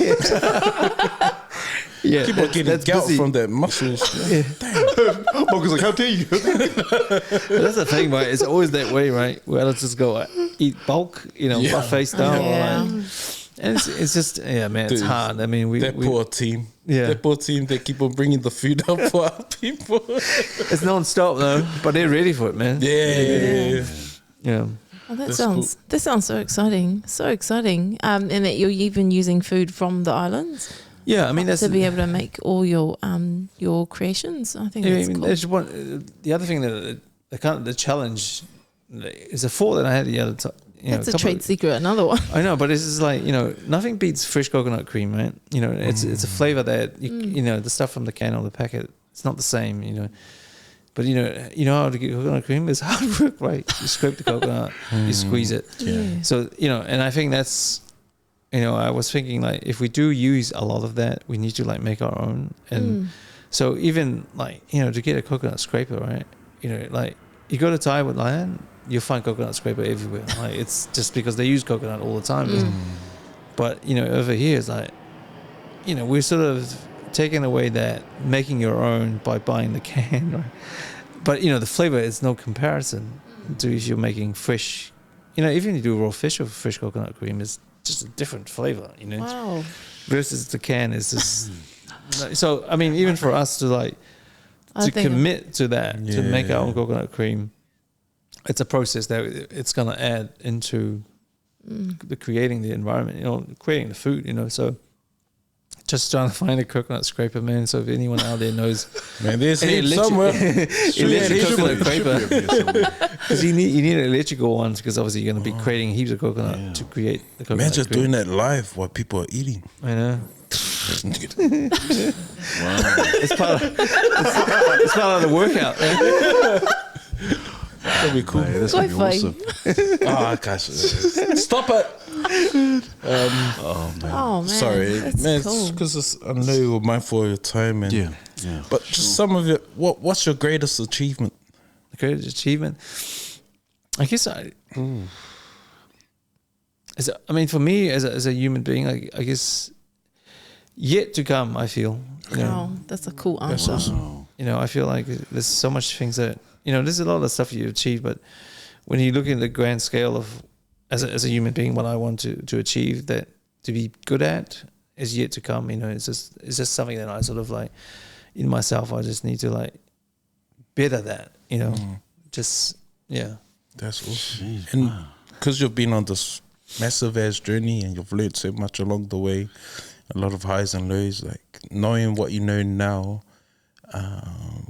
on getting gout
busy
from that muscles.
Because I can't tell you.
That's the thing, right? It's always that way, right? Where let's just go eat bulk, buffet style. And it's just, man, it's
Dude,
hard. I mean,
poor team. That poor team, they keep on bringing the food up for our people.
It's non-stop though, but they're ready for it, man. Yeah.
Oh, that sounds so exciting, and that you're even using food from the islands.
Yeah, I mean that's
to be able to make all your creations. I think that's cool.
There's the other thing that the challenge is a thought that I had the other time.
That's a trade secret, another one.
I know, but it's just like, nothing beats fresh coconut cream, right? It's a flavor that the stuff from the can or the packet, it's not the same, But how to get coconut cream is hard work, right? You scrape the coconut, you squeeze it.
Yeah.
So, and I think that's, I was thinking like, if we do use a lot of that, we need to like make our own. And so even like, to get a coconut scraper, right? Like you go to Thai with Lion, you'll find coconut scraper everywhere. Like it's just because they use coconut all the time. But, over here it's like, we're sort of taking away that making your own by buying the can, right? But the flavor is no comparison to if you're making fresh. Even if you do raw fish or fresh coconut cream, it's just a different flavor.
Wow.
Versus the can is just. So I mean, even for us to commit to that, to make our own coconut cream, it's a process that it's going to add into the creating the environment, creating the food. So. Just trying to find a coconut scraper, man. So if anyone out there knows,
man, there's him somewhere.
Electric coconut scraper, because you need an electrical one, because obviously you're going to be creating heaps of coconut to create the coconut.
Imagine doing that live while people are eating.
I know.
Wow.
It's part of the workout, man.
That'd be cool.
Mate, that's gonna be
Go
awesome.
Oh, gosh. Stop it.
Oh man.
Oh man,
Sorry,
that's
man.
cool.
Because I know you're mindful of your time, and
Yeah.
But just some of it. What's your greatest achievement?
The greatest achievement, I guess for me as a human being, I guess yet to come. I feel,
Oh, that's a cool answer.
Oh.
I feel like there's so much things that there's a lot of stuff you achieve, but when you look at the grand scale of as a human being, what I want to achieve, that to be good at is yet to come. It's just something that I sort of like in myself. I just need to like better that. Just yeah.
That's awesome.
Jeez,
And
wow.
because you've been on this massive ass journey and you've learned so much along the way, a lot of highs and lows, like knowing what you know now,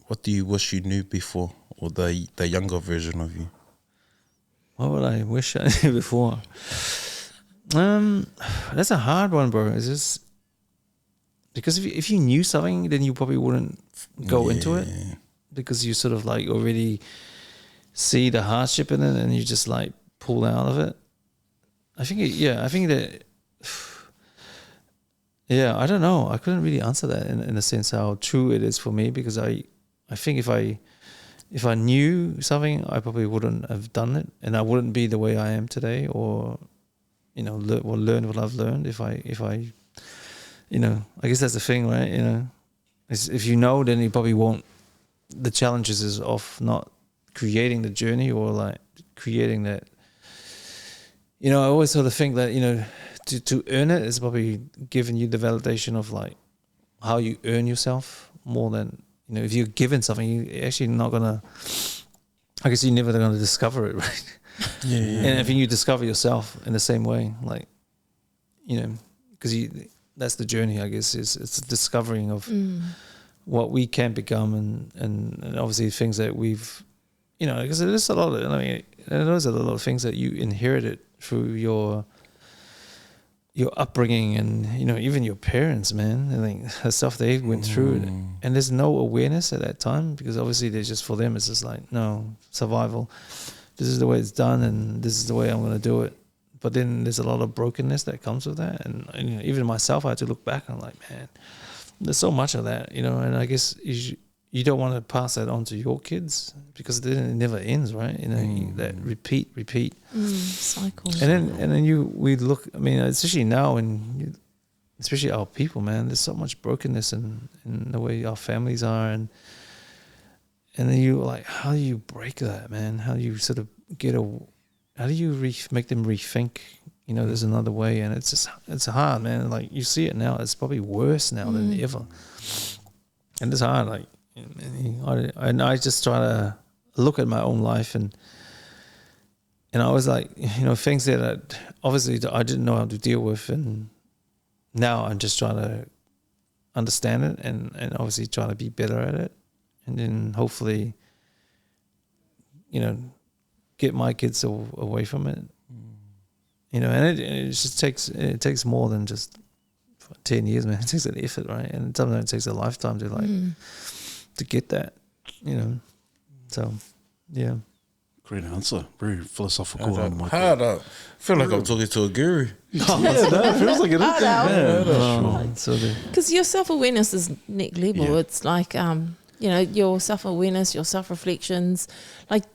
what do you wish you knew before, or the younger version of you?
What would I wish I knew before? That's a hard one, bro. It's just because if you knew something, then you probably wouldn't go into it, because you sort of like already see the hardship in it, and you just like pull out of it. I think that. Yeah, I don't know. I couldn't really answer that in a sense how true it is for me, because I think if I knew something, I probably wouldn't have done it, and I wouldn't be the way I am today, or learn what I've learned. If I I guess that's the thing, right? If you know, then you probably won't. The challenges is of not creating the journey, or like creating that. I always sort of think that to earn it is probably giving you the validation of like how you earn yourself more than if you're given something, you're actually not gonna. I guess you're never gonna discover it, right?
Yeah.
And I think you discover yourself in the same way, like because that's the journey. I guess it's the discovering of what we can become, and obviously things that we've, because there's a lot of. There's a lot of things that you inherited through your upbringing, and even your parents, man. I think the stuff they went through, and there's no awareness at that time, because obviously they're just, for them it's just like, no, survival. This is the way it's done, and this is the way I'm going to do it. But then there's a lot of brokenness that comes with that, and even myself, I had to look back and I'm like, man, there's so much of that, and I guess you don't want to pass that on to your kids, because then it never ends, right? That repeat
Cycle.
and then we look. I mean, especially now, and especially our people, man. There's so much brokenness in the way our families are, and then you like, how do you break that, man? How do you sort of how do you make them rethink? There's another way, and it's hard, man. Like you see it now, it's probably worse now than ever, and it's hard. Like, and I just try to look at my own life, and I was like, things that obviously I didn't know how to deal with, and now I'm just trying to understand it, and obviously try to be better at it, and then hopefully, get my kids away from it, and it just takes more than just 10 years, man. It takes an effort, right? And sometimes it takes a lifetime to like to get that, So, yeah.
Great answer. Very philosophical.
Hard up. I feel like I'm talking to a guru.
It feels like it is.
Because your self-awareness is next level.
Yeah.
It's like, your self-awareness, your self-reflections. Like,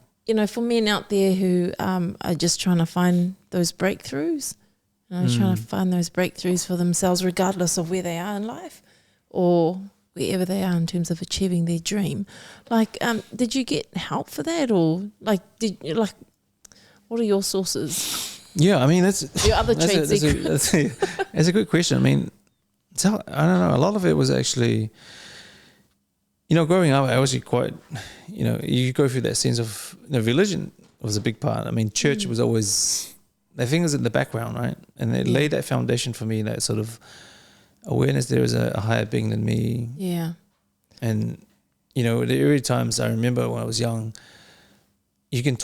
for men out there who are just trying to find those breakthroughs, trying to find those breakthroughs for themselves, regardless of where they are in life or wherever they are in terms of achieving their dream. Like, did you get help for that, or what are your sources?
Yeah, I mean, that's
Your other trade secrets.
That's a good question. I mean, I don't know. A lot of it was actually, growing up, I was quite, you go through that sense of, religion was a big part. I mean, church was always, the thing was in the background, right? And it laid that foundation for me, that sort of awareness there is a higher being than me.
Yeah.
And, the early times I remember when I was young, you can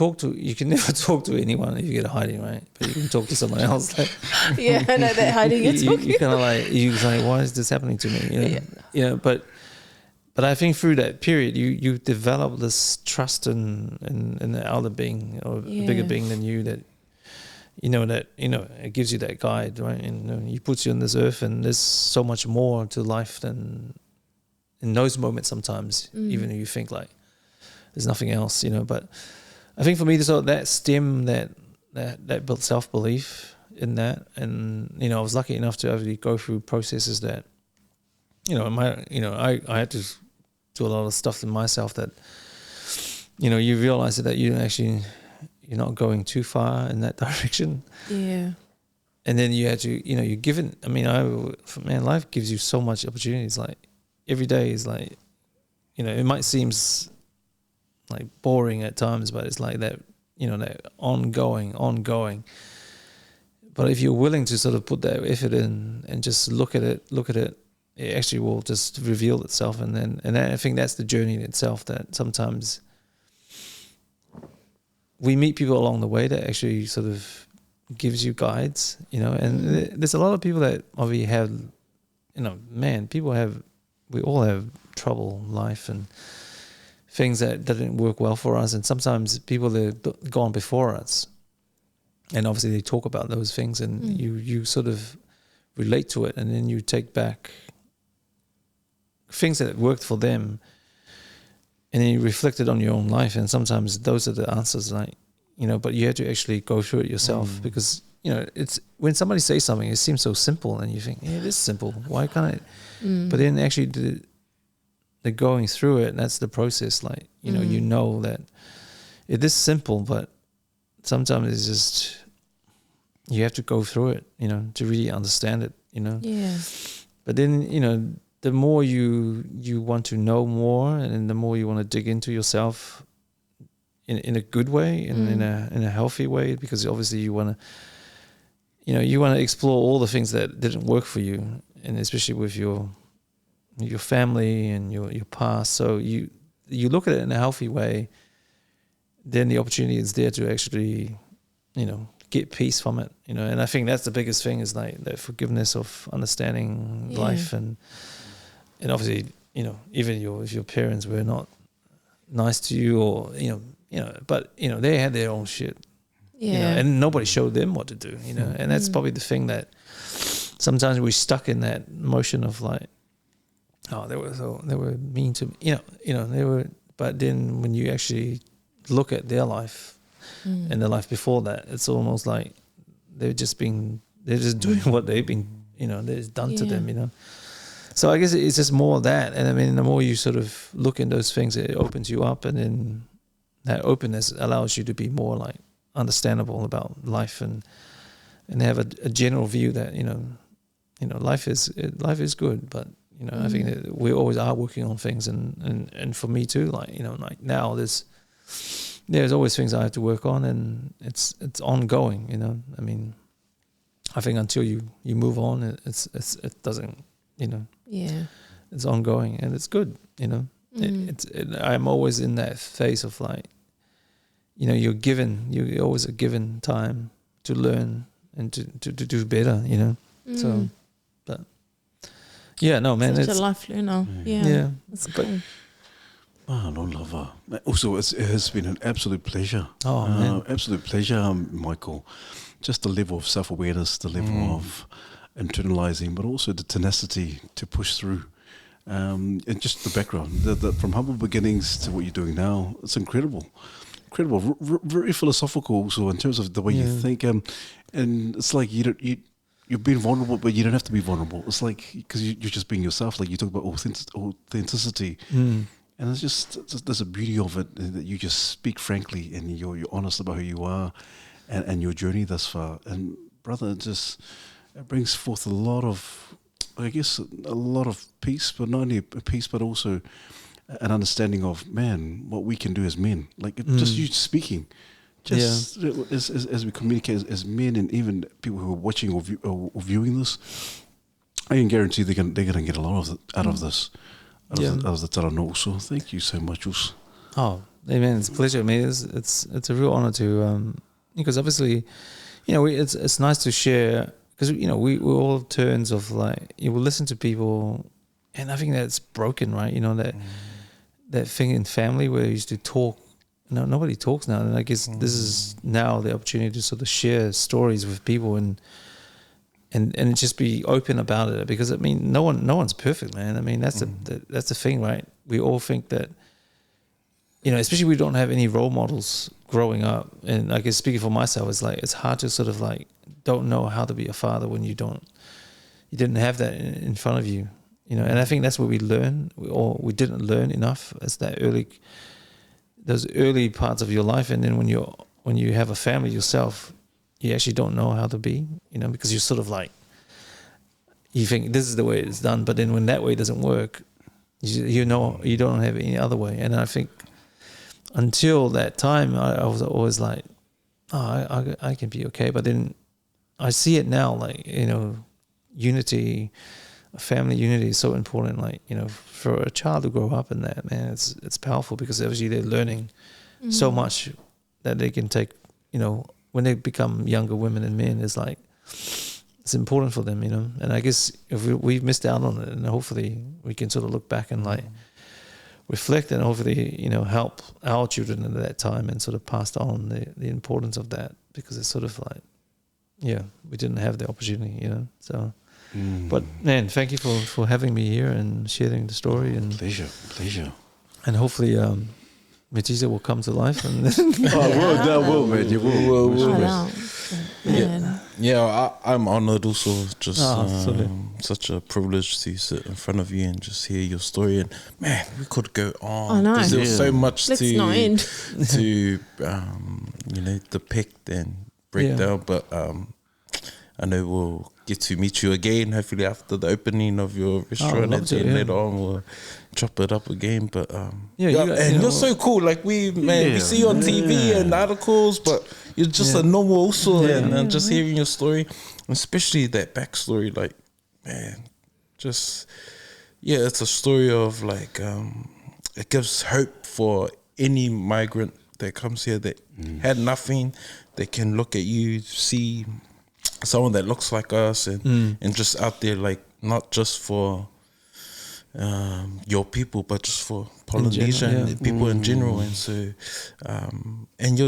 never talk to anyone if you get a hiding, right? But you can talk to someone else. Like,
Yeah, I know that hiding you're talking
you kind of like, why is this happening to me? But but I think through that period, you develop this trust in the elder being or a bigger being than you that it gives you that guide, right? And he puts you on this earth, and there's so much more to life than in those moments. Sometimes, even though you think like there's nothing else, But I think for me, that stem that built self-belief in that, and I was lucky enough to actually go through processes that, I had to do a lot of stuff in myself that, you realize that you're not going too far in that direction.
Yeah.
And then you had to, you're given. I mean, life gives you so much opportunities. Like every day is like, it might seem like boring at times, but it's like that, that ongoing. But if you're willing to sort of put that effort in and just look at it, it actually will just reveal itself. And I think that's the journey in itself, that sometimes we meet people along the way that actually sort of gives you guides, and there's a lot of people that obviously have, we all have trouble in life and things that didn't work well for us. And sometimes people that have gone before us, and obviously they talk about those things, and you sort of relate to it, and then you take back things that worked for them, and then you reflect it on your own life. And sometimes those are the answers, like, but you have to actually go through it yourself, because, it's when somebody says something, it seems so simple, and you think, yeah, it is simple. Why can't it? But then actually the going through it, that's the process. Like, that it is simple, but sometimes it's just, you have to go through it, to really understand it,
Yeah.
But then, the more you want to know more, and the more you want to dig into yourself in a good way, and in a healthy way, because obviously you want to explore all the things that didn't work for you, and especially with your family and your past. So you look at it in a healthy way, then the opportunity is there to actually, get peace from it, And I think that's the biggest thing, is like that forgiveness of understanding life, and obviously, even if your parents were not nice to you, or but they had their own shit, and nobody showed them what to do, and that's probably the thing that sometimes we're stuck in that motion of like, oh, they were mean to me, they were. But then when you actually look at their life and the life before that, it's almost like they're just doing what they've been, they've done to them, So I guess it's just more of that. And I mean, the more you sort of look in those things, it opens you up, and then that openness allows you to be more like understandable about life, and have a general view that, life is good, but I think that we always are working on things, and for me too, like, like now there's always things I have to work on, and it's ongoing, I mean, I think until you move on, it doesn't, it's ongoing, and it's good, I'm always in that phase of like, you're always a given time to learn and to do better, so, but yeah, no, man,
Such
it's
a life learner.
yeah,
That's cool.
Oh, no, lover. Also, it has been an absolute pleasure.
Oh, man.
Absolute pleasure, Michael. Just the level of self-awareness, the level of internalizing, but also the tenacity to push through. And just the background, from humble beginnings to what you're doing now, it's incredible. Incredible. Very philosophical also in terms of the way you think. And it's like you're being vulnerable, but you don't have to be vulnerable. It's like, because you're just being yourself. Like you talk about authenticity. And it's just there's a beauty of it, that you just speak frankly, and you're honest about who you are and your journey thus far. And brother, it brings forth a lot of peace, but not only a peace, but also an understanding of, man, what we can do as men. Like just you speaking, as we communicate as men, and even people who are watching or viewing this, I can guarantee they're gonna get a lot of out of this. Out of the tarano. So thank you so much, Us.
Oh, amen. It's a pleasure. I mean, it's a real honor to because obviously, it's nice to share, because we're all turns of like, you will listen to people and I think that's broken, right? You know, that thing in family where you used to talk. No, nobody talks now, and I guess this is now the opportunity to sort of share stories with people and just be open about it, because I mean, no one's perfect, man. I mean, that's that's the thing, right? We all think that, you know, especially we don't have any role models growing up, and I guess speaking for myself, it's like it's hard to sort of like don't know how to be a father when you didn't have that in front of you, you know. And I think that's where we learn, we didn't learn enough as those early parts of your life, and then when you have a family yourself, you actually don't know how to be, you know, because you're sort of like, you think this is the way it's done, but then when that way doesn't work, you know you don't have any other way. And I think until that time, I was always like, oh, I can be okay. But then I see it now, like, you know, unity, family unity is so important. Like, you know, for a child to grow up in that, man, it's powerful, because obviously they're learning so much that they can take, you know, when they become younger women and men, it's like, it's important for them, you know. And I guess if we've missed out on it, and hopefully we can sort of look back and like reflect, and hopefully, you know, help our children at that time and sort of pass on the importance of that, because it's sort of like, yeah, we didn't have the opportunity, you know. So, but man, thank you for having me here and sharing the story. And
Pleasure.
And hopefully, Metita will come to life. And
That will, man. You will.
Yeah, I'm honored also. Just
sorry.
such a privilege to sit in front of you and just hear your story. And man, we could go on.
I know.
'Cause there was so much
Let's not end.
to you know, depict and break down. But I know we'll get to meet you again, hopefully after the opening of your restaurant, and then later on we'll chop it up again. But you're so cool. Like we see you on TV and articles, but you're just a normal also, and just hearing your story, especially that backstory, like, man, just it's a story of like it gives hope for any migrant that comes here that had nothing. They can look at you, see someone that looks like us, and just out there, like, not just for your people, but just for Polynesian people in general. And so and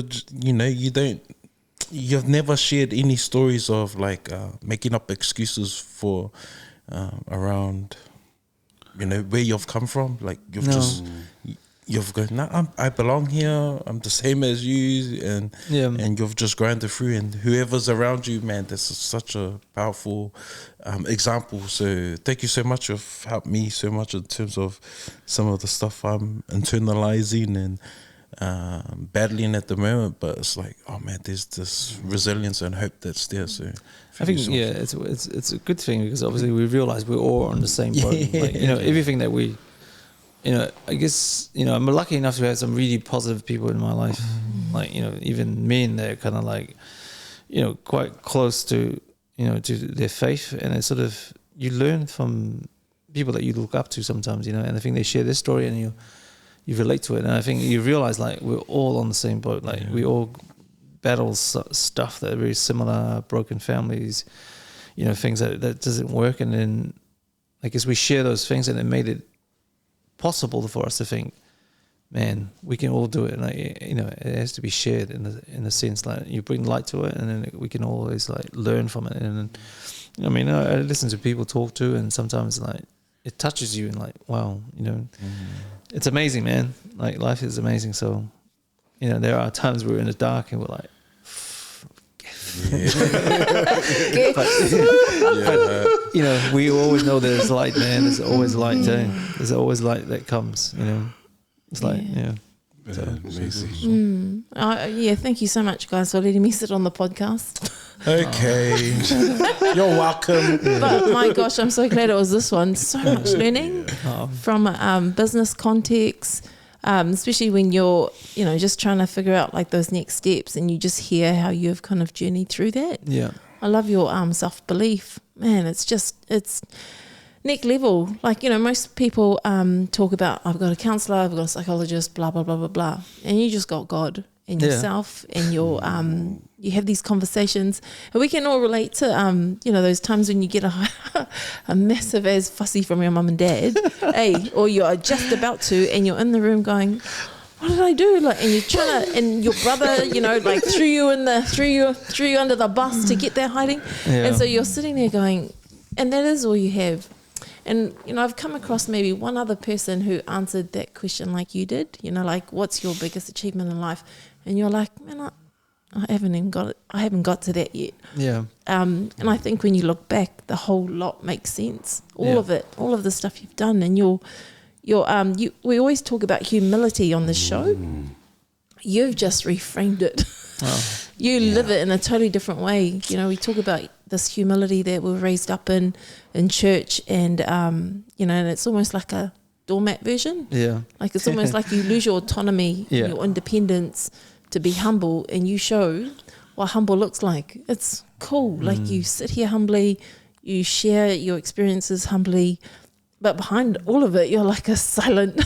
you've never shared any stories of like making up excuses for around, you know, where you've come from. Like you've gone, nah, I belong here, I'm the same as you, and you've just grinded through, and whoever's around you, man, that's such a powerful example. So thank you so much. You've helped me so much in terms of some of the stuff I'm internalizing and battling at the moment, but it's like, oh man, there's this resilience and hope that's there. So
I think it's a good thing, because obviously we realize we're all on the same boat. Like, you know, everything that we, you know, I guess, you know, I'm lucky enough to have some really positive people in my life. Like, you know, even men that are kind of like, you know, quite close to, you know, to their faith, and it's sort of, you learn from people that you look up to sometimes, you know, and I think they share their story and you relate to it, and I think you realize like we're all on the same boat. Like we all battle stuff that are very similar, broken families, you know, things that doesn't work, and then I guess we share those things, and it made it possible for us to think, man, we can all do it. And like, you know, it has to be shared in the sense like you bring light to it, and then we can always like learn from it. And I mean, I listen to people talk to, and sometimes like it touches you, and like, wow, you know, it's amazing, man. Like life is amazing. So, you know, there are times we're in the dark and we're like, but, you know, we always know there's light, man. There's always light. There's always light that comes, you know. It's like, so,
amazing.
Thank you so much, guys, for letting me sit on the podcast.
Okay. You're welcome.
But my gosh, I'm so glad it was this one. So much learning from a business context, especially when you're, you know, just trying to figure out like those next steps, and you just hear how you've kind of journeyed through that.
Yeah.
I love your self-belief. Man, it's next level. Like, you know, most people talk about, I've got a counsellor, I've got a psychologist, blah, blah, blah, blah, blah. And you just got God. and
Yeah.
yourself, and your you have these conversations, and we can all relate to those times when you get a massive ass fussy from your mum and dad, or you're just about to, and you're in the room going, what did I do? Like, and you're trying to, and your brother, like threw you under the bus to get there hiding, and so you're sitting there going, and that is all you have. And I've come across maybe one other person who answered that question like you did. Like, what's your biggest achievement in life? And you're like, man, I haven't even got it. I haven't got to that yet.
Yeah.
And I think when you look back, the whole lot makes sense. All of it, all of the stuff you've done, and we always talk about humility on this show. You've just reframed it. You live it in a totally different way. We talk about this humility that we're raised up in church, and and it's almost like a doormat version.
Yeah.
Like it's almost like you lose your autonomy, and your independence to be humble, and you show what humble looks like. It's cool. Like you sit here humbly, you share your experiences humbly, but behind all of it, you're like a silent.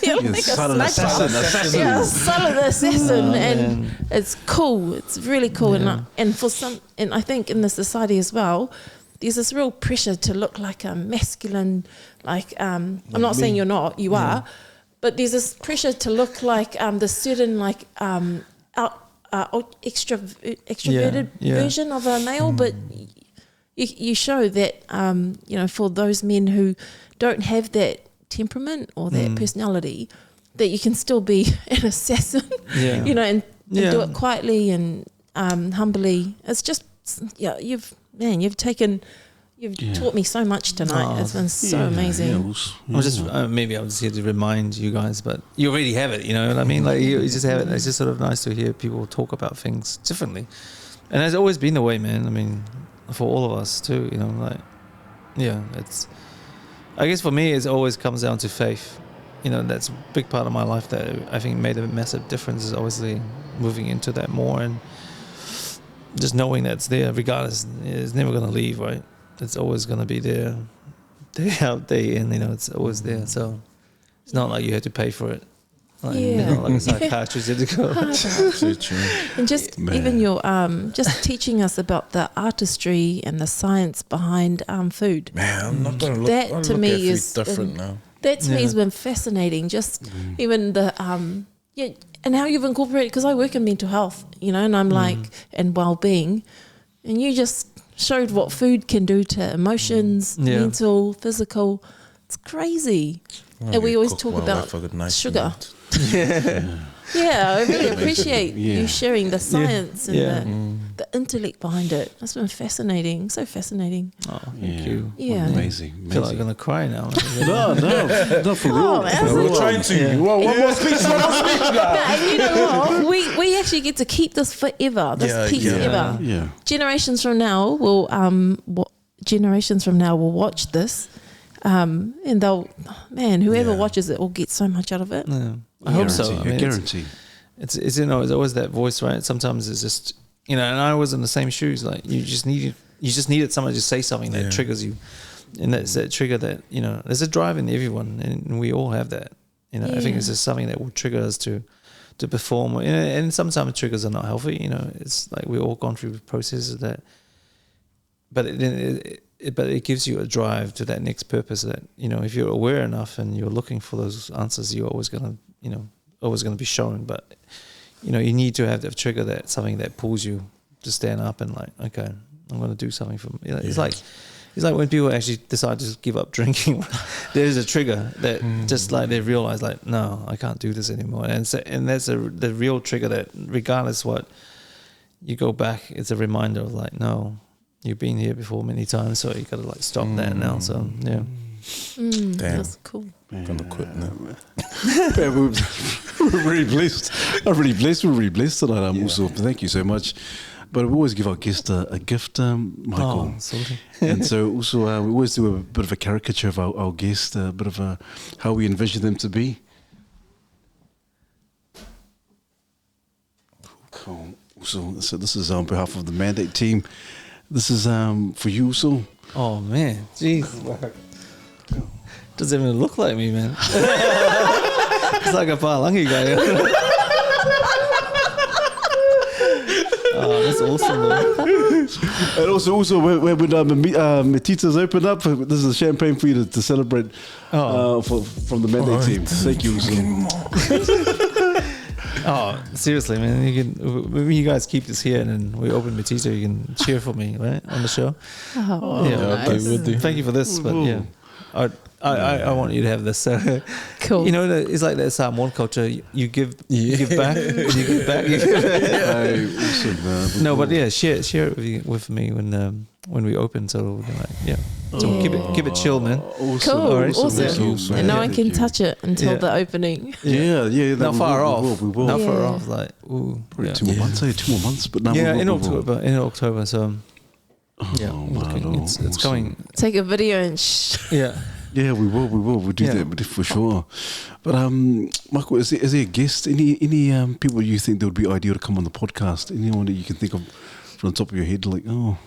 You're like a
silent assassin.
Yeah, a silent assassin, and
man.
it's cool. It's really cool, and for some, and I think in the society as well, there's this real pressure to look like a masculine. Like I'm not saying you're not, you are, but there's this pressure to look like the certain like extroverted version of a male, but you show that for those men who don't have that temperament or that personality, that you can still be an assassin, and do it quietly and humbly. It's just you've taught me so much tonight. It's been so amazing.
I'm just maybe I was here to remind you guys, but you already have it. You know what I mean? Like you just have it. It's just sort of nice to hear people talk about things differently, and it's always been the way, man. I mean, for all of us too. It's. I guess for me, it always comes down to faith. That's a big part of my life that I think made a massive difference. Is obviously moving into that more and just knowing that it's there, regardless. It's never going to leave, right? It's always going to be there, day out, day in. It's always there. So it's not like you had to pay for it. Like a psychiatrist had to go.
So true.
And just even your just teaching us about the artistry and the science behind food.
Man, I'm not gonna look.
That
I
to
look
me
at
is
food different now.
That to me has been fascinating. Just even the and how you've incorporated, because I work in mental health, and I'm like, and well-being, and you just showed what food can do to emotions, mental, physical. It's crazy. And we always talk about sugar. I really appreciate you sharing the science and the intellect behind it. That's been fascinating. So fascinating.
Oh, thank you.
Yeah.
Amazing.
I feel like I'm going to cry now.
No, for real.
We're trying to. One more speech.
And you know what? We actually get to keep this forever. This piece forever.
Yeah.
Generations from now will watch this. And they'll, whoever watches it will get so much out of it.
Yeah. I hope so. I
guarantee.
It's always that voice, right? Sometimes it's just and I was in the same shoes. Like you just needed someone to say something that triggers you, and that's that trigger that there's a drive in everyone, and we all have that. I think it's just something that will trigger us to perform. And sometimes triggers are not healthy. It's like we've all gone through processes that, but it gives you a drive to that next purpose that, if you're aware enough and you're looking for those answers, you're always going to be shown. But, you need to have that trigger, that something that pulls you to stand up and like, okay, I'm going to do something for me. It's like when people actually decide to give up drinking, there's a trigger that just like they realize like, no, I can't do this anymore. And that's the real trigger that regardless what you go back, it's a reminder of like, no, you've been here before many times, so you got to like stop that now. So
Damn,
that's cool.
I'm gonna quit now.
We're really blessed. I'm really blessed. We're really blessed tonight. Also, thank you so much. But we always give our guest a gift, Michael.
Oh, sorry.
And so also we always do a bit of a caricature of our guest, a bit of how we envision them to be. Cool. So this is on behalf of the Mandate team. This is for you, also.
Oh man, jeez. Doesn't even look like me, man. It's like a Palangi guy. That's awesome, though.
And also when Metita's open up, this is champagne for you to celebrate from the mandate team. Thank you.
Oh, seriously, man! You can, when you guys keep this here, and then we open Metita, you can cheer for me, right, on the show.
Oh,
Yeah,
nice.
we'll do.
Thank you for this, but yeah, I want you to have this.
Cool.
You know, it's like that Samoan culture. You give back, and you give back. You give back.
Hey, awesome, man.
No, but yeah, share it with me when we open. So we can so keep it chill, man.
Awesome.
Cool.
Alright,
Awesome.
Thank you,
And no
man.
one can
Thank you.
touch it until
Yeah.
the opening.
Yeah.
Not far off.
We will.
Not far
Yeah.
off. Like, ooh,
Probably
yeah.
2 more months, 2 more months, but no,
Yeah,
we
in
will.
October. In October. So yeah,
Oh,
we're looking-
man,
it's
awesome.
coming.
Take a video and
Yeah.
Yeah, we will. We'll do
Yeah.
that for sure. But Michael, is there a guest? Any people you think that would be ideal to come on the podcast? Anyone that you can think of from the top of your head, like, oh,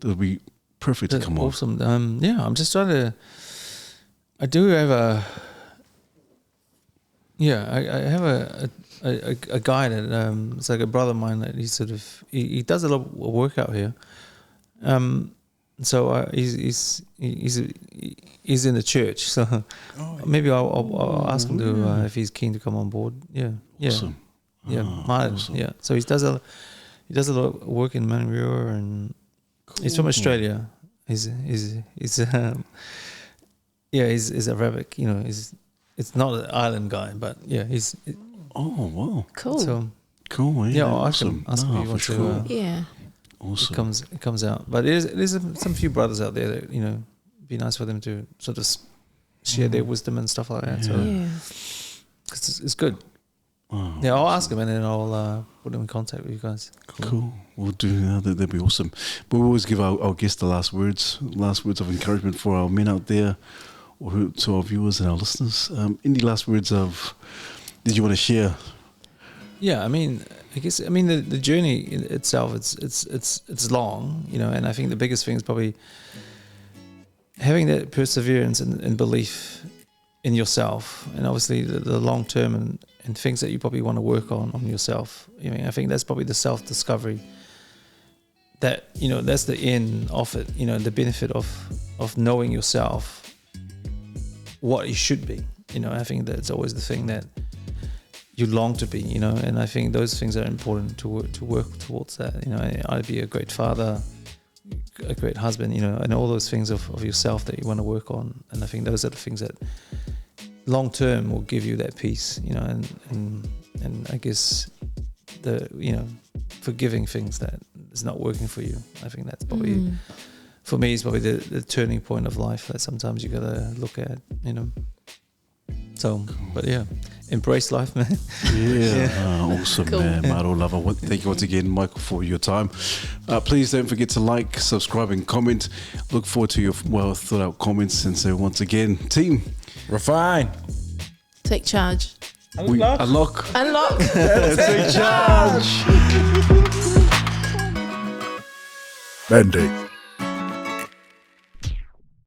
that would be perfect to
That's
come on.
awesome. Yeah, I'm just trying to. I do have a. Yeah, I have a guy that it's like a brother of mine that he sort of he does a lot of work out here. So he's in the church. So maybe I'll ask him to if he's keen to come on board. Yeah.
Awesome.
Yeah,
Ah,
Martin.
awesome.
Yeah. So he does a lot of work in Manurewa, and he's from Australia. He's Arabic. You know, it's not an island guy, but yeah, he's
Oh, wow.
cool.
so
Cool.
yeah. I'll ask
awesome.
him if he
for
wants
sure.
to.
Yeah.
Awesome.
It comes out, but there's some few brothers out there that be nice for them to sort of share their wisdom and stuff like that. So
Yeah.
'cause it's good.
Wow.
Yeah, I'll ask him and then I'll put him in contact with you guys.
Cool. We'll do that. That'd be awesome. But we always give our guests the last words of encouragement for our men out there, or to our viewers and our listeners. Any last words did you want to share?
Yeah, I mean, the journey in itself, it's long, and I think the biggest thing is probably having that perseverance and belief in yourself, and obviously the long term and things that you probably want to work on yourself. I mean, I think that's probably the self-discovery that, that's the end of it, the benefit of knowing yourself, what you should be. I think that's always the thing that you long to be, and I think those things are important to work towards that. I'd be a great father, a great husband, and all those things of yourself that you want to work on. And I think those are the things that long term will give you that peace, and I guess the forgiving things that is not working for you. I think that's probably for me is probably the turning point of life that sometimes you gotta look at, So, but yeah, embrace life, man.
Yeah, awesome,
Cool.
man. Maro lava. Thank you once again, Michael, for your time. Please don't forget to like, subscribe, and comment. Look forward to your well thought out comments. And so, once again, team,
Refine.
Take charge.
we unlock.
Unlock.
Take charge.
Mandate.